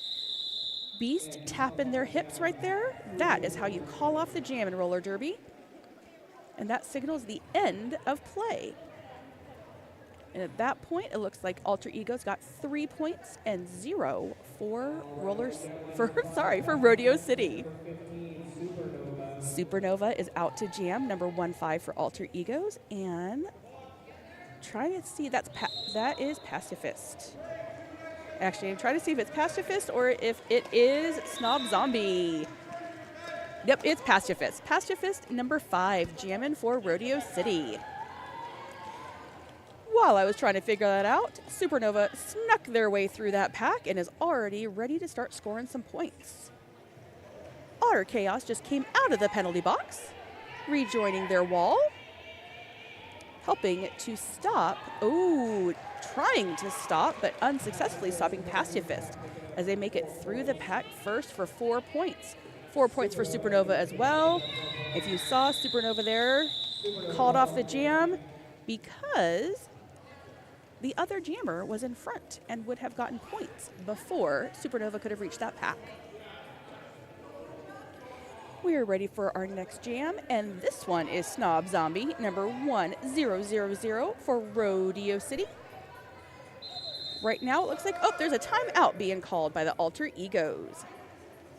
Beast tapping their hips right there. That is how you call off the jam in roller derby. And that signals the end of play. And at that point, it looks like Alter Egos got 3 points and 0 for Rodeo City. Supernova is out to jam, number 1-5 for Alter Egos, and trying to see, that is Pacifist. Actually, I'm trying to see if it's Pacifist or if it is Snob Zombie. Yep, it's Pacifist. Pacifist, number 5, jamming for Rodeo City. While I was trying to figure that out, Supernova snuck their way through that pack and is already ready to start scoring some points. Otter Chaos just came out of the penalty box, rejoining their wall, helping to stop, trying to stop, but unsuccessfully stopping Pacifist as they make it through the pack first for 4 points. 4 points for Supernova as well. If you saw Supernova there, called off the jam because the other jammer was in front and would have gotten points before Supernova could have reached that pack. We are ready for our next jam, and this one is Snob Zombie, number 1000 for Rodeo City. Right now it looks like, oh, there's a timeout being called by the Alter Egos.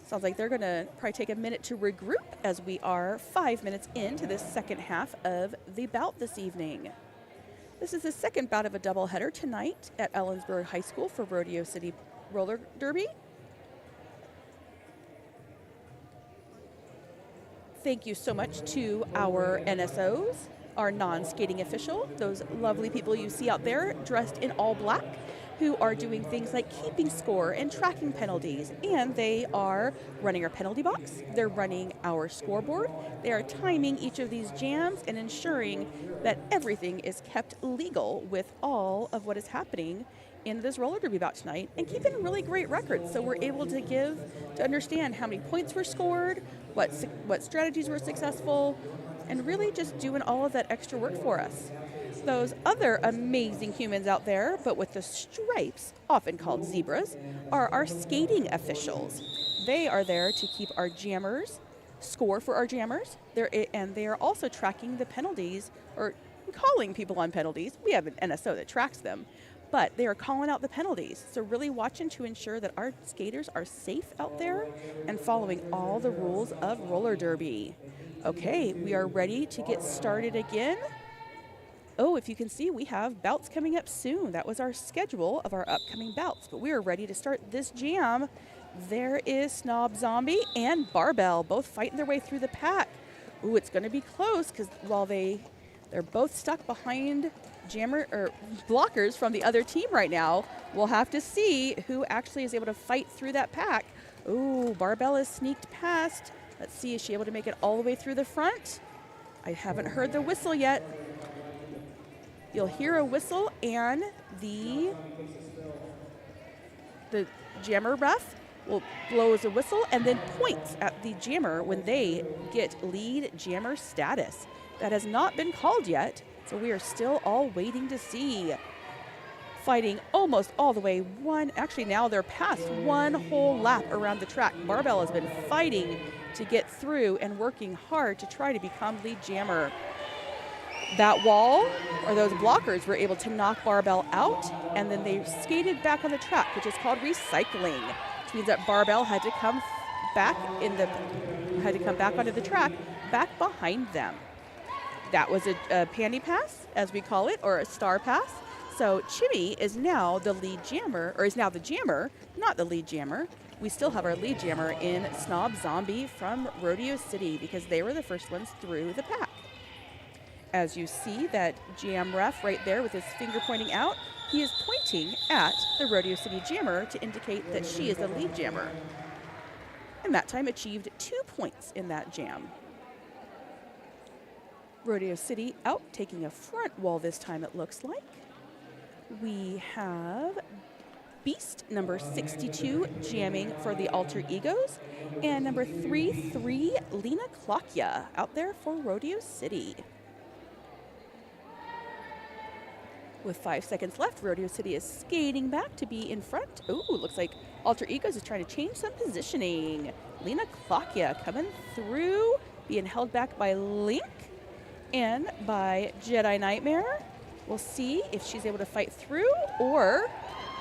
Sounds like they're gonna probably take a minute to regroup as we are 5 minutes into this second half of the bout this evening. This is the second bout of a doubleheader tonight at Ellensburg High School for Rodeo City Roller Derby. Thank you so much to our NSOs, our non-skating official, those lovely people you see out there dressed in all black, who are doing things like keeping score and tracking penalties. And they are running our penalty box, they're running our scoreboard, they are timing each of these jams and ensuring that everything is kept legal with all of what is happening in this roller derby bout tonight, and keeping a really great record. So we're able to understand how many points were scored, what strategies were successful, and really just doing all of that extra work for us. Those other amazing humans out there, but with the stripes, often called zebras, are our skating officials. They are there to keep our jammers, score for our jammers, and they are also tracking the penalties, or calling people on penalties. We have an NSO that tracks them, but they are calling out the penalties. So really watching to ensure that our skaters are safe out there and following all the rules of roller derby. Okay, we are ready to get started again. Oh, if you can see, we have bouts coming up soon. That was our schedule of our upcoming bouts, but we are ready to start this jam. There is Snob Zombie and Barbell, both fighting their way through the pack. Ooh, it's gonna be close, because while they're both stuck behind blockers from the other team right now, we'll have to see who actually is able to fight through that pack. Ooh, Barbell is sneaked past. Let's see, is she able to make it all the way through the front? I haven't heard the whistle yet. You'll hear a whistle, and the jammer ref will blow a whistle and then points at the jammer when they get lead jammer status. That has not been called yet, so we are still all waiting to see. Fighting almost all the way actually now they're past one whole lap around the track. Barbell has been fighting to get through and working hard to try to become lead jammer. That wall, or those blockers, were able to knock Barbell out, and then they skated back on the track, which is called recycling, which means that Barbell had to come back onto the track, back behind them. That was a panty pass, as we call it, or a star pass. So Chimmy is now the lead jammer, or is now the jammer, not the lead jammer. We still have our lead jammer in Snob Zombie from Rodeo City, because they were the first ones through the pack. As you see that jam ref right there with his finger pointing out, he is pointing at the Rodeo City jammer to indicate that she is the lead jammer. And that time achieved 2 points in that jam. Rodeo City out, taking a front wall this time, it looks like. We have Beast, number 62, jamming for the Alter Egos, and number 33, Lena Klokya, out there for Rodeo City. With 5 seconds left, Rodeo City is skating back to be in front. Ooh, looks like Alter Egos is trying to change some positioning. Lena Klokya coming through, being held back by Link and by Jedi Nightmare. We'll see if she's able to fight through, or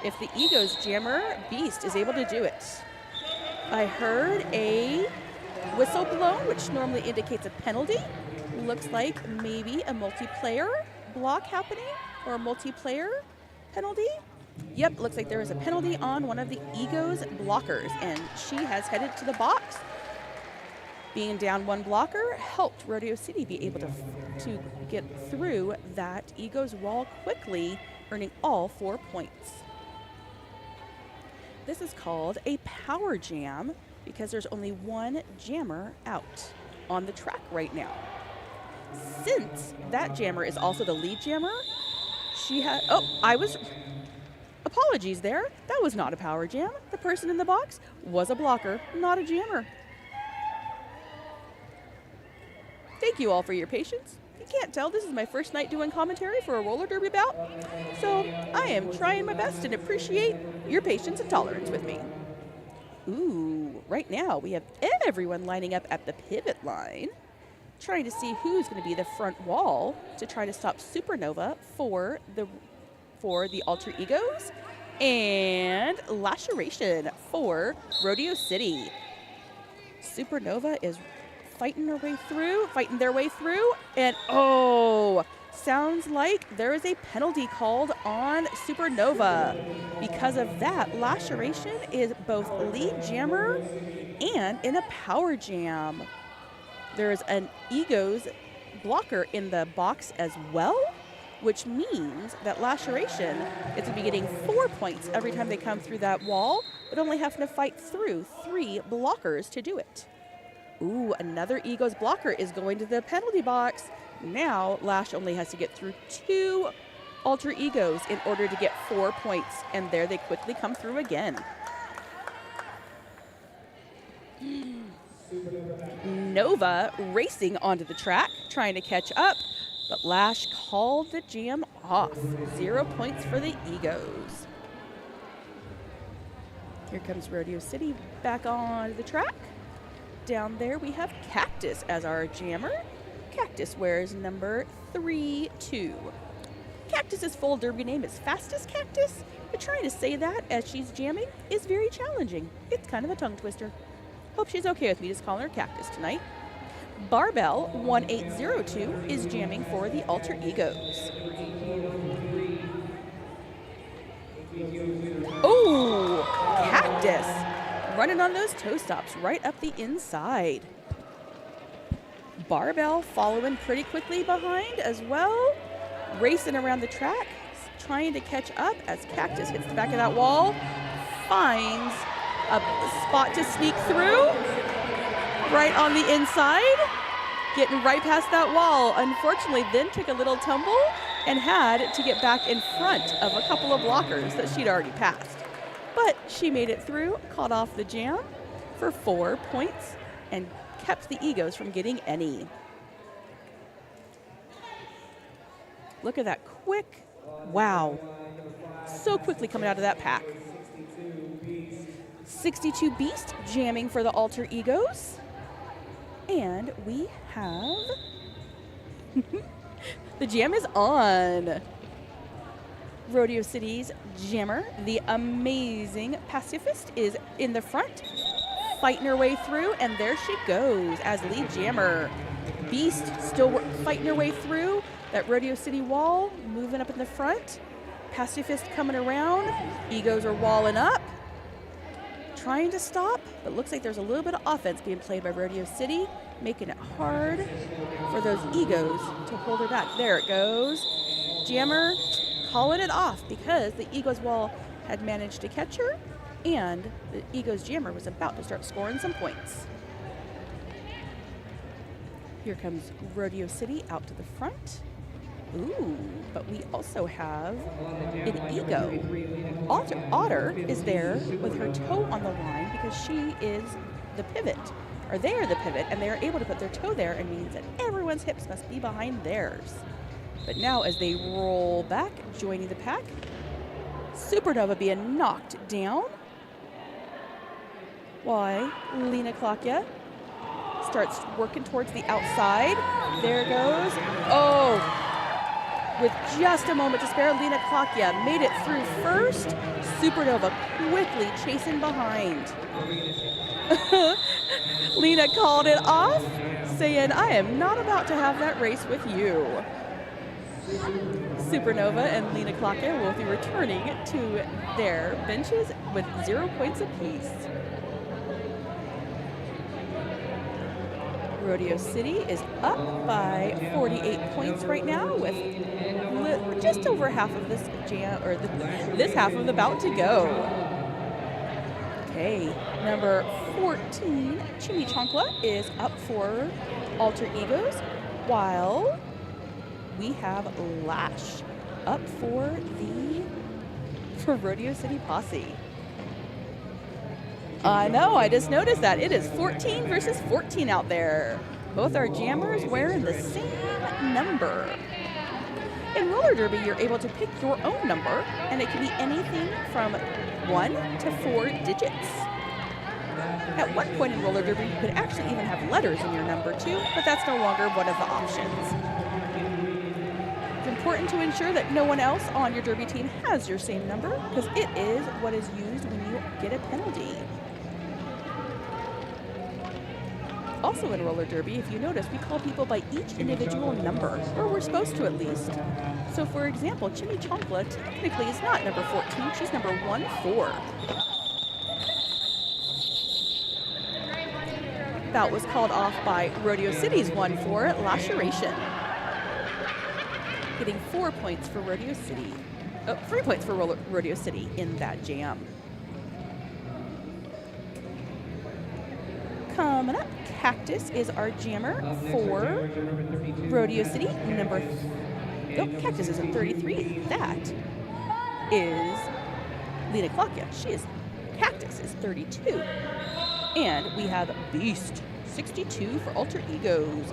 if the Egos jammer Beast is able to do it. I heard a whistle blown, which normally indicates a penalty. Looks like maybe a multiplayer block happening, or a multiplayer penalty. Yep, looks like there is a penalty on one of the Egos blockers, and she has headed to the box. Being down one blocker helped Rodeo City be able to get through that Egos wall quickly, earning all 4 points. This is called a power jam because there's only one jammer out on the track right now. Since that jammer is also the lead jammer, apologies there. That was not a power jam. The person in the box was a blocker, not a jammer. Thank you all for your patience. You can't tell, this is my first night doing commentary for a roller derby bout, so I am trying my best and appreciate your patience and tolerance with me. Ooh, right now we have everyone lining up at the pivot line, trying to see who's going to be the front wall to try to stop Supernova for the Alter Egos, and Laceration for Rodeo City. Supernova is fighting their way through, and oh, sounds like there is a penalty called on Supernova. Because of that, Laceration is both lead jammer and in a power jam. There is an Egos blocker in the box as well, which means that Laceration is going to be getting 4 points every time they come through that wall, but only having to fight through 3 blockers to do it. Ooh, another Egos blocker is going to the penalty box. Now, Lash only has to get through 2 Alter Egos in order to get 4 points, and there they quickly come through again. Nova racing onto the track, trying to catch up, but Lash called the jam off. 0 points for the Egos. Here comes Rodeo City back on the track. Down there we have Cactus as our jammer. Cactus wears number 32. Cactus's full derby name is Fastest Cactus, but trying to say that as she's jamming is very challenging. It's kind of a tongue twister. Hope she's okay with me just calling her Cactus tonight. Barbell 1802 is jamming for the Alter Egos. Oh, Cactus running on those toe stops right up the inside. Barbell following pretty quickly behind as well, racing around the track, trying to catch up as Cactus hits the back of that wall, finds a spot to sneak through right on the inside, getting right past that wall. Unfortunately, then took a little tumble and had to get back in front of a couple of blockers that she'd already passed. But she made it through, caught off the jam for 4 points, and kept the Egos from getting any. Look at that quick, wow, so quickly coming out of that pack. 62 Beast jamming for the Alter Egos. And we have, the jam is on. Rodeo City's jammer, the amazing Pacifist, is in the front, fighting her way through, and there she goes as lead jammer. Beast still fighting her way through that Rodeo City wall, moving up in the front. Pacifist coming around. Egos are walling up, trying to stop, but looks like there's a little bit of offense being played by Rodeo City, making it hard for those Egos to hold her back. There it goes. Jammer calling it off because the Egos wall had managed to catch her, and the Egos jammer was about to start scoring some points. Here comes Rodeo City out to the front. Ooh, but we also have an Ego. Otter is there with her toe on the line because she is the pivot, or they are the pivot, and they are able to put their toe there, and means that everyone's hips must be behind theirs. But now as they roll back, joining the pack, Supernova being knocked down. Why, Lena Klakya starts working towards the outside. There it goes. Oh, with just a moment to spare, Lena Klakya made it through first. Supernova quickly chasing behind. Lena called it off, saying, I am not about to have that race with you. Supernova and Lena Klakya will be returning to their benches with 0 points apiece. Rodeo City is up by 48 points right now, with just over half of this jam, or this half of the bout to go. Okay, number 14, Chimichancla, is up for Alter Egos, while we have Lash up for Rodeo City Posse. I know, I just noticed that. It is 14 versus 14 out there. Both our jammers wearing the same number. In roller derby, you're able to pick your own number, and it can be anything from 1 to 4 digits. At one point in roller derby, you could actually even have letters in your number too, but that's no longer one of the options. It's important to ensure that no one else on your derby team has your same number, because it is what is used when you get a penalty. Also in roller derby, if you notice, we call people by each individual number, or we're supposed to at least. So for example, Chimichancla technically is not number 14, she's number 14. That was called off by Rodeo City's 1-4 Laceration. Getting 4 points for Rodeo City. 3 points for Rodeo City in that jam. Coming up, Cactus is our jammer for Rodeo City. Cactus is in 33. That is Lena Klokya. Cactus is 32. And we have Beast, 62 for Alter Egos.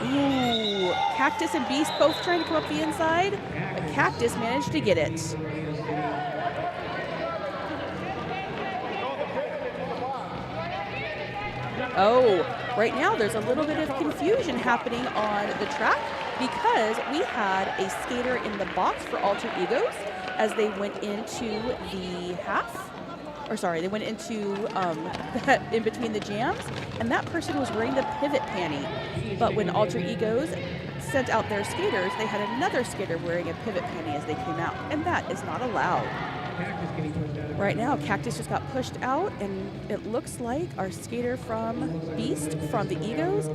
Ooh, Cactus and Beast both trying to come up the inside, but Cactus managed to get it. Oh, right now there's a little bit of confusion happening on the track because we had a skater in the box for Alter Egos as they went into the half. They went into in between the jams, and that person was wearing the pivot panty. But when Alter Egos sent out their skaters, they had another skater wearing a pivot panty as they came out, and that is not allowed. Right now, Cactus just got pushed out, and it looks like our skater from Beast, from the Egos,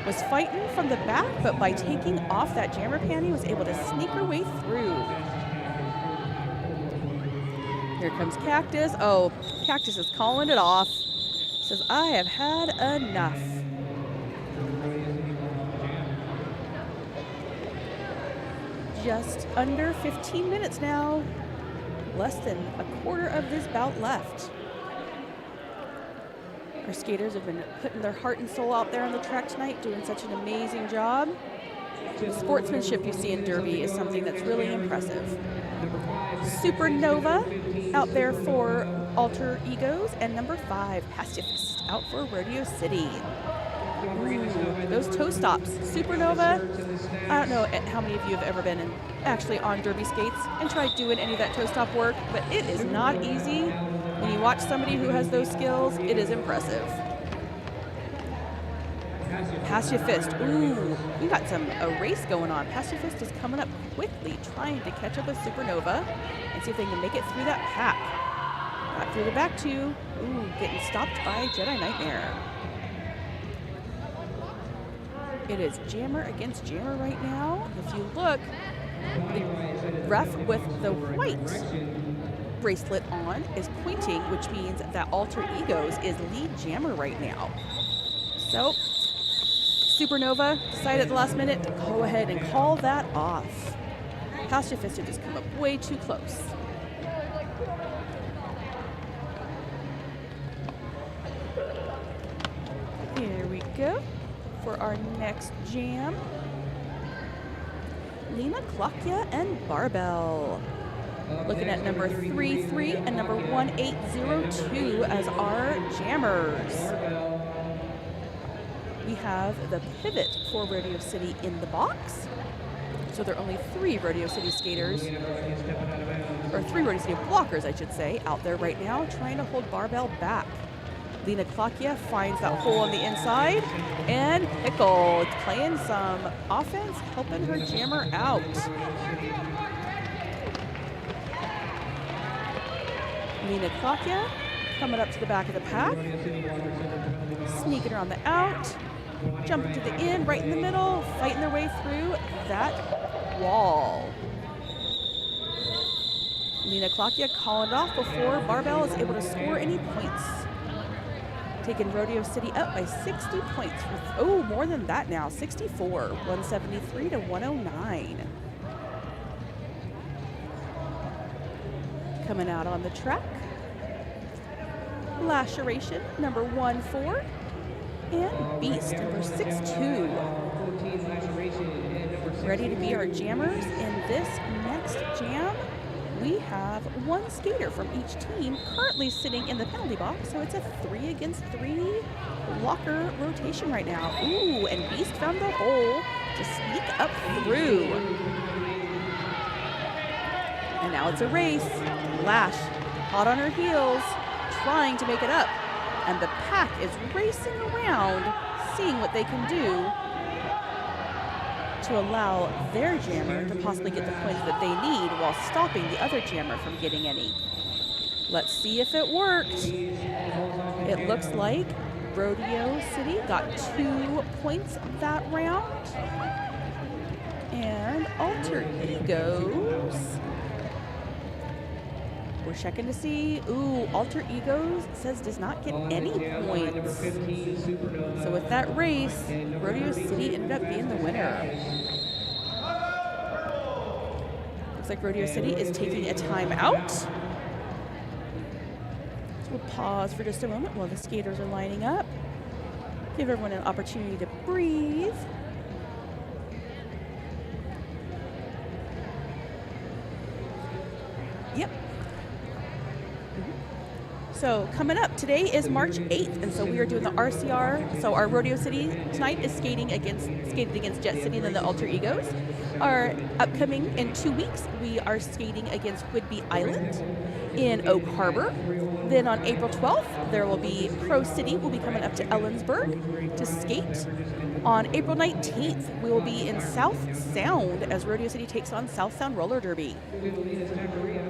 was fighting from the back, but by taking off that jammer panty, was able to sneak her way through. Here comes Cactus. Oh, Cactus is calling it off. Says, I have had enough. Just under 15 minutes now. Less than a quarter of this bout left. Our skaters have been putting their heart and soul out there on the track tonight, doing such an amazing job. The sportsmanship you see in Derby is something that's really impressive. Supernova out there for Alter Egos, and number 5, Pacifist, out for Rodeo City. Ooh, those toe stops. Supernova, I don't know how many of you have ever been actually on Derby skates and tried doing any of that toe stop work, but it is not easy. When you watch somebody who has those skills, it is impressive. Pacifist, ooh, we got a race going on. Pacifist is coming up quickly, trying to catch up with Supernova and see if they can make it through that pack. Got through the back two. Ooh, getting stopped by Jedi Nightmare. It is jammer against jammer right now. If you look, the ref with the white bracelet on is pointing, which means that Alter Egos is lead jammer right now. So, Supernova decided at the last minute to go ahead and call that off. Pacifist had just come up way too close. Here we go for our next jam. Lena Klokya and Barbell. Looking at number 33 and number 1802 as our jammers. We have the pivot for Rodeo City in the box. So there are only 3 Rodeo City skaters, or 3 Rodeo City blockers, I should say, out there right now trying to hold Barbell back. Lena Klokya finds that hole on the inside, and Pickle playing some offense, helping her jammer out. Lena Klokya coming up to the back of the pack, sneaking around the out, jumping to the in, right in the middle, fighting their way through that wall. Lena Klokya calling it off before Barbell is able to score any points. Taking Rodeo City up by 60 points. More than that now, 64, 173 to 109. Coming out on the track, Laceration, number 14, and Beast, number 62. Ready to be our jammers in this next jam. we have one skater from each team currently sitting in the penalty box, so it's a 3 against 3 locker rotation right now. Ooh, and Beast found the hole to sneak up through. And now it's a race. Lash, hot on her heels, trying to make it up. And the pack is racing around, seeing what they can do to allow their jammer to possibly get the points that they need while stopping the other jammer from getting any. Let's see if it worked. It looks like Rodeo City got 2 points that round. And Alter Egos, we're checking to see. Ooh, Alter Egos says does not get any points. So with that race, Rodeo City ended up being the winner. Looks like Rodeo City is taking a timeout. So we'll pause for just a moment while the skaters are lining up. Give everyone an opportunity to breathe. Yep. So coming up, today is March 8th, and so we are doing the RCR. So our Rodeo City tonight is skated against Jet City and then the Alter Egos. Our upcoming in 2 weeks, we are skating against Whidbey Island in Oak Harbor. Then on April 12th, there will be Pro City will be coming up to Ellensburg to skate. On April 19th, we will be in South Sound as Rodeo City takes on South Sound Roller Derby.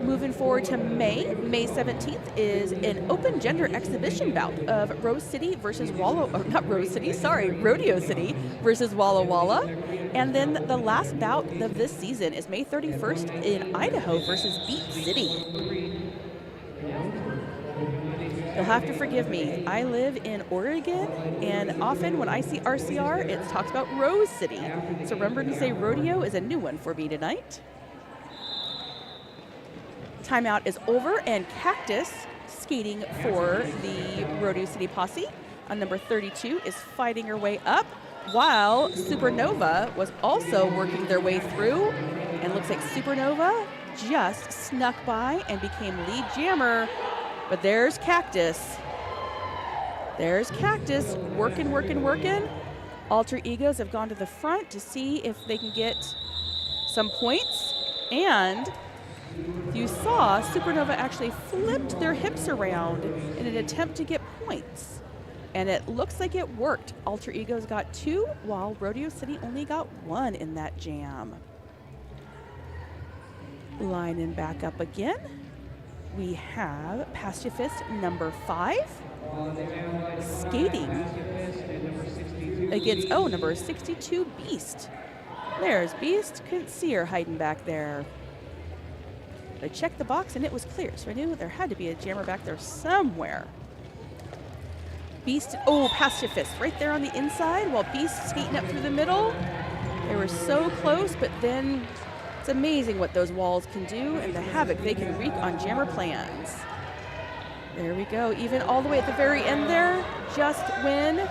Moving forward to May 17th is an open gender exhibition bout of Rodeo City versus Rodeo City versus Walla Walla. And then the last bout of this season is May 31st in Idaho versus Beat City. You'll have to forgive me. I live in Oregon, and often when I see RCR, it talks about Rose City. So remember to say rodeo is a new one for me tonight. Timeout is over, and Cactus, skating for the Rodeo City Posse on number 32, is fighting her way up, while Supernova was also working their way through. And looks like Supernova just snuck by and became lead jammer. But there's Cactus. There's Cactus working. Alter Egos have gone to the front to see if they can get some points. And you saw Supernova actually flipped their hips around in an attempt to get points. And it looks like it worked. Alter Egos got 2, while Rodeo City only got 1 in that jam. Lining back up again. We have Pacifist number 5 skating against, number 62, Beast. There's Beast. Couldn't see her hiding back there. I checked the box and it was clear, so I knew there had to be a jammer back there somewhere. Beast, Pacifist right there on the inside, while Beast skating up through the middle. They were so close, but then it's amazing what those walls can do and the havoc they can wreak on jammer plans. There we go, even all the way at the very end there, just when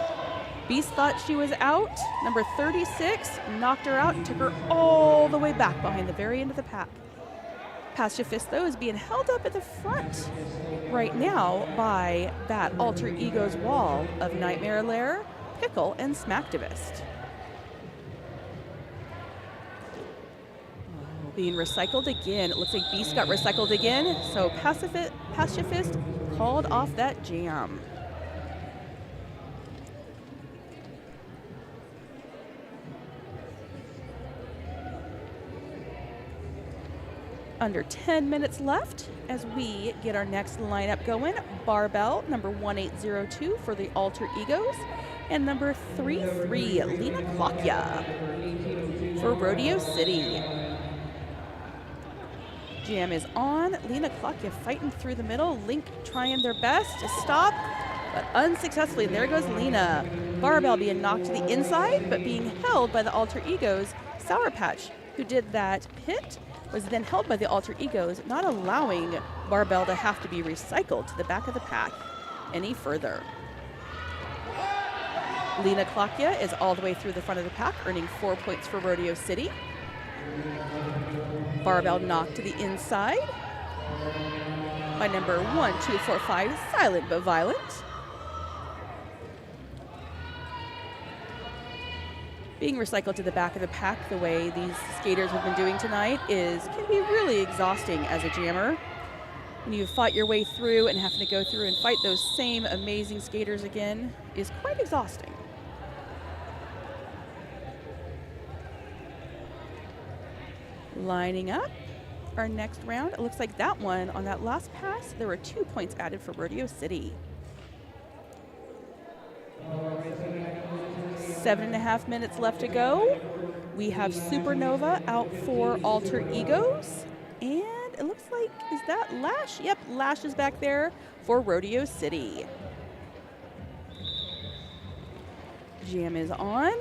Beast thought she was out, number 36 knocked her out and took her all the way back behind the very end of the pack. Pacifist, though, is being held up at the front right now by that Alter Egos wall of Nightmare Lair, Pickle, and Smacktivist. Being recycled again. It looks like Beast got recycled again, so Pacifist called off that jam. Under 10 minutes left as we get our next lineup going. Barbell, number 1802 for the Alter Egos, and number 33, Lena Klokya for Rodeo City. Jam is on. Lena Klokya fighting through the middle. Link trying their best to stop, but unsuccessfully. There goes Lena. Barbell being knocked to the inside, but being held by the Alter Egos. Sour Patch, who did that pit, was then held by the Alter Egos, not allowing Barbell to have to be recycled to the back of the pack any further. Lena Klokya is all the way through the front of the pack, earning 4 points for Rodeo City. Barbell knocked to the inside, by number 1245, Silent But Violent. Being recycled to the back of the pack the way these skaters have been doing tonight can be really exhausting as a jammer. When you fight your way through and having to go through and fight those same amazing skaters again is quite exhausting. Lining up our next round. It looks like that one, on that last pass, there were 2 points added for Rodeo City. 7.5 minutes left to go. We have Supernova out for Alter Egos. And it looks like, is that Lash? Yep, Lash is back there for Rodeo City. Jam is on.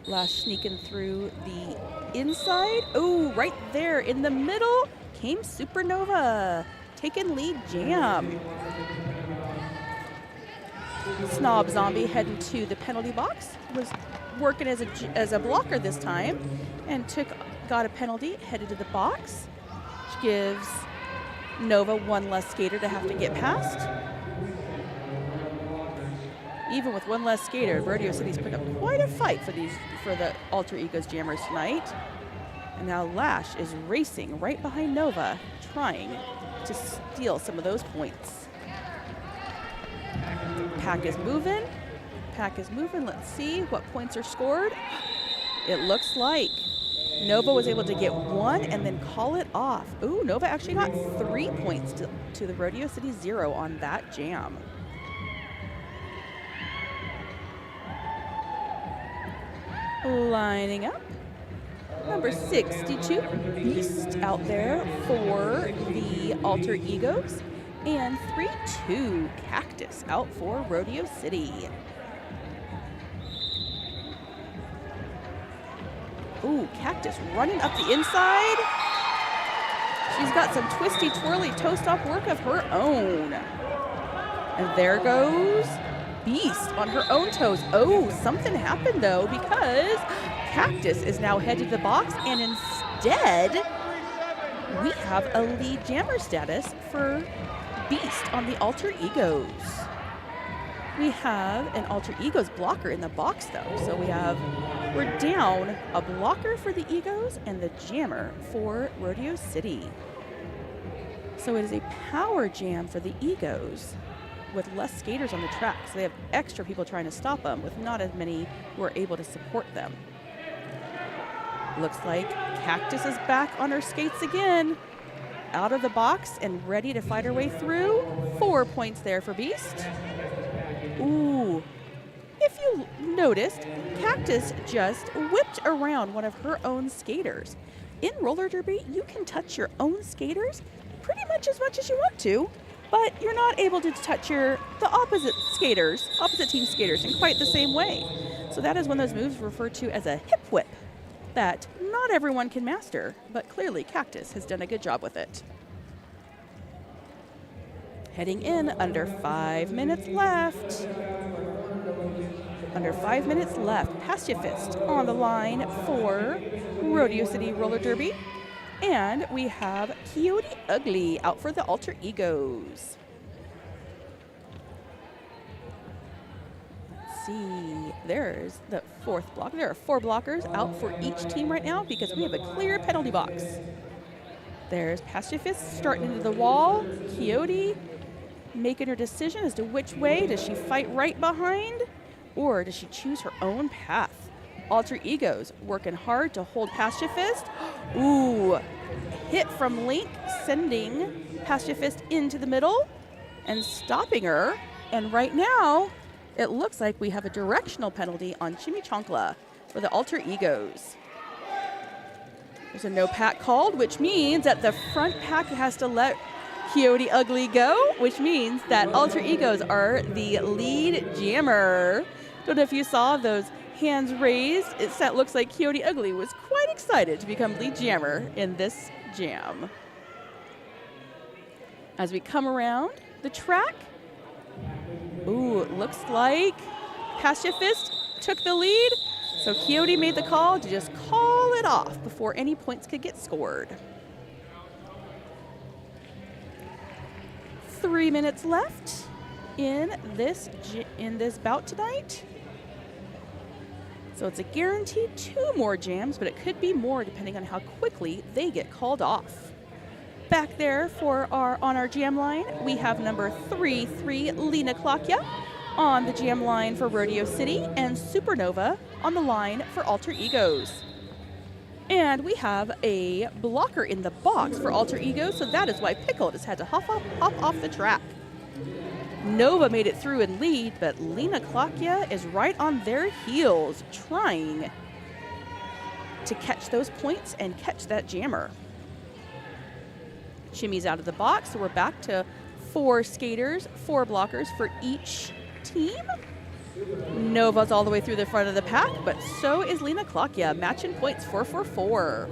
Lash sneaking through the inside. Oh, right there in the middle came Supernova, taking lead Jam. Snob Zombie heading to the penalty box, was working as a blocker this time, and got a penalty, headed to the box, which gives Nova one less skater to have to get past. Even with one less skater, Rodeo City's put up quite a fight for the Alter Egos jammers tonight. And now Lash is racing right behind Nova, trying to steal some of those points. Pack is moving. Let's see what points are scored. It looks like Nova was able to get one and then call it off. Ooh, Nova actually got 3 points to the Rodeo City 0 on that jam. Lining up, number 62, Beast out there for the Alter Egos, and 3-2, Cactus out for Rodeo City. Ooh, Cactus running up the inside. She's got some twisty, twirly toe-stop work of her own. And there goes Beast on her own toes. Oh, something happened though, because Cactus is now headed to the box, and instead we have a lead jammer status for Beast on the Alter Egos. We have an Alter Egos blocker in the box though, so we're down a blocker for the Egos and the jammer for Rodeo City. So it is a power jam for the Egos, with less skaters on the track, so they have extra people trying to stop them, with not as many who are able to support them. Looks like Cactus is back on her skates again, out of the box and ready to fight her way through. 4 points there for Beast. Ooh, if you noticed, Cactus just whipped around one of her own skaters. In roller derby, you can touch your own skaters pretty much as you want to, but you're not able to touch the opposite team skaters in quite the same way. So that is one of those moves referred to as a hip whip that not everyone can master, but clearly Cactus has done a good job with it. Heading in, under 5 minutes left. Under 5 minutes left. Pacifist on the line for Rodeo City Roller Derby. And we have Coyote Ugly out for the Alter Egos. Let's see. There's the 4th block. There are 4 blockers out for each team right now because we have a clear penalty box. There's Pacifist starting into the wall. Coyote making her decision as to which way. Does she fight right behind, or does she choose her own path? Alter Egos working hard to hold Pacifist. Ooh, hit from Link, sending Pacifist into the middle and stopping her. And right now, it looks like we have a directional penalty on Chimichancla for the Alter Egos. There's a no pack called, which means that the front pack has to let Coyote Ugly go, which means that Alter Egos are the lead jammer. Don't know if you saw those hands raised. It looks like Coyote Ugly was quite excited to become lead jammer in this jam. As we come around the track, ooh, it looks like Pacifist took the lead, so Coyote made the call to just call it off before any points could get scored. 3 minutes left in this bout tonight. So it's a guaranteed 2 more jams, but it could be more depending on how quickly they get called off. Back there on our jam line, we have number 3 Lena Klakya on the jam line for Rodeo City, and Supernova on the line for Alter Egos. And we have a blocker in the box for Alter Egos, so that is why Pickled has had to hop off the track. Nova made it through in lead, but Lena Klakya is right on their heels, trying to catch those points and catch that jammer. Shimmies out of the box, so we're back to 4 skaters, 4 blockers for each team. Nova's all the way through the front of the pack, but so is Lena Klakya, matching points 4-4-4.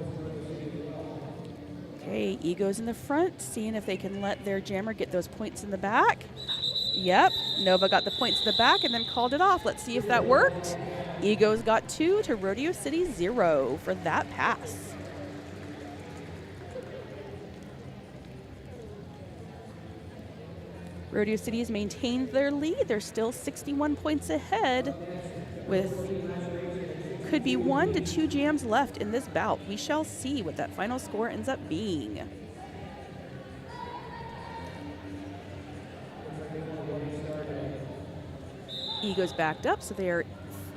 Okay, Egos in the front, seeing if they can let their jammer get those points in the back. Yep, Nova got the points in the back and then called it off. Let's see if that worked. Egos got 2 to Rodeo City 0 for that pass. Rodeo City has maintained their lead. They're still 61 points ahead with could be 1 to 2 jams left in this bout. We shall see what that final score ends up being. Egos backed up, so they're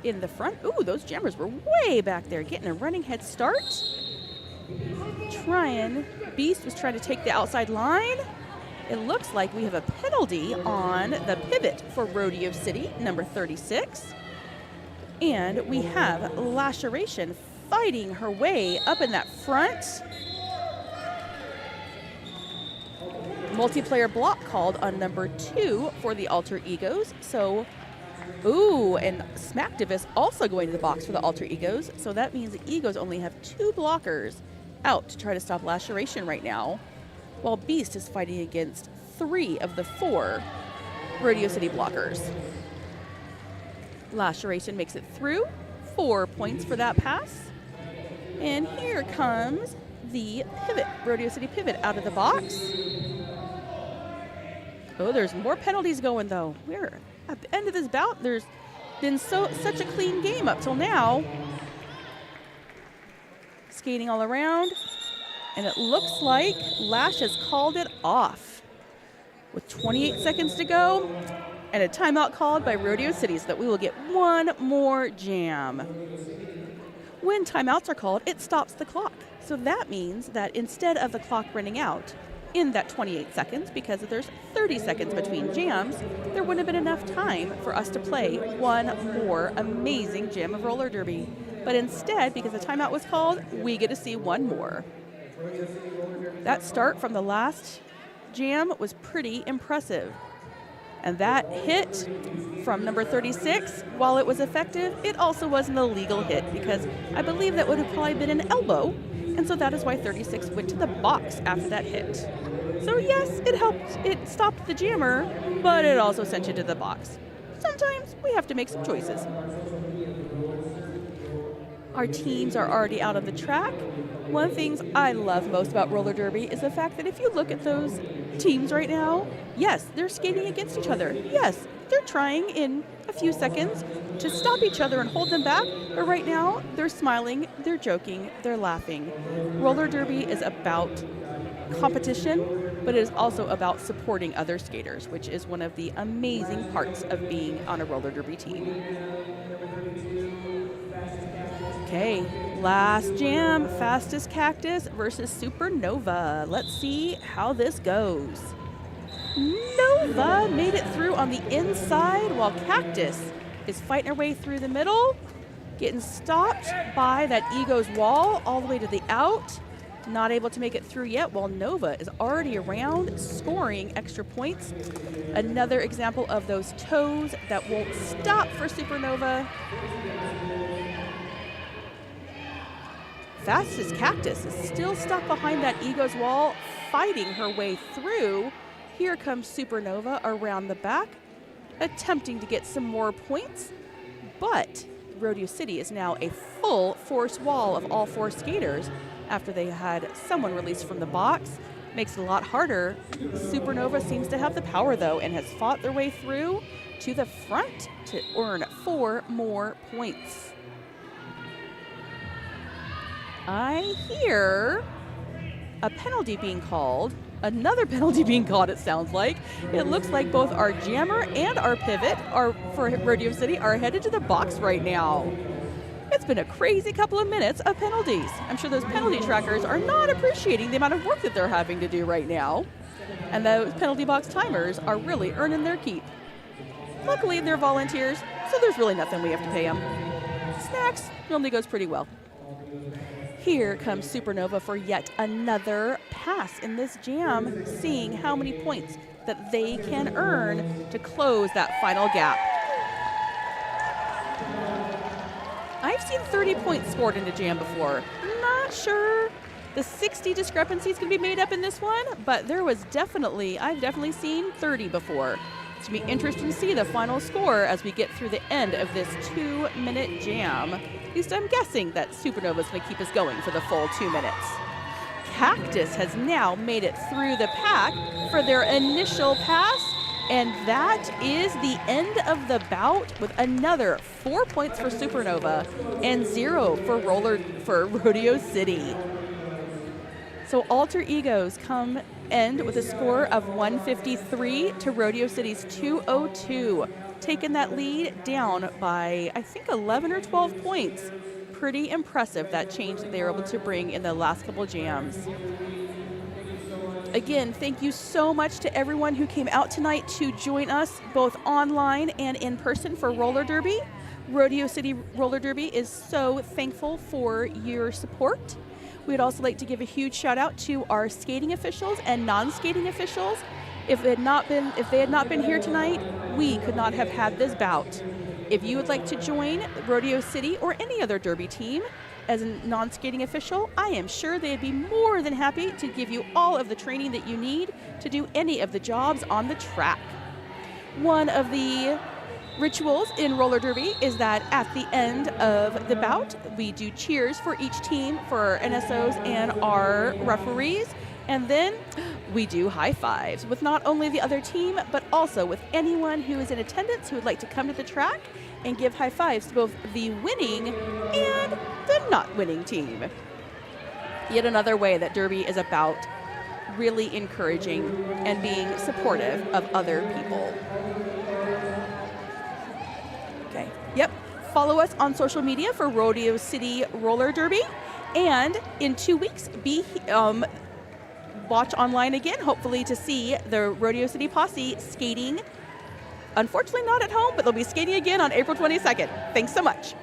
in the front. Ooh, those jammers were way back there, getting a running head start. Beast was trying to take the outside line. It looks like we have a penalty on the pivot for Rodeo City, number 36. And we have Laceration fighting her way up in that front. Multiplayer block called on number 2 for the Alter Egos. So, ooh, and Smacktivist also going to the box for the Alter Egos. So that means the Egos only have 2 blockers out to try to stop Laceration right now, while Beast is fighting against 3 of the 4 Rodeo City blockers. Laceration makes it through. 4 points for that pass. And here comes the pivot, Rodeo City pivot out of the box. Oh, there's more penalties going though. We're at the end of this bout. There's been such a clean game up till now. Skating all around. And it looks like Lash has called it off with 28 seconds to go and a timeout called by Rodeo City, so that we will get 1 more jam. When timeouts are called, it stops the clock. So that means that instead of the clock running out in that 28 seconds, because there's 30 seconds between jams, there wouldn't have been enough time for us to play 1 more amazing jam of roller derby. But instead, because the timeout was called, we get to see 1 more. That start from the last jam was pretty impressive. And that hit from number 36, while it was effective, it also was an illegal hit, because I believe that would have probably been an elbow. And so that is why 36 went to the box after that hit. So yes, it helped. It stopped the jammer, but it also sent you to the box. Sometimes we have to make some choices. Our teams are already out on the track. One of the things I love most about roller derby is the fact that if you look at those teams right now, yes, they're skating against each other. Yes, they're trying in a few seconds to stop each other and hold them back, but right now they're smiling, they're joking, they're laughing. Roller derby is about competition, but it is also about supporting other skaters, which is one of the amazing parts of being on a roller derby team. Okay, last jam, Fastest Cactus versus Supernova. Let's see how this goes. Nova made it through on the inside, while Cactus is fighting her way through the middle, getting stopped by that Ego's wall all the way to the out. Not able to make it through yet, while Nova is already around, scoring extra points. Another example of those toes that won't stop for Supernova. Fastest Cactus is still stuck behind that Ego's wall, fighting her way through. Here comes Supernova around the back, attempting to get some more points, but Rodeo City is now a full force wall of all 4 skaters after they had someone released from the box. Makes it a lot harder. Supernova seems to have the power, though, and has fought their way through to the front to earn 4 more points. I hear a penalty being called. Another penalty being called, it sounds like. It looks like both our jammer and our pivot for Rodeo City are headed to the box right now. It's been a crazy couple of minutes of penalties. I'm sure those penalty trackers are not appreciating the amount of work that they're having to do right now. And those penalty box timers are really earning their keep. Luckily, they're volunteers, so there's really nothing we have to pay them. Snacks normally goes pretty well. Here comes Supernova for yet another pass in this jam, seeing how many points that they can earn to close that final gap. I've seen 30 points scored in a jam before. Not sure the 60 discrepancy is going to be made up in this one, but I've definitely seen 30 before. It's going to be interesting to see the final score as we get through the end of this 2-minute jam. At least I'm guessing that Supernova is going to keep us going for the full 2 minutes. Cactus has now made it through the pack for their initial pass, and that is the end of the bout with another 4 points for Supernova and 0 for Rodeo City. So Alter Egos end with a score of 153 to Rodeo City's 202, taking that lead down by, I think, 11 or 12 points. Pretty impressive, that change that they were able to bring in the last couple jams. Again, thank you so much to everyone who came out tonight to join us, both online and in person, for Roller Derby. Rodeo City Roller Derby is so thankful for your support. We'd also like to give a huge shout out to our skating officials and non-skating officials. If they had not been here tonight, we could not have had this bout. If you would like to join Rodeo City or any other Derby team as a non-skating official, I am sure they'd be more than happy to give you all of the training that you need to do any of the jobs on the track. One of the rituals in roller derby is that at the end of the bout, we do cheers for each team, for our NSOs and our referees, and then we do high fives with not only the other team, but also with anyone who is in attendance who would like to come to the track and give high fives to both the winning and the not winning team. Yet another way that Derby is about really encouraging and being supportive of other people. Okay, yep. Follow us on social media for Rodeo City Roller Derby. And in 2 weeks, watch online again, hopefully to see the Rodeo City Posse skating. Unfortunately not at home, but they'll be skating again on April 22nd. Thanks so much.